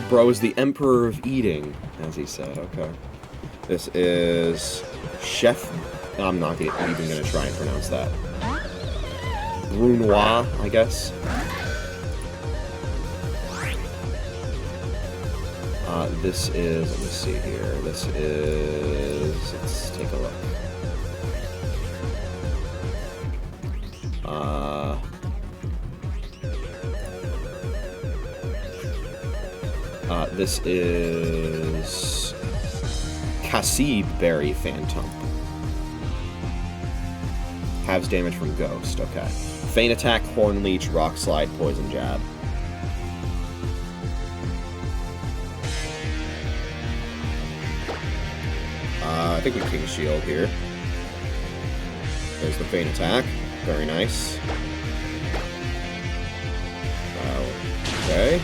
Bro is the Emperor of Eating, as he said. Okay. This is Chef. I'm not even going to try and pronounce that. Brunois, I guess. This is. Let me see here. This is. Let's take a look. This is Cassie Berry Phantom. Halves damage from Ghost, okay. Feint Attack, Horn Leech, Rock Slide, Poison Jab. I think we King Shield here. There's the Feint Attack. Very nice. Okay.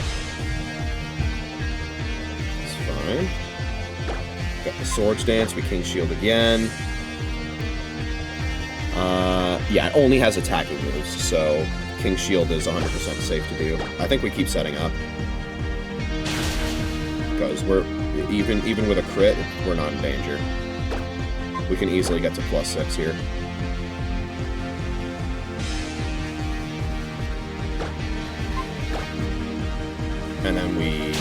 Got the Swords Dance, we King Shield again. Yeah, it only has attacking moves, so King Shield is 100% safe to do. I think we keep setting up. Because we're, even with a crit, we're not in danger. We can easily get to +6 here. And then we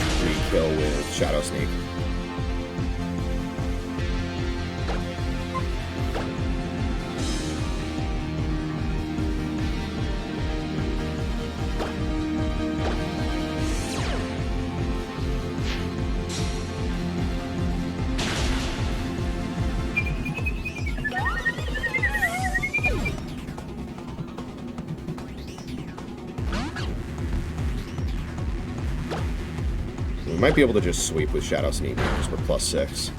kill with Shadow Sneak. Might be able to just sweep with Shadow Sneak because we're +6.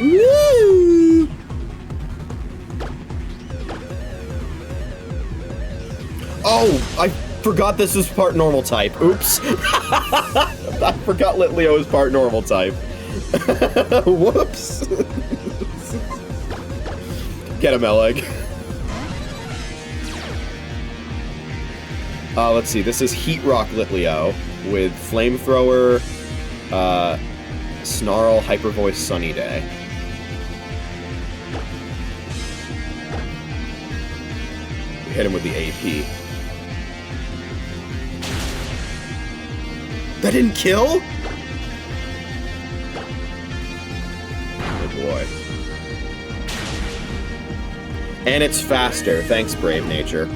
Woo! Oh, I forgot this is part normal type. Oops. I forgot Litleo is part normal type. Whoops. Get him, Eleg. Let's see, this is Heat Rock Litleo with Flamethrower, Snarl, Hyper Voice, Sunny Day. We hit him with the AP. That didn't kill? Oh boy. And it's faster, thanks Brave Nature.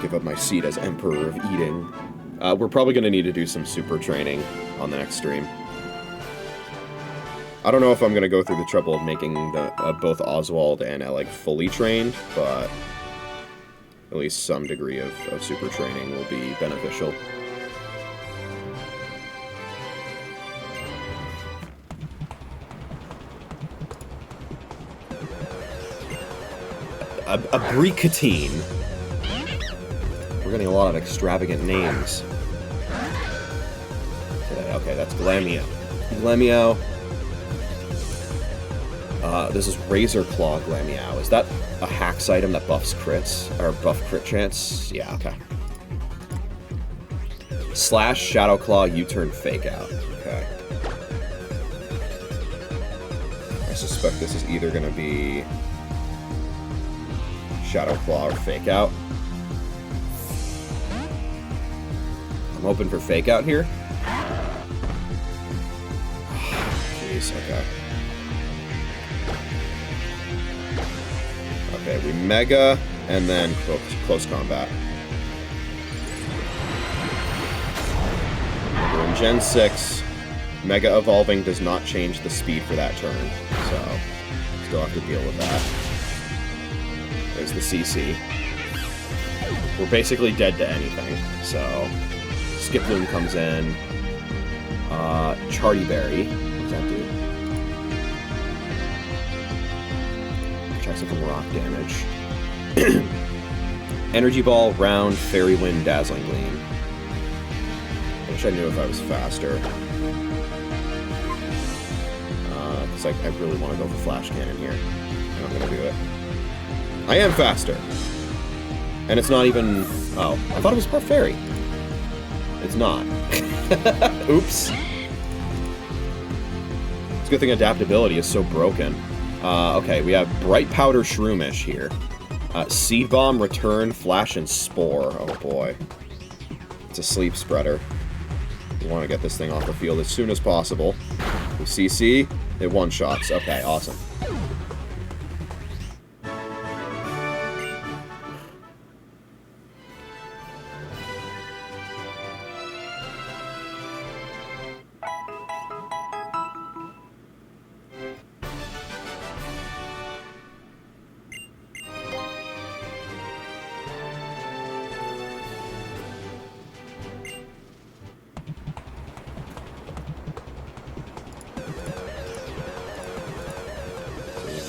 Give up my seat as Emperor of Eating. We're probably going to need to do some super training on the next stream. I don't know if I'm going to go through the trouble of making both Oswald and Alec fully trained, but at least some degree of super training will be beneficial. A Bricatine. We're getting a lot of extravagant names today. Okay, that's Glamio. Glamio. This is Razor Claw Glamio. Is that a hacks item that buffs crits? Or buff crit chance? Yeah, okay. Slash Shadow Claw U-turn Fake Out. Okay. I suspect this is either going to be Shadow Claw or Fake Out. I'm hoping for Fake Out here. Jeez, okay. Okay, we Mega, and then close combat. We're in Gen 6. Mega Evolving does not change the speed for that turn, so still have to deal with that. There's the CC. We're basically dead to anything, so Skiploom comes in. Charty Berry. What does that do? Protects it from rock damage. Energy Ball, Round, Fairy Wind, Dazzling Gleam. I wish I knew if I was faster. Because I really want to go for Flash Cannon here. And I'm going to do it. I am faster. And it's not even... Oh, I thought it was part Fairy. It's not. Oops. It's a good thing adaptability is so broken. Okay, we have Bright Powder Shroomish here. Seed Bomb, Return, Flash, and Spore. Oh boy. It's a sleep spreader. We want to get this thing off the field as soon as possible. We CC, it one-shots. Okay, awesome.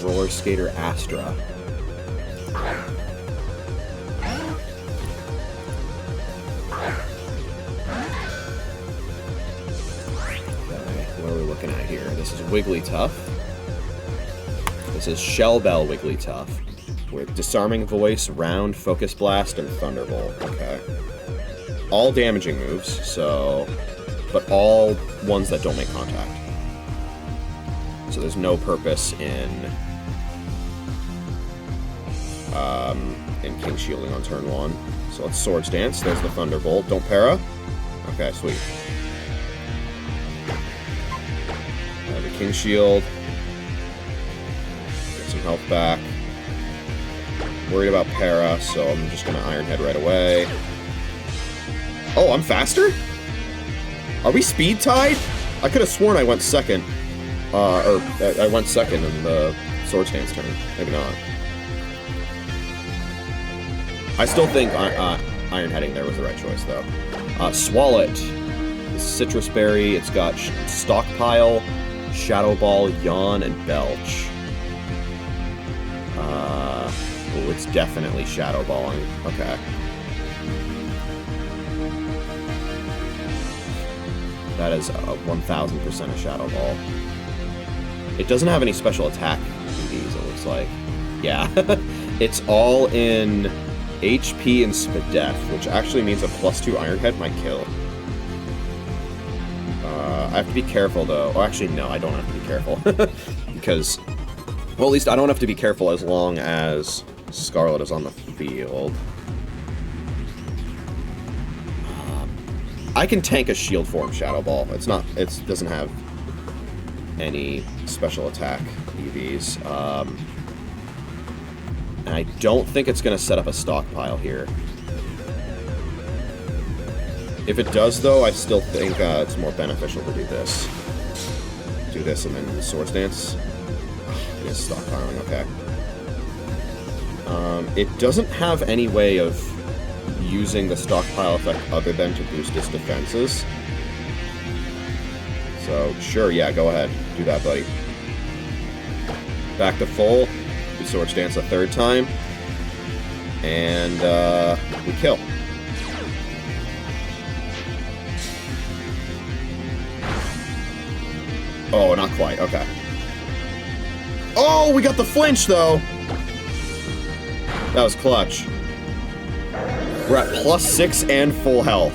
Roller Skater Astra. Okay, what are we looking at here? This is Wigglytuff. This is Shell Bell Wigglytuff. With Disarming Voice, Round, Focus Blast, and Thunderbolt. Okay. All damaging moves, so... but all ones that don't make contact. So there's no purpose in King Shielding on turn 1. So let's Swords Dance. There's the Thunderbolt. Don't para. Okay, sweet. The King Shield. Get some health back. Worried about para, so I'm just gonna Iron Head right away. Oh, I'm faster? Are we speed tied? I could have sworn I went second. I went second in the Swords Dance turn. Maybe not. I still think Iron Heading there was the right choice, though. Swalot. Citrus Berry. It's got Stockpile, Shadow Ball, Yawn, and Belch. Oh, it's definitely Shadow Balling. Okay. That is 1000% a Shadow Ball. It doesn't have any special attack EVs, it looks like. Yeah. It's all in HP and Spadef, which actually means a +2 Iron Head might kill. I have to be careful, though. Oh, actually, no, I don't have to be careful. Because, well, at least I don't have to be careful as long as Scarlet is on the field. I can tank a Shield Form Shadow Ball. It doesn't have any special attack EVs. And I don't think it's going to set up a stockpile here. If it does, though, I still think it's more beneficial to do this. Do this and then the Swords Dance. It is stockpiling, okay. It doesn't have any way of using the stockpile effect other than to boost its defenses. So, sure, yeah, go ahead. Do that, buddy. Back to full. Do Swords Dance a third time. And, we kill. Oh, not quite. Okay. Oh, we got the flinch, though! That was clutch. We're at +6 and full health.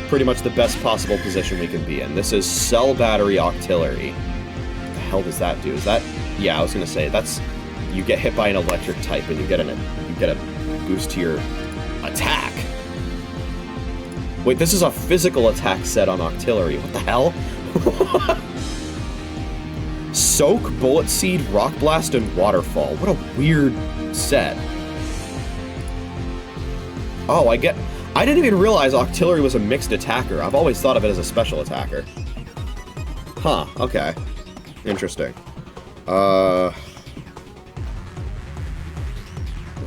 Pretty much the best possible position we can be in. This is Cell Battery Octillery. What the hell does that do? Is that... Yeah, I was gonna say, that's... You get hit by an electric type and you get a boost to your attack. Wait, this is a physical attack set on Octillery. What the hell? Soak, Bullet Seed, Rock Blast, and Waterfall. What a weird set. Oh, I didn't even realize Octillery was a mixed attacker. I've always thought of it as a special attacker. Huh, okay. Interesting. Let's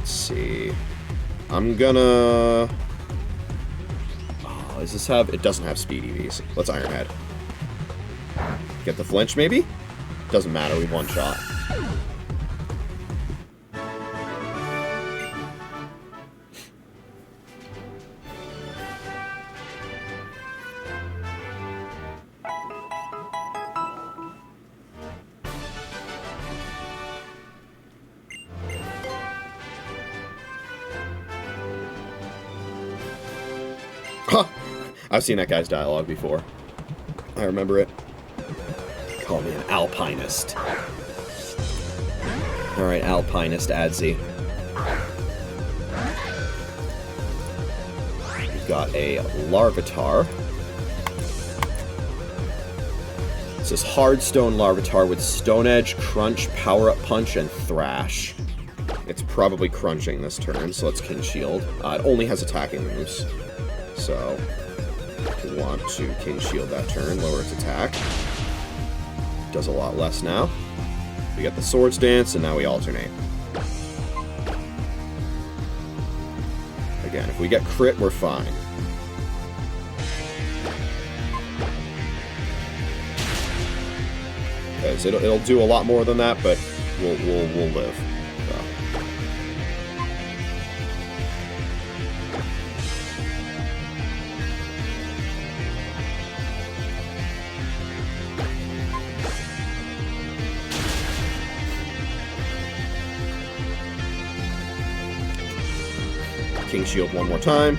see. I'm gonna... Oh, does this have... It doesn't have speed EVs. Let's Iron Head. Get the flinch, maybe? Doesn't matter, we one shot. Huh! I've seen that guy's dialogue before. I remember it. Call me an alpinist. Alright, alpinist Adzi. We've got a Larvitar. This is Hardstone Larvitar with Stone Edge, Crunch, Power Up Punch, and Thrash. It's probably crunching this turn, so let's King Shield. It only has attacking moves. So, we want to King Shield that turn, lower its attack. Does a lot less now. We got the Swords Dance, and now we alternate. Again, if we get crit, we're fine. Because it'll do a lot more than that, but we'll live. So. King Shield one more time.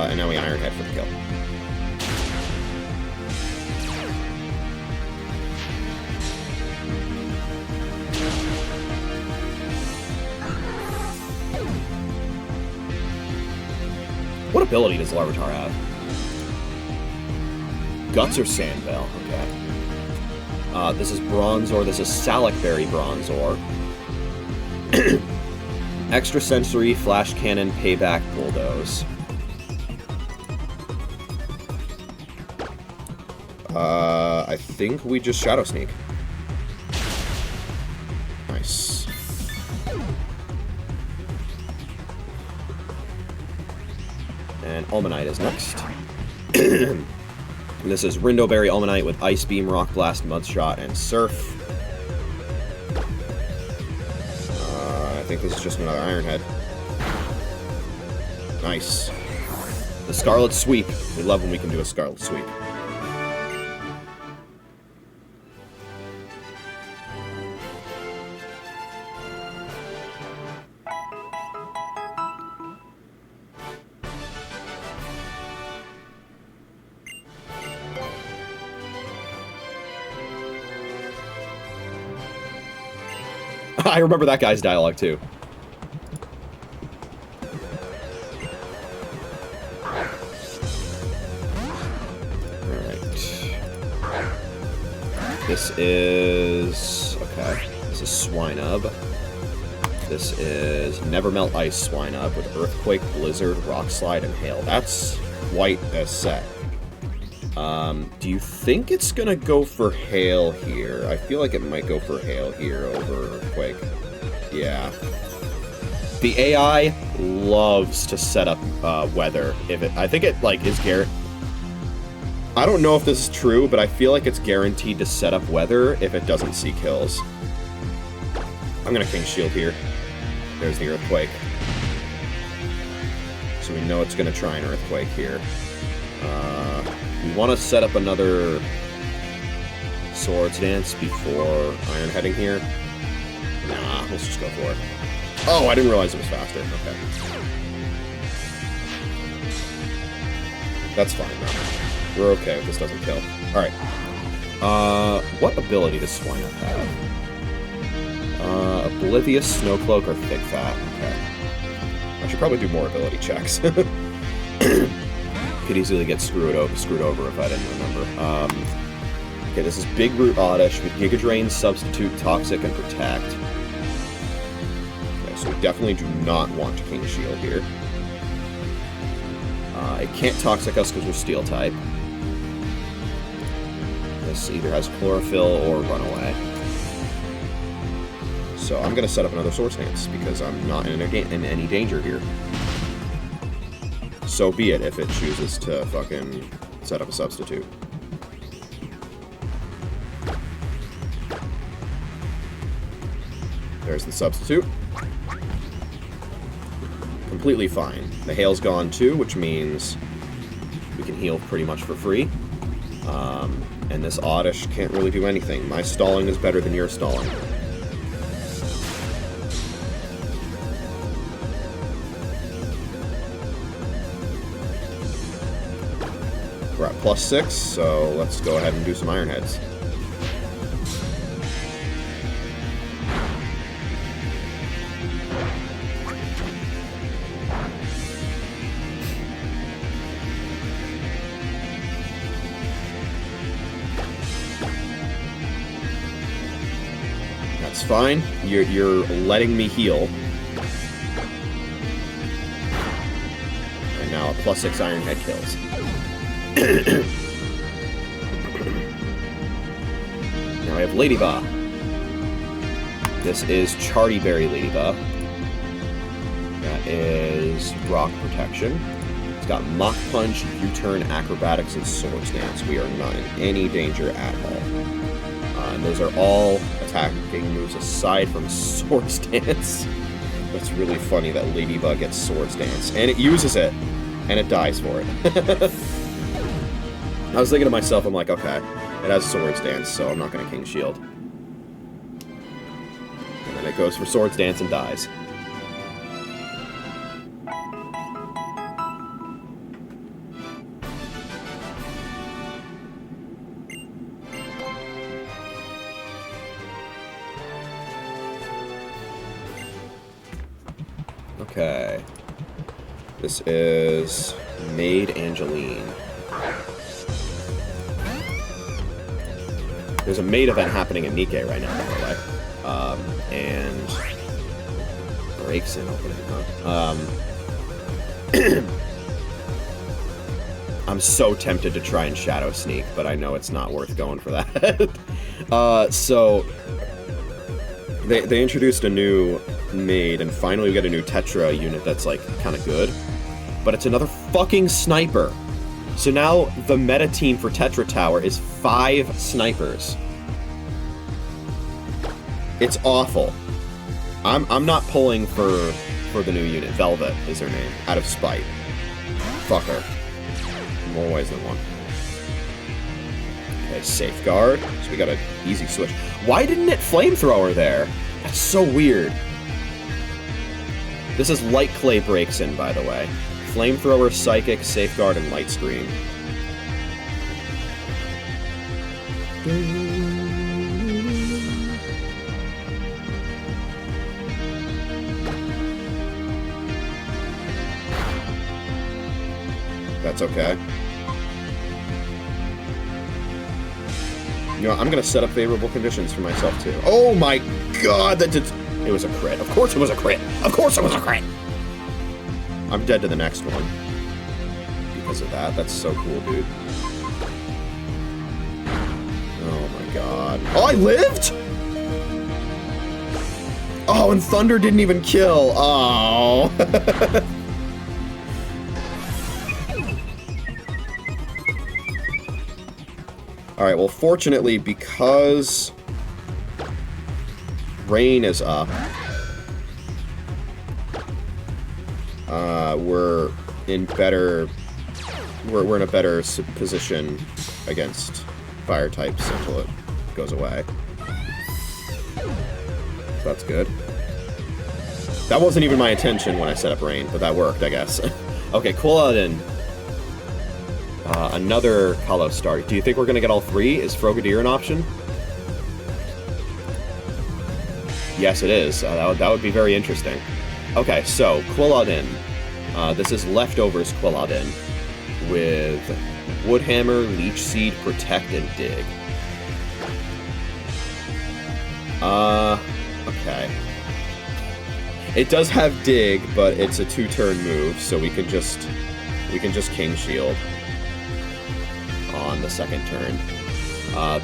And now we Iron Head for the kill. What ability does Larvitar have? Guts or Sandbell? Okay. This is Bronzor. This is Salicberry Bronzor. Extrasensory, Flash Cannon, Payback, Bulldoze. I think we just Shadow Sneak. Nice. And Almanite is next. This is Rindoberry Almanite with Ice Beam, Rock Blast, Mudshot, and Surf. I think this is just another Iron Head. Nice. The Scarlet Sweep. We love when we can do a Scarlet Sweep. I remember that guy's dialogue, too. Alright. This is... okay. This is Swinub. This is Nevermelt Ice Swinub with Earthquake, Blizzard, Rock Slide, and Hail. That's quite a set. Do you think it's gonna go for Hail here? I feel like it might go for Hail here over Earthquake. Yeah. The AI loves to set up weather. I think it, like, is I don't know if this is true, but I feel like it's guaranteed to set up weather if it doesn't see kills. I'm gonna King Shield here. There's the Earthquake. So we know it's gonna try an Earthquake here. We want to set up another Swords Dance before Iron Heading here. Nah, let's just go for it. Oh, I didn't realize it was faster. Okay. That's fine, though. We're okay if this doesn't kill. Alright. What ability does Swinub have? Oblivious, Snowcloak, or Thick Fat. Okay. I should probably do more ability checks. Could easily get screwed over if I didn't remember. Okay, this is Big Root Oddish with Giga Drain, Substitute, Toxic, and Protect. Okay, so we definitely do not want to King Shield here. It can't Toxic us because we're Steel type. This either has Chlorophyll or Runaway. So I'm going to set up another Swords Dance because I'm not in any danger here. So be it if it chooses to fucking set up a substitute. There's the substitute. Completely fine. The Hail's gone too, which means we can heal pretty much for free. And this Oddish can't really do anything. My stalling is better than your stalling. We're at +6, so let's go ahead and do some Iron Heads. That's fine. You're letting me heal. And now a +6 Iron Head kills. Now I have Ladybug. This is Charty Berry Ladybug. That is Rock Protection. It's got Mach Punch, U-Turn, Acrobatics, and Swords Dance. We are not in any danger at all. And those are all attacking moves aside from Swords Dance. That's really funny that Ladybug gets Swords Dance. And it uses it, and it dies for it. I was thinking to myself, I'm like, okay, it has Swords Dance, so I'm not going to King Shield. And then it goes for Swords Dance and dies. Okay. This is Maid Angeline. There's a maid event happening in Nikkei right now, by the way. And breaks in opening, huh? I'm so tempted to try and Shadow Sneak, but I know it's not worth going for that. So they introduced a new maid, and finally we got a new Tetra unit that's like kind of good. But it's another fucking sniper. So now the meta team for Tetra Tower is 5 snipers. It's awful. I'm not pulling for the new unit. Velvet is her name, out of spite. Fuck her. More ways than one. Okay, Safeguard. So we got an easy switch. Why didn't it Flamethrower there? That's so weird. This is Light Clay breaks in, by the way. Flamethrower, Psychic, Safeguard, and Light Screen. That's okay. You know, I'm gonna set up favorable conditions for myself, too. Oh my god, that did... It was a crit. Of course it was a crit! Of course it was a crit! I'm dead to the next one. Because of that. That's so cool, dude. Oh my god. Oh, I lived?! Oh, and Thunder didn't even kill. Oh. Alright, well, fortunately, because Rain is up, we're in a better position against fire types until it goes away. So that's good. That wasn't even my intention when I set up Rain, but that worked, I guess. Okay, Quilladin. Another Kalos Star. Do you think we're going to get all three? Is Frogadier an option? Yes, it is. That would be very interesting. Okay, so, Quilladin. This is Leftovers Quilladin with Woodhammer, Leech Seed, Protect, and Dig. Okay. It does have Dig, but it's a 2-turn move, so we can just King Shield on the second turn.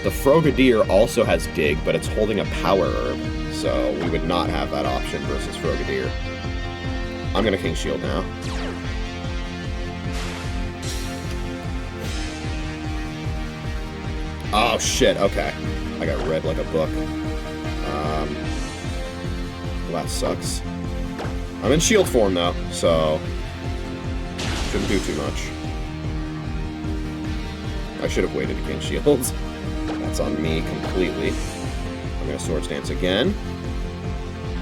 The Frogadier also has Dig, but it's holding a Power Herb, so we would not have that option versus Frogadier. I'm gonna King Shield now. Oh shit, okay. I got read like a book. Well, that sucks. I'm in shield form though, so shouldn't do too much. I should have waited to King Shields. That's on me completely. I'm gonna Swords Dance again.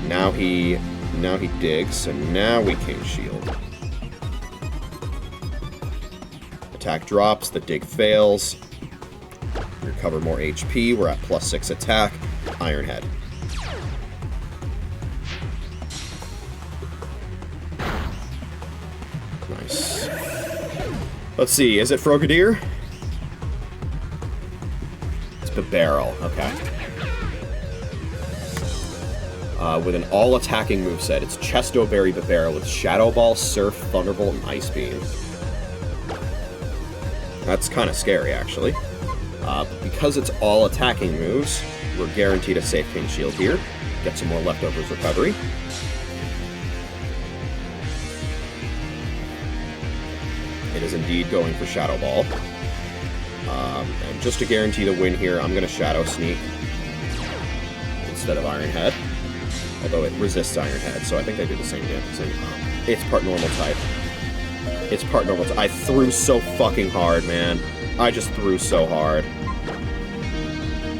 Now he digs, so now we King Shield. Attack drops, the dig fails. Recover more HP, we're at +6 attack. Iron Head. Nice. Let's see, is it Frogadier? It's Barrel, okay. With an all-attacking moveset, it's Chesto Berry Barrel with Shadow Ball, Surf, Thunderbolt, and Ice Beam. That's kind of scary, actually. But because it's all attacking moves, we're guaranteed a safe King Shield here. Get some more Leftovers recovery. It is indeed going for Shadow Ball. And just to guarantee the win here, I'm going to Shadow Sneak instead of Iron Head. Although it resists Iron Head, so I think they do the same damage. It's part normal type. It's part normal type. I threw so fucking hard, man. I just threw so hard.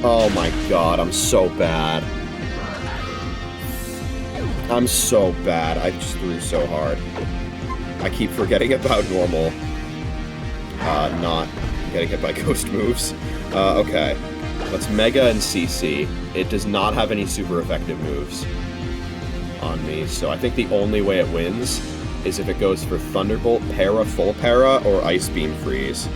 Oh my god, I'm so bad. I'm so bad. I just threw so hard. I keep forgetting about normal. Not getting hit by ghost moves. Okay. Let's Mega and CC. It does not have any super effective moves on me, so I think the only way it wins is if it goes for Thunderbolt, Para, Full Para, or Ice Beam Freeze.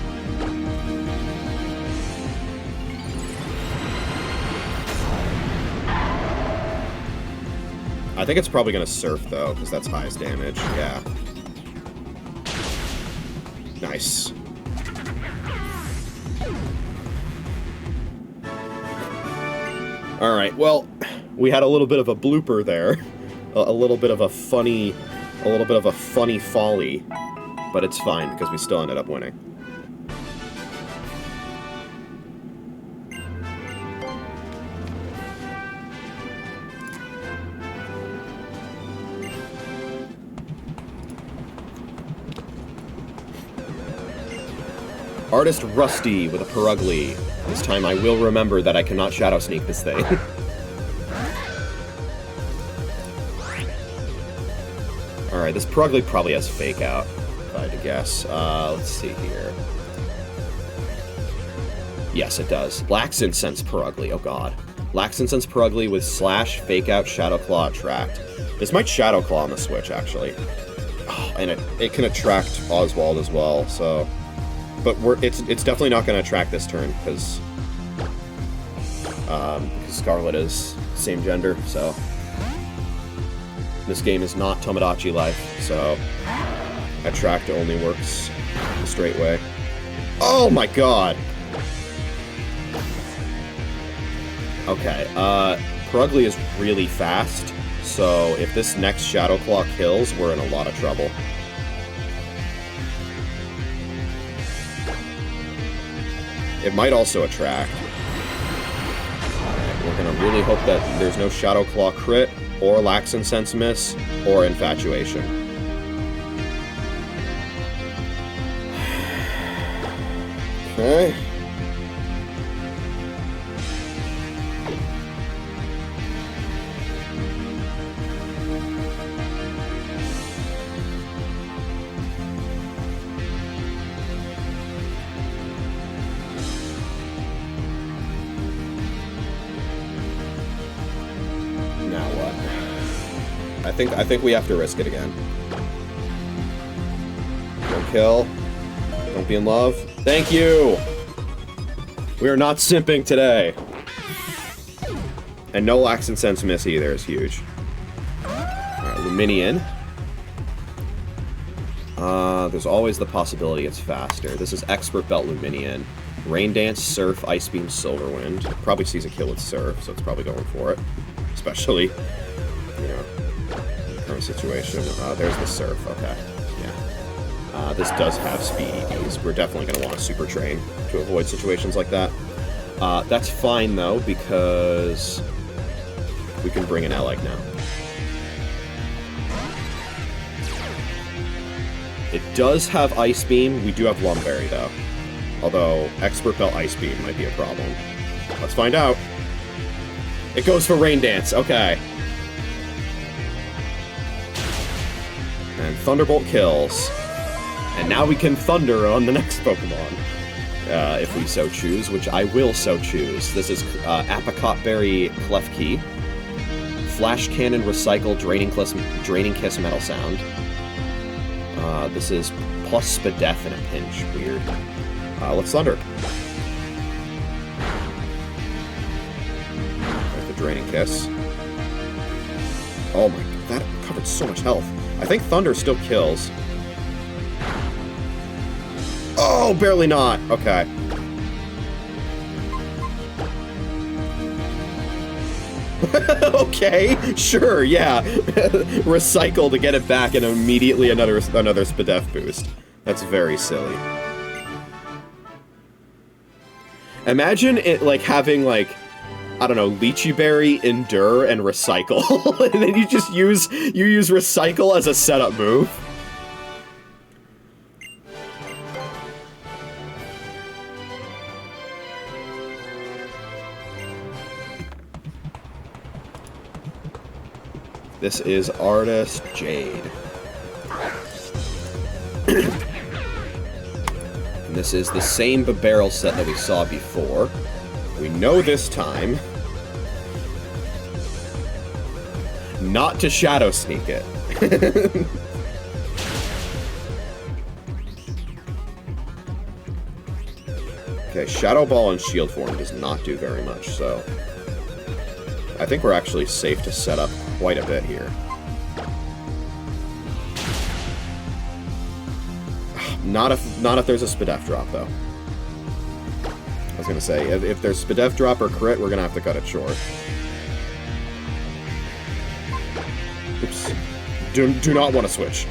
I think it's probably going to Surf, though, because that's highest damage. Yeah. Nice. Alright, well, we had a little bit of a blooper there. A little bit of a funny folly. But it's fine, because we still ended up winning. Artist Rusty with a Perugly. This time I will remember that I cannot Shadow Sneak this thing. Alright, this Perugly probably has Fake Out, if I had to guess. Let's see here. Yes, it does. Lax Incense Perugly, oh god. Lax Incense Perugly with Slash, Fake Out, Shadow Claw, Attract. This might Shadow Claw on the Switch, actually. Oh, and it can attract Oswald as well, so... But it's definitely not going to attract this turn, because because Scarlet is same gender, so... This game is not Tomodachi Life, so... Attract only works the straight way. Oh my god! Okay, Purugly is really fast, so if this next Shadow Claw kills, we're in a lot of trouble. It might also attract. We're gonna really hope that there's no Shadow Claw crit, or Laxin Sense miss, or Infatuation. Okay. I think we have to risk it again. Don't kill. Don't be in love. Thank you! We are not simping today. And no Laxin Sense miss either is huge. Alright, Luminion. There's always the possibility it's faster. This is Expert Belt Luminion. Rain Dance, Surf, Ice Beam, Silverwind. Probably sees a kill with Surf, so it's probably going for it. Especially, you know, current situation. There's the Surf, okay. Yeah. This does have speed EVs. We're definitely going to want to Super Train to avoid situations like that. That's fine, though, because we can bring an Eleg now. It does have Ice Beam. We do have Lumberry, though. Although, Expert Belt Ice Beam might be a problem. Let's find out. It goes for Rain Dance, okay. And Thunderbolt kills. And now we can Thunder on the next Pokemon. If we so choose, which I will so choose. This is Apricot Berry Klefki. Flash Cannon Recycle Draining Kiss Metal Sound. This is plus Spadef in a pinch. Weird. Let's Thunder. There's the Draining Kiss. Oh my god, that covered so much health. I think Thunder still kills. Oh, barely not. Okay. Okay, sure, yeah. Recycle to get it back and immediately another Spadef boost. That's very silly. Imagine it, like, having, like, I don't know, Lychee Berry, Endure, and Recycle. And then you just use Recycle as a setup move. This is Artist Jade. And this is the same barrel set that we saw before. We know this time not to Shadow Sneak it. Okay, Shadow Ball and Shield Form does not do very much, so I think we're actually safe to set up quite a bit here. Not if there's a Spadef drop, though. I was gonna say, if there's Spadef drop or crit, we're gonna have to cut it short. Oops. Do not want to switch.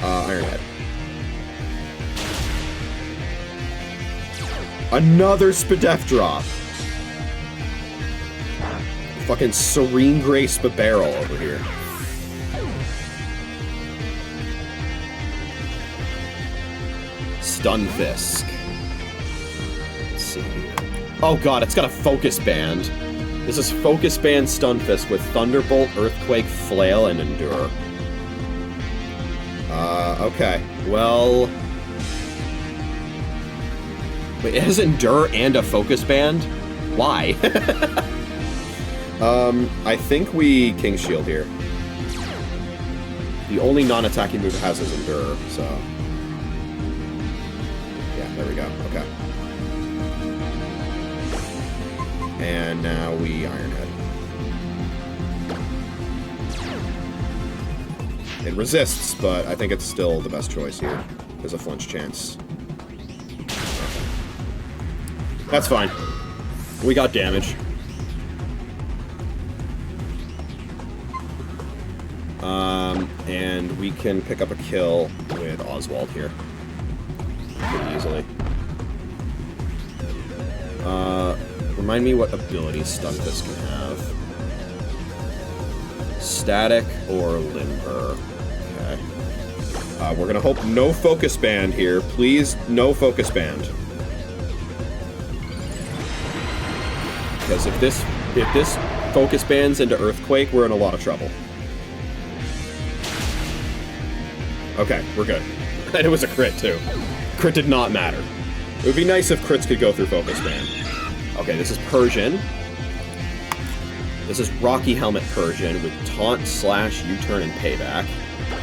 Iron Head. Another Spadef drop. Fucking Serene Grace Barrel over here. Stunfisk. Let's see here. Oh god, it's got a Focus Band. This is Focus Band Stunfisk with Thunderbolt, Earthquake, Flail, and Endure. Okay. Well... Wait, it has Endure and a Focus Band? Why? I think we King Shield here. The only non-attacking move it has is Endure, so... Yeah, there we go. Okay. And now we Iron Head. It resists, but I think it's still the best choice here. There's a flinch chance. That's fine. We got damage. And we can pick up a kill with Oswald here. Pretty easily. Remind me what abilities Stunfisk can have. Static or Limber. Okay. We're gonna hope no Focus Band here. Please, no Focus Band. Because if this Focus Bands into Earthquake, we're in a lot of trouble. Okay, we're good. And it was a crit, too. Crit did not matter. It would be nice if crits could go through Focus Band. Okay, this is Persian. This is Rocky Helmet Persian with Taunt, Slash, U-Turn, and Payback.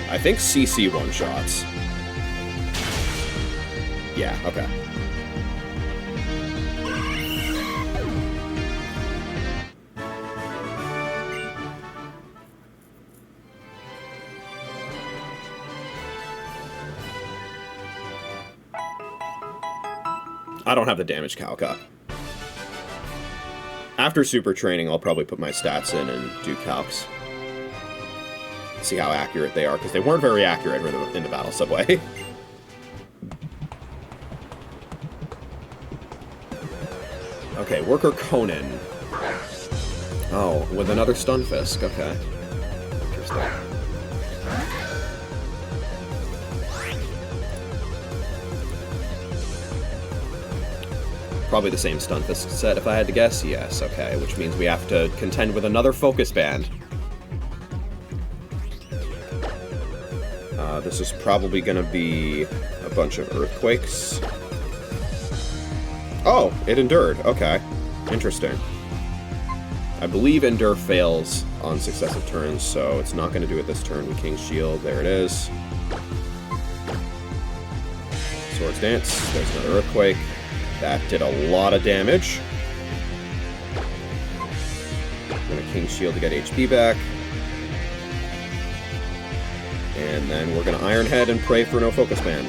I think CC one-shots. Yeah, okay. I don't have the damage calc up. After super training, I'll probably put my stats in and do calcs. See how accurate they are, because they weren't very accurate in the battle subway. Okay, Worker Conan. Oh, with another Stunfisk, okay. Interesting. Probably the same Stunfisk set, if I had to guess. Yes, okay, which means we have to contend with another Focus Band. This is probably going to be a bunch of Earthquakes. Oh, it endured. Okay. Interesting. I believe Endure fails on successive turns, so it's not going to do it this turn with King's Shield. There it is. Swords Dance. There's another Earthquake. That did a lot of damage. I'm going to King's Shield to get HP back. And then we're going to Iron Head and pray for no Focus Band.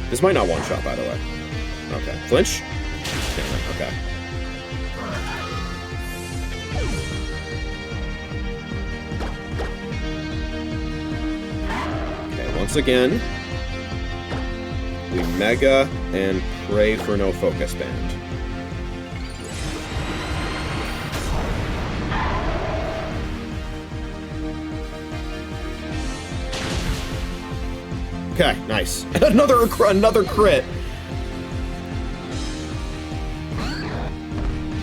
This might not one-shot, by the way. Okay. Flinch? Damn it, okay. Okay, once again, we Mega and pray for no Focus Band. Okay, nice. Another crit.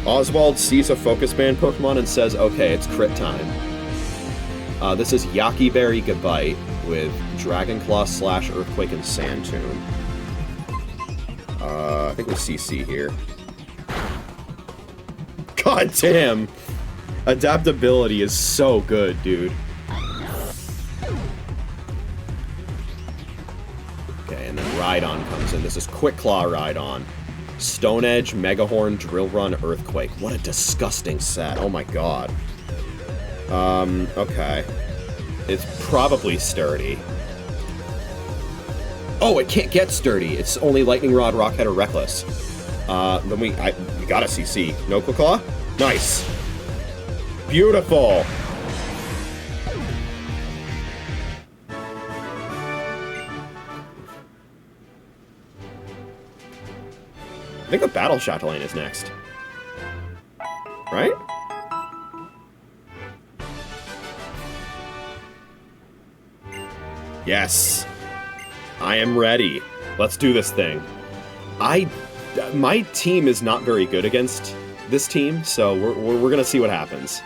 Oswald sees a Focus Band Pokemon and says, okay, it's crit time. This is Yaki Berry Gabite with Dragon Claw, Slash, Earthquake, and Sand Tomb. I think we CC here. God damn! Adaptability is so good, dude. Rhydon comes in. This is Quick Claw Rhydon. Stone Edge, Mega Horn, Drill Run, Earthquake. What a disgusting set. Oh my god. Okay. It's probably Sturdy. Oh, it can't get Sturdy. It's only Lightning Rod, Rockhead, or Reckless. Then we gotta CC. No Quick Claw? Nice. Beautiful. I think the Battle Chatelaine is next. Right? Yes. I am ready. Let's do this thing. My team is not very good against this team, so we're gonna see what happens.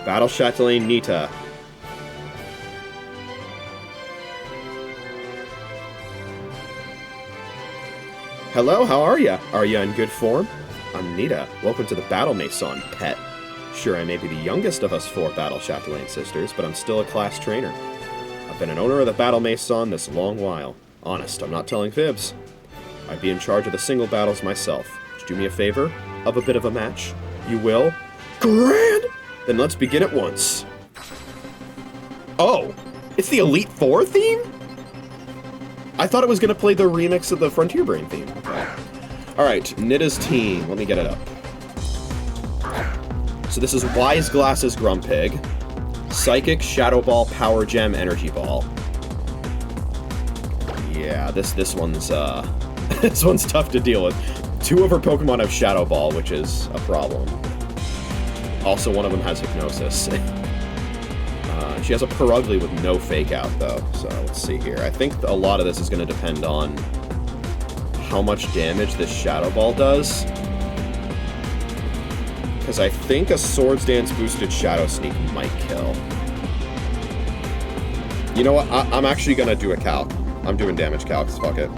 Battle Chatelaine Nita. Hello, how are ya? Are ya in good form? I'm Nita. Welcome to the Battle Maison, pet. Sure, I may be the youngest of us 4 Battle Chatelaine sisters, but I'm still a class trainer. I've been an owner of the Battle Maison this long while. Honest, I'm not telling fibs. I'd be in charge of the single battles myself. Just do me a favor? Of a bit of a match? You will? Grand! Then let's begin at once. Oh! It's the Elite Four theme? I thought it was gonna play the remix of the Frontier Brain theme. Okay. Alright, Nida's team. Let me get it up. So this is Wise Glasses Grumpig, Psychic, Shadow Ball, Power Gem, Energy Ball. Yeah, this one's this one's tough to deal with. 2 of her Pokemon have Shadow Ball, which is a problem. Also, one of them has Hypnosis. She has a Purugly with no Fake Out, though. So let's see here. I think a lot of this is going to depend on how much damage this Shadow Ball does. Because I think a Swords Dance boosted Shadow Sneak might kill. You know what? I'm actually going to do a calc. I'm doing damage calcs. Fuck it.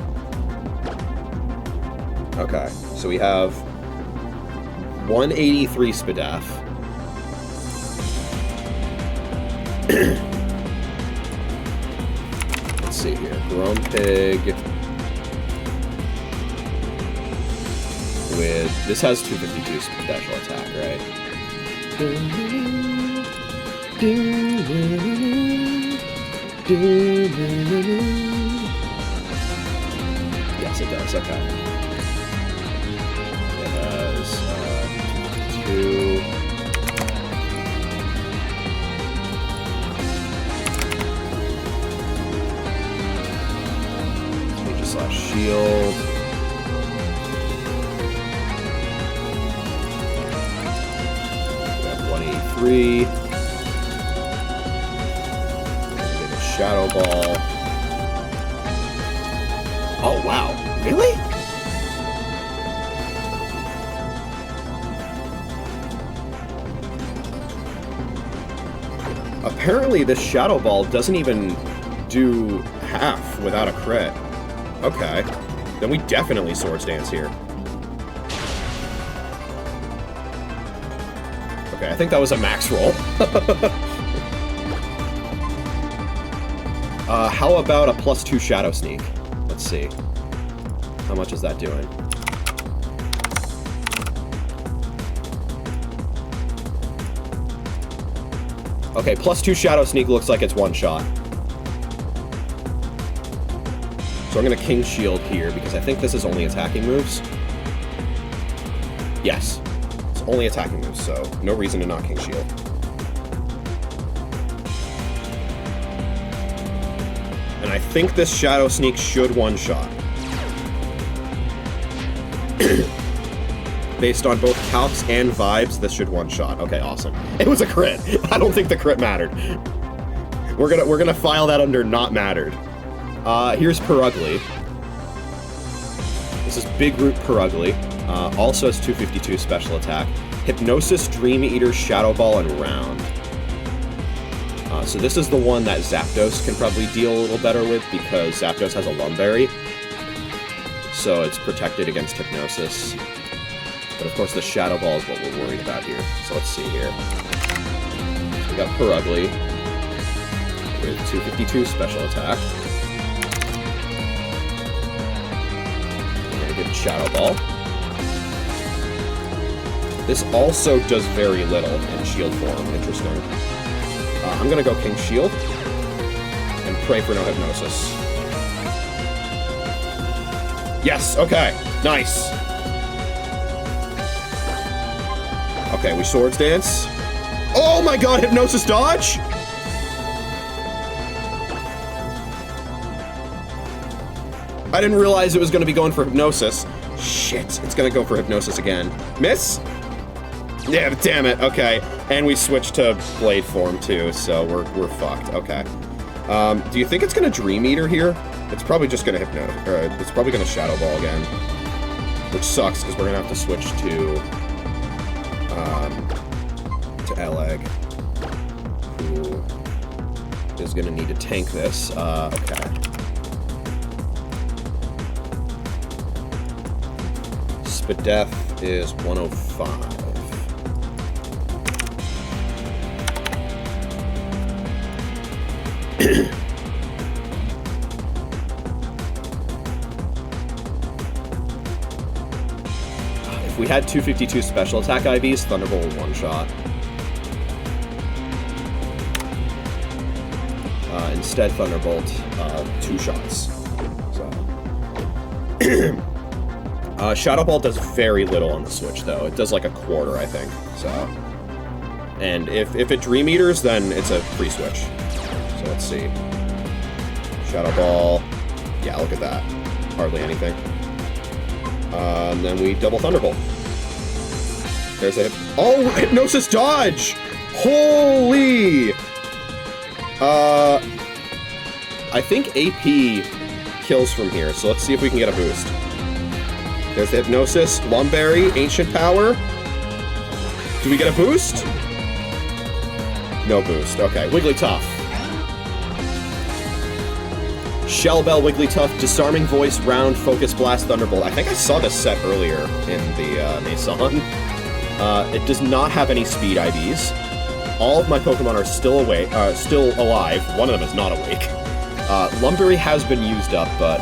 Okay. So we have 183 Spadef. Let's see here. Grumpig. With this has 252 special attack, right? Yes, it does. Okay. It has 2. Shield. We have 183. Get a Shadow Ball. Oh, wow. Really? Apparently, this Shadow Ball doesn't even do half without a crit. Okay. Then we definitely Swords Dance here. Okay, I think that was a max roll. How about a +2 Shadow Sneak? Let's see. How much is that doing? Okay, +2 Shadow Sneak looks like it's one shot. So I'm going to King Shield here, because I think this is only attacking moves. Yes. It's only attacking moves, so no reason to not King Shield. And I think this Shadow Sneak should one-shot. Based on both calcs and vibes, this should one-shot. Okay, awesome. It was a crit. I don't think the crit mattered. We're gonna file that under not mattered. Here's Purugly. This is Big Root Purugly. Also has 252 special attack. Hypnosis, Dream Eater, Shadow Ball, and Round. So this is the one that Zapdos can probably deal a little better with, because Zapdos has a Lumberry. So it's protected against Hypnosis. But of course the Shadow Ball is what we're worried about here. So let's see here. So we got Purugly with 252 special attack. Shadow Ball. This also does very little in shield form. Interesting. I'm gonna go King Shield and pray for no Hypnosis. Yes, okay. Nice. Okay, we Swords Dance. Oh my god, Hypnosis dodge? I didn't realize it was going to be going for Hypnosis. Shit, it's going to go for Hypnosis again. Miss? Yeah, damn it. Okay, and we switched to Blade form too, so we're fucked. Okay. Do you think it's going to Dream Eater here? It's probably just going to it's probably going to Shadow Ball again, which sucks because we're going to have to switch to Eleg, who is going to need to tank this. Okay. Spadef is 105. if we had 252 special attack IVs, Thunderbolt would one-shot. Instead, Thunderbolt, 2 shots. So. Shadow Ball does very little on the Switch, though. It does like a quarter, I think. So. And if it Dream Eaters, then it's a free Switch. So let's see. Shadow Ball. Yeah, look at that. Hardly anything. And then we double Thunderbolt. There's a... Oh! Hypnosis Dodge! Holy! I think AP kills from here, so let's see if we can get a boost. There's the Hypnosis, Lumberry, Ancient Power. Do we get a boost? No boost. Okay, Wigglytuff. Shell Bell, Wigglytuff, Disarming Voice, Round, Focus Blast, Thunderbolt. I think I saw this set earlier in the Maison. It does not have any speed IVs. All of my Pokemon are still alive. One of them is not awake. Lumberry has been used up, but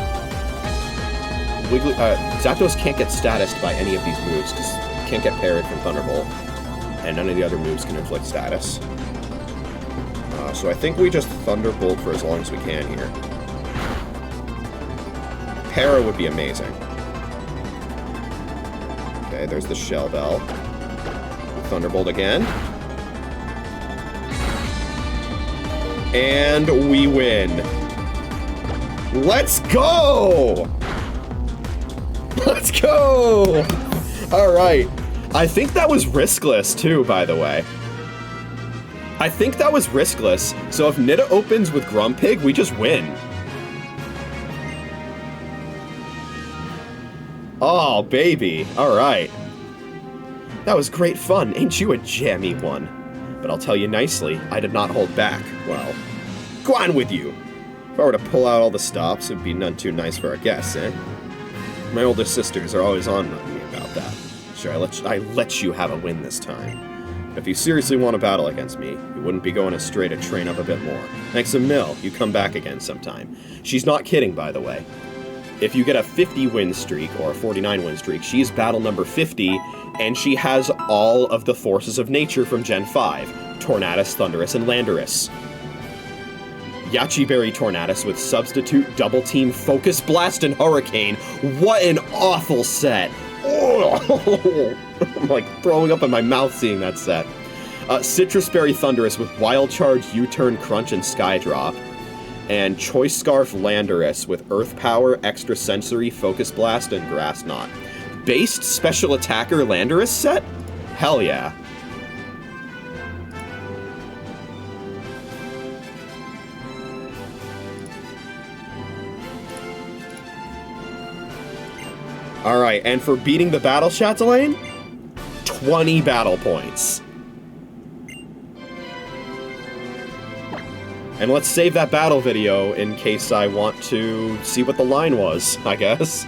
Zapdos can't get statused by any of these moves because can't get parried from Thunderbolt, and none of the other moves can inflict status. So I think we just Thunderbolt for as long as we can here. Para would be amazing. Okay, there's the Shell Bell. Thunderbolt again. And we win. Let's go! Let's go! Alright. I think that was riskless, too, by the way. I think that was riskless. So if Nita opens with Grumpig, we just win. Oh, baby. Alright. That was great fun. Ain't you a jammy one? But I'll tell you nicely, I did not hold back. Well, go on with you. If I were to pull out all the stops, it'd be none too nice for our guests, eh? My older sisters are always on me about that. Sure, I let you have a win this time. If you seriously want to battle against me, you wouldn't be going astray to train up a bit more. Thanks to Mill, you come back again sometime. She's not kidding, by the way. If you get a 50 win streak, or a 49 win streak, she's battle number 50, and she has all of the forces of nature from Gen 5. Tornadus, Thundurus, and Landorus. Yachi Berry Tornadus with Substitute, Double Team, Focus Blast, and Hurricane. What an awful set! Oh, I'm like throwing up in my mouth seeing that set. Citrus Berry Thundurus with Wild Charge, U-Turn, Crunch, and Skydrop. And Choice Scarf Landorus with Earth Power, Extra Sensory, Focus Blast, and Grass Knot. Based Special Attacker Landorus set? Hell yeah. Alright, and for beating the battle, Chatelaine? 20 battle points. And let's save that battle video in case I want to see what the line was, I guess.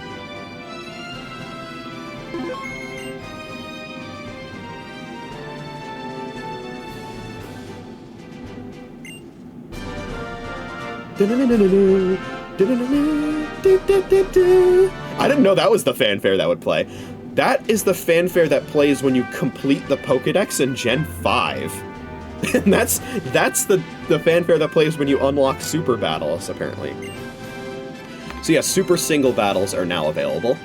I didn't know that was the fanfare that would play. That is the fanfare that plays when you complete the Pokédex in Gen 5. And that's the fanfare that plays when you unlock Super Battles, apparently. So yeah, Super Single Battles are now available.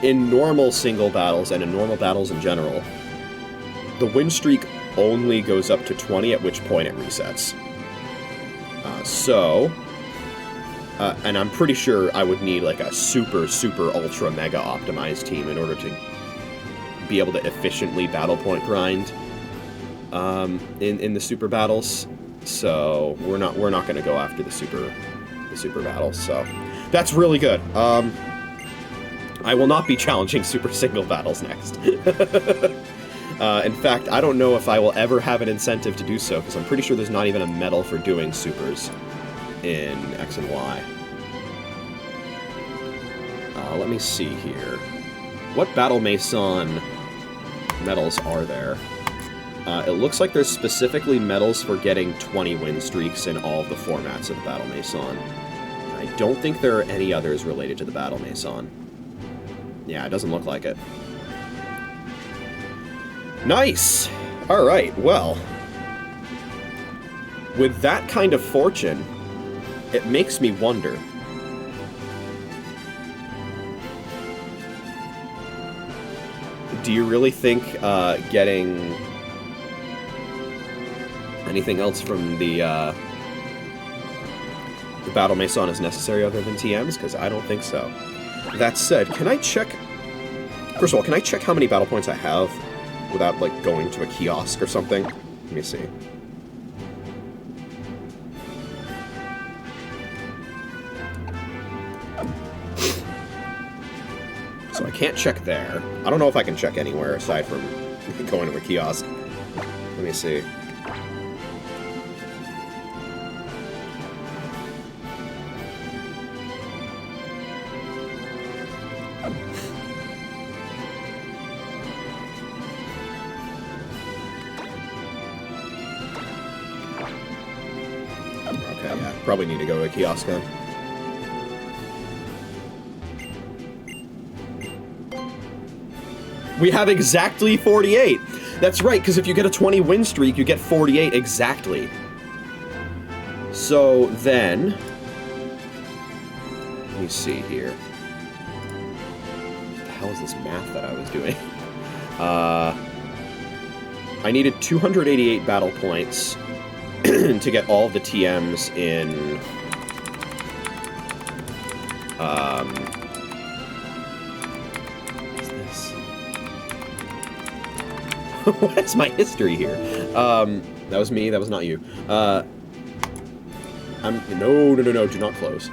In normal Single Battles, and in normal battles in general, the win streak only goes up to 20, at which point it resets. And I'm pretty sure I would need like a super, ultra, mega optimized team in order to be able to efficiently battle point grind in the super battles. So we're not going to go after the super battles. So that's really good. I will not be challenging super single battles next. In fact, I don't know if I will ever have an incentive to do so, because I'm pretty sure there's not even a medal for doing supers in X and Y. Let me see here. What Battle Maison medals are there? It looks like there's specifically medals for getting 20 win streaks in all of the formats of the Battle Maison. I don't think there are any others related to the Battle Maison. Yeah, it doesn't look like it. Nice! Alright, well. With that kind of fortune, it makes me wonder. Do you really think getting anything else from the Battle Maison is necessary other than TMs? Because I don't think so. That said, can I check... First of all, can I check how many battle points I have without, like, going to a kiosk or something? Let me see. So I can't check there. I don't know if I can check anywhere aside from going to a kiosk. Let me see. Okay, yeah. Probably need to go to a kiosk then. We have exactly 48! That's right, because if you get a 20 win streak, you get 48 exactly. So then... Let me see here. What the hell is this math that I was doing? I needed 288 battle points to get all the TMs in... What's my history here? That was me, that was not you. No, do not close.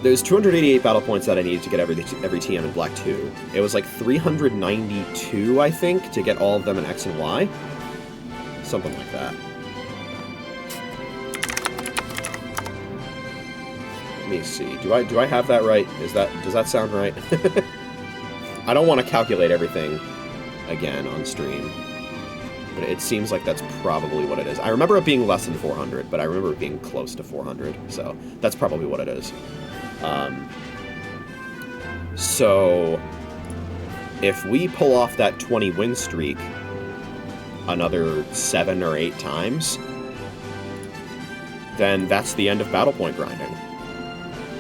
There's 288 battle points that I needed to get every TM in Black 2. It was like 392, I think, to get all of them in X and Y. Something like that. Let me see. Do I have that right? Does that sound right? I don't want to calculate everything again on stream, but it seems like that's probably what it is. I remember it being less than 400, but I remember it being close to 400, so that's probably what it is. So if we pull off that 20 win streak another 7 or 8 times, then that's the end of battle point grinding.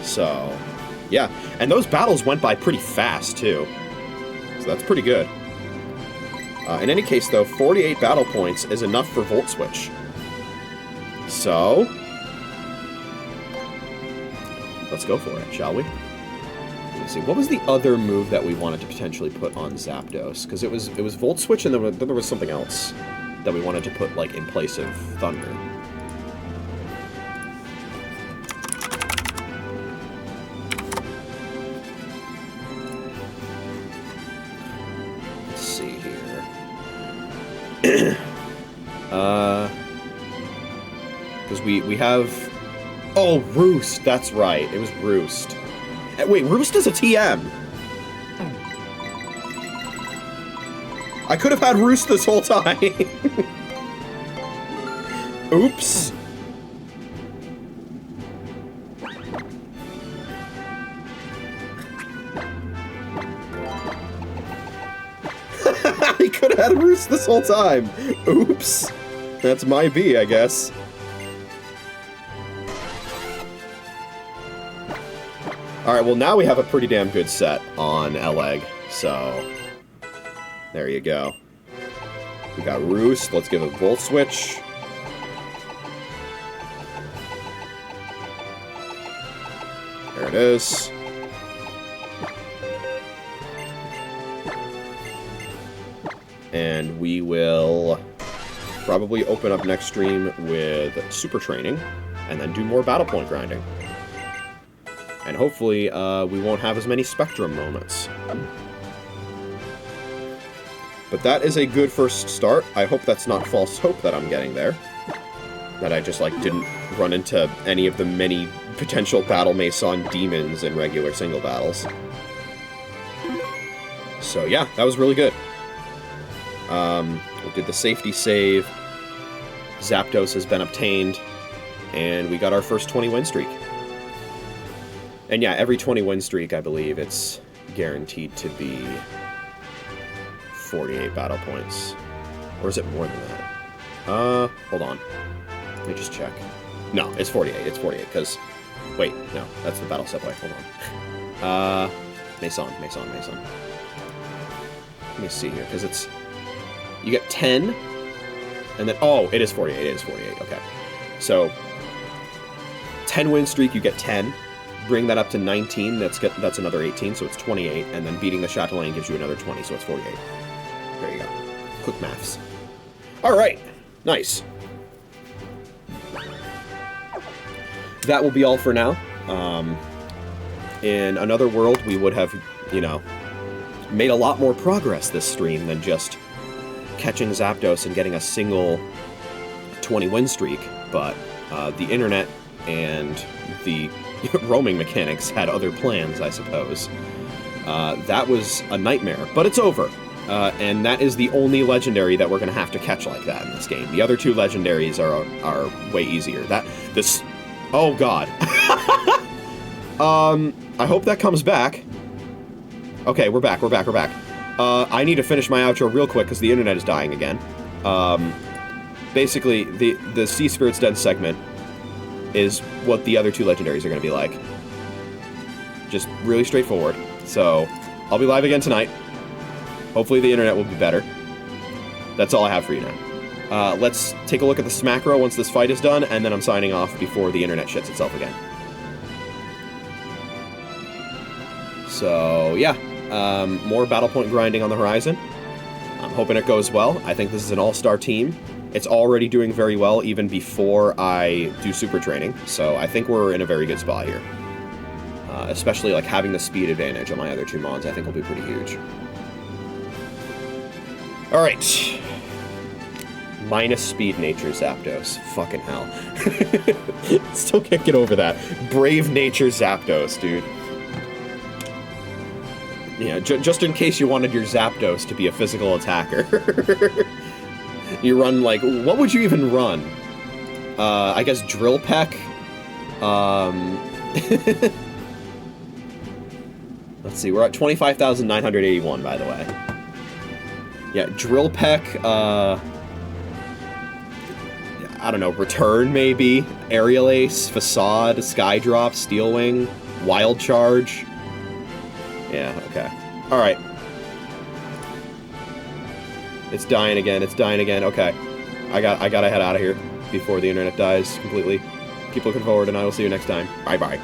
So, yeah. And those battles went by pretty fast, too. So that's pretty good. In any case, though, 48 battle points is enough for Volt Switch. So... let's go for it, shall we? Let me see. What was the other move that we wanted to potentially put on Zapdos? Because it was Volt Switch, and then there was something else that we wanted to put, like, in place of Thunder. Because we have... Oh, Roost! That's right. It was Roost. Wait, Roost is a TM! I could have had Roost this whole time! Oops! I could have had Roost this whole time! Oops! That's my B, I guess. Alright, well now we have a pretty damn good set on Eleg, so... there you go. We got Roost, let's give it Volt Switch. There it is. And we will probably open up next stream with Super Training, and then do more Battle Point grinding. And hopefully, we won't have as many Spectrum moments. But that is a good first start. I hope that's not false hope that I'm getting there. That I just, like, didn't run into any of the many potential Battle Mason demons in regular single battles. So yeah, that was really good. We did the safety save. Zapdos has been obtained. And we got our first 20 win streak. And yeah, every 20 win streak, I believe, it's guaranteed to be 48 battle points. Or is it more than that? Hold on. Let me just check. No, it's 48. It's 48, because... Wait, no, that's the battle subway. Hold on. Mason. Let me see here, because it's... You get 10, and then... Oh, it is 48. It is 48. Okay. So, 10 win streak, you get 10. Bring that up to 19, that's another 18, so it's 28. And then beating the Chatelaine gives you another 20, so it's 48. There you go. Quick maths. Alright. Nice. That will be all for now. In another world, we would have, you know, made a lot more progress this stream than just catching Zapdos and getting a single 20 win streak, but the internet and the roaming mechanics had other plans, I suppose. That was a nightmare, but it's over. And that is the only legendary that we're going to have to catch like that in this game. The other two legendaries are way easier. Oh god. I hope that comes back. Okay, we're back. I need to finish my outro real quick because the internet is dying again. Basically, the Sea Spirit's Den segment is what the other two legendaries are going to be like. Just really straightforward. So, I'll be live again tonight. Hopefully the internet will be better. That's all I have for you now. Let's take a look at the Smackro once this fight is done, and then I'm signing off before the internet shits itself again. So, yeah. More battle point grinding on the horizon. I'm hoping it goes well. I think this is an all-star team. It's already doing very well even before I do super training, so I think we're in a very good spot here. Especially like having the speed advantage on my other two mons, I think will be pretty huge. Alright. Minus speed nature Zapdos. Fucking hell. Still can't get over that. Brave nature Zapdos, dude. Yeah, just in case you wanted your Zapdos to be a physical attacker. You run, like, what would you even run? I guess Drill Peck? Let's see, we're at 25,981, by the way. Yeah, Drill Peck, I don't know, Return, maybe? Aerial Ace, Facade, Skydrop, Steel Wing, Wild Charge. Yeah, okay. Alright. It's dying again, okay. I gotta head out of here before the internet dies completely. Keep looking forward, and I will see you next time. Bye-bye.